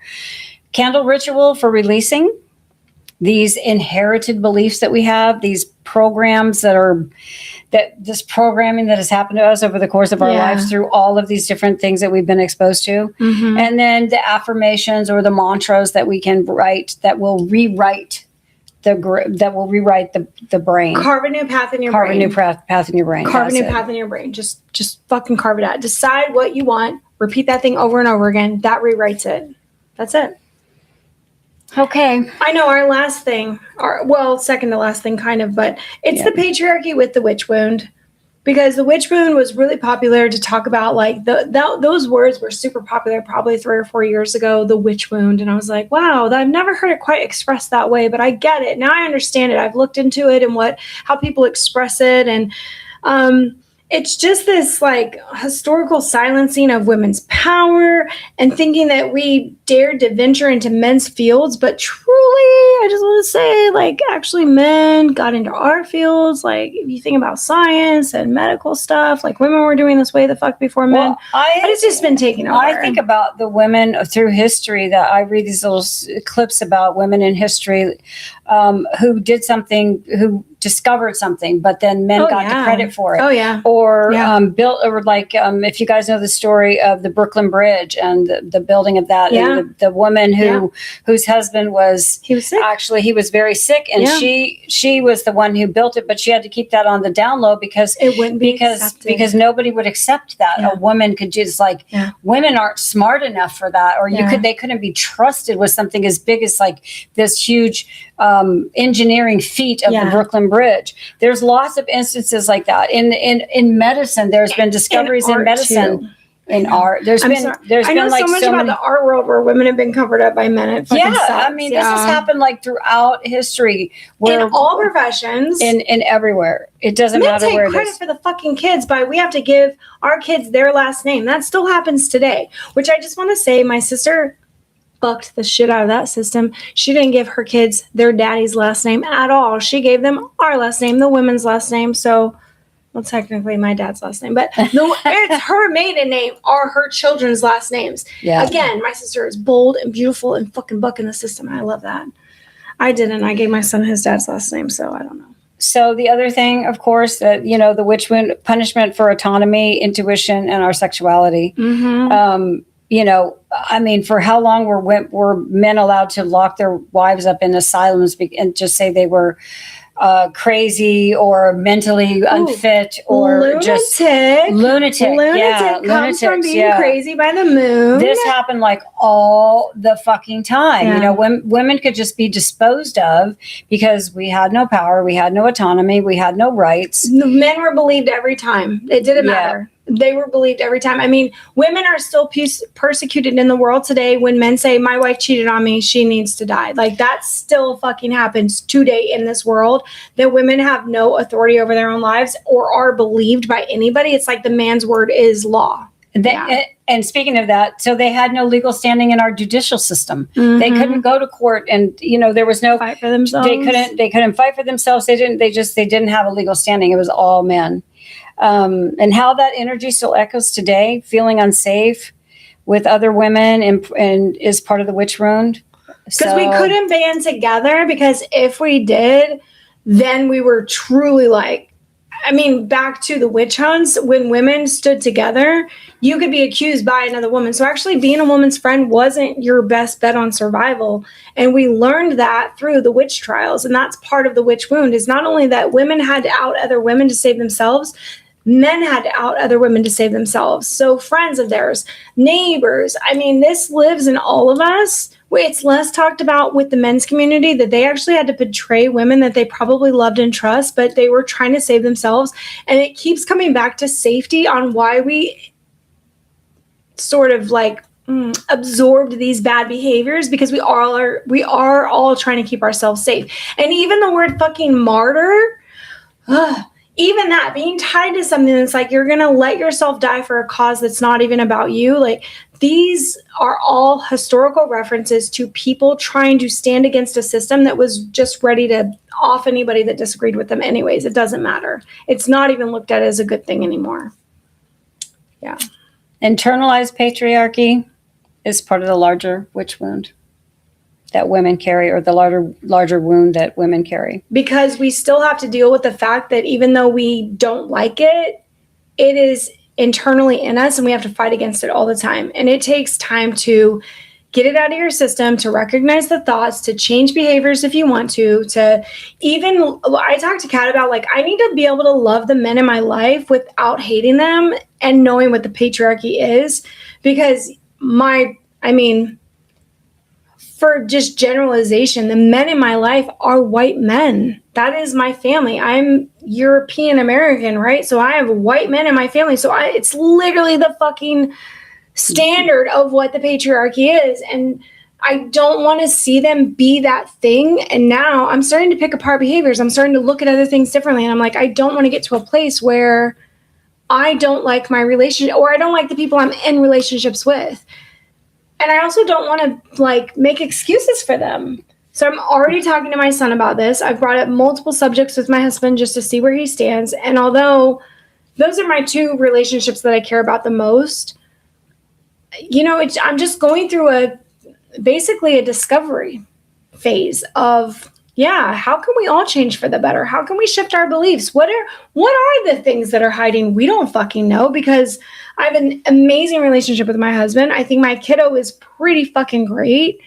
Candle ritual for releasing these inherited beliefs that we have, these programs this programming that has happened to us over the course of our lives through all of these different things that we've been exposed to. And then the affirmations or the mantras that we can write that will rewrite the brain. Carve a new path in your brain. Carve a new path in your brain. Carve a new path in your brain. Just fucking carve it out. Decide what you want. Repeat that thing over and over again. That rewrites it. That's it. Okay. I know our last thing, second to last thing kind of, but it's the patriarchy with the witch wound, because the witch wound was really popular to talk about. Like those words were super popular probably 3 or 4 years ago, the witch wound. And I was like, wow, I've never heard it quite expressed that way, but I get it. Now I understand it. I've looked into it and how people express it. And, it's just this like historical silencing of women's power and thinking that we dared to venture into men's fields, but truly, I just want to say, like, actually men got into our fields. Like, if you think about science and medical stuff, like, women were doing this way the fuck before men. But it's just been taken over. I think about the women through history that I read these little clips about women in history who did something, who discovered something, but then men got the credit for it. Oh, yeah. Or built, or like, if you guys know the story of the Brooklyn Bridge and the building of that, and the woman whose husband was sick. Actually, he was very sick, and she was the one who built it, but she had to keep that on the down low because it wouldn't be accepted. Because nobody would accept that a woman could just women aren't smart enough for that, or they couldn't be trusted with something as big as like this huge engineering feat of the Brooklyn Bridge. There's lots of instances like that in medicine. There's been discoveries in medicine. Too. In art, there's been I know so much about the art world where women have been covered up by men. It fucking sucks. I mean, this has happened like throughout history, where in all professions, in everywhere. It doesn't matter where it is. Credit for the fucking kids, but we have to give our kids their last name. That still happens today. Which I just want to say, my sister fucked the shit out of that system. She didn't give her kids their daddy's last name at all. She gave them our last name, the women's last name. So. Well, technically my dad's last name, but no, it's her maiden name are her children's last names. Yeah. Again, my sister is bold and beautiful and fucking bucking the system. And I love that. I didn't. I gave my son his dad's last name, so I don't know. So the other thing, of course, that, the witch wound, punishment for autonomy, intuition, and our sexuality. Mm-hmm. I mean, for how long were men allowed to lock their wives up in asylums and just say they were crazy or mentally unfit or lunatic. Just lunatic. Lunatic comes from being crazy by the moon. This happened like all the fucking time. Yeah. Women could just be disposed of because we had no power, we had no autonomy, we had no rights. Men were believed every time. It didn't matter. They were believed every time. I mean, women are still persecuted in the world today when men say, my wife cheated on me, she needs to die. Like, that still fucking happens today in this world, that women have no authority over their own lives or are believed by anybody. It's like the man's word is law. And speaking of that, so they had no legal standing in our judicial system. Mm-hmm. They couldn't go to court, and there was no fight for themselves. They couldn't fight for themselves. They didn't have a legal standing. It was all men. And how that energy still echoes today, feeling unsafe with other women and is part of the witch wound. Because we couldn't band together, because if we did, then we were truly back to the witch hunts, when women stood together, you could be accused by another woman. So actually being a woman's friend wasn't your best bet on survival. And we learned that through the witch trials. And that's part of the witch wound, is not only that women had to out other women to save themselves, men had to out other women to save themselves. So friends of theirs, neighbors, this lives in all of us. It's less talked about with the men's community, that they actually had to betray women that they probably loved and trust, but they were trying to save themselves. And it keeps coming back to safety, on why we sort of absorbed these bad behaviors, because we are all trying to keep ourselves safe. And even the word fucking martyr, even that, being tied to something that's like, you're going to let yourself die for a cause that's not even about you. Like, these are all historical references to people trying to stand against a system that was just ready to off anybody that disagreed with them anyways. It doesn't matter. It's not even looked at as a good thing anymore. Yeah. Internalized patriarchy is part of the larger witch wound that women carry, or the larger wound that women carry. Because we still have to deal with the fact that even though we don't like it, it is internally in us, and we have to fight against it all the time. And it takes time to get it out of your system, to recognize the thoughts, to change behaviors if you want to even, I talked to Kat about, I need to be able to love the men in my life without hating them and knowing what the patriarchy is. Because for just generalization, the men in my life are white men. That is my family. I'm European American, right? So I have white men in my family. So it's literally the fucking standard of what the patriarchy is. And I don't want to see them be that thing. And now I'm starting to pick apart behaviors. I'm starting to look at other things differently. And I'm like, I don't want to get to a place where I don't like my relationship, or I don't like the people I'm in relationships with. And I also don't want to like make excuses for them. So I'm already talking to my son about this. I've brought up multiple subjects with my husband just to see where he stands. And although those are my two relationships that I care about the most, you know, I'm just going through basically a discovery phase of, yeah, how can we all change for the better? How can we shift our beliefs? What are the things that are hiding? We don't fucking know, because I have an amazing relationship with my husband. I think my kiddo is pretty fucking great.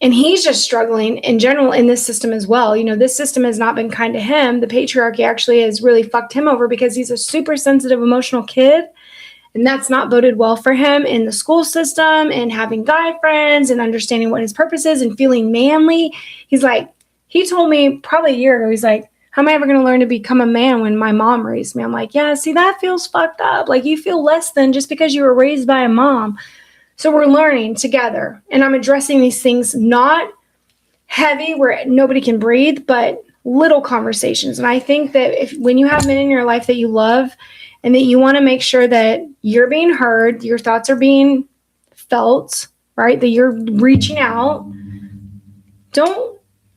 And he's just struggling in general in this system as well. You know, this system has not been kind to him. The patriarchy actually has really fucked him over because he's a super sensitive, emotional kid. And that's not boded well for him in the school system and having guy friends and understanding what his purpose is and feeling manly. He's like, he told me probably a year ago, he's like, how am I ever going to learn to become a man when my mom raised me? I'm like, yeah, see, that feels fucked up. Like, you feel less than just because you were raised by a mom. So we're learning together, and I'm addressing these things, not heavy where nobody can breathe, but little conversations. And I think that when you have men in your life that you love and that you want to make sure that you're being heard, your thoughts are being felt, right? That you're reaching out.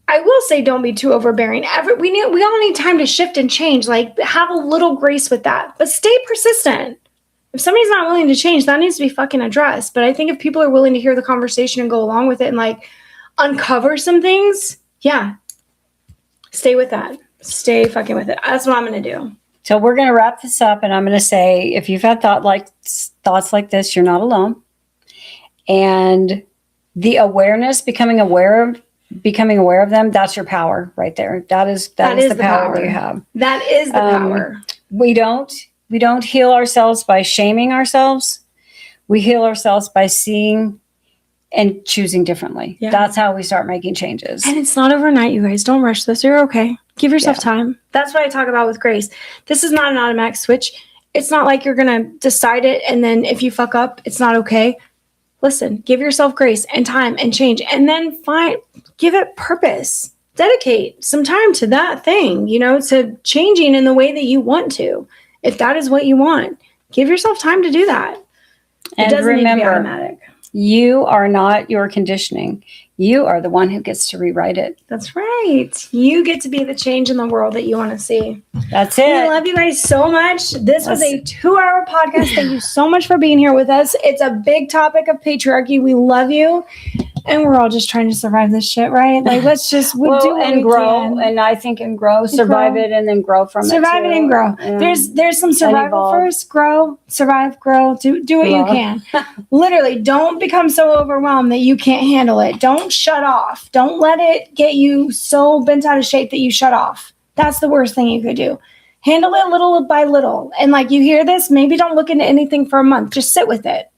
I will say don't be too overbearing. We all need time to shift and change. Like, have a little grace with that, but stay persistent. If somebody's not willing to change, that needs to be fucking addressed. But I think if people are willing to hear the conversation and go along with it and like uncover some things, yeah, stay with that. Stay fucking with it. That's what I'm going to do. So we're going to wrap this up, and I'm going to say, if you've had thoughts like this, you're not alone. And the awareness, becoming aware of them, that's your power right there. That is the power that you have. That is the power. We don't heal ourselves by shaming ourselves. We heal ourselves by seeing and choosing differently. Yeah. That's how we start making changes. And it's not overnight, you guys. Don't rush this. You're okay. Give yourself time. That's what I talk about with grace. This is not an automatic switch. It's not like you're going to decide it, and then if you fuck up, it's not okay. Listen, give yourself grace and time and change, and then give it purpose. Dedicate some time to that thing, to changing in the way that you want to. If that is what you want, give yourself time to do that. And it doesn't need to be automatic. You are not your conditioning. You are the one who gets to rewrite it. That's right. You get to be the change in the world that you want to see. That's it. I love you guys so much. This was a 2-hour podcast. Thank you so much for being here with us. It's a big topic of patriarchy. We love you. And we're all just trying to survive this shit, right? Like, let's just do what we grow. can. And I think survive it, and then grow from survive it and grow. There's some survival first, grow, survive, grow. Do what you can. Literally, don't become so overwhelmed that you can't handle it. Don't shut off. Don't let it get you so bent out of shape that you shut off. That's the worst thing you could do. Handle it little by little. And like, you hear this, maybe don't look into anything for a month. Just sit with it.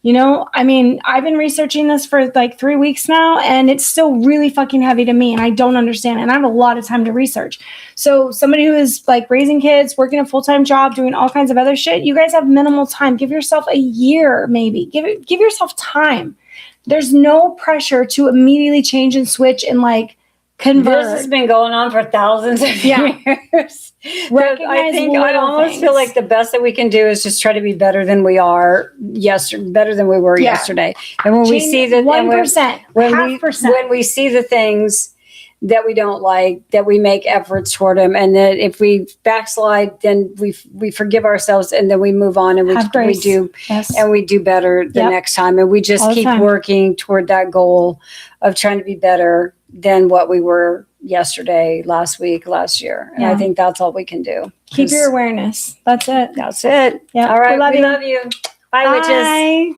I've been researching this for like 3 weeks now, and it's still really fucking heavy to me, and I don't understand. And I have a lot of time to research. So somebody who is like raising kids, working a full-time job, doing all kinds of other shit, you guys have minimal time. Give yourself a year, maybe. Give yourself time. There's no pressure to immediately change and switch and like convert. This has been going on for thousands of years. I almost feel like the best that we can do is just try to be better than we are better than we were yesterday. And when we see that 1%, when we see the things that we don't like, that we make efforts toward them, and that if we backslide, then we forgive ourselves, and then we move on, and we do better the next time, and we just keep working toward that goal of trying to be better than what we were yesterday, last week, last year. And I think that's all we can do. Keep your awareness. That's it. That's it. Yeah. All right. We love you. Bye, witches.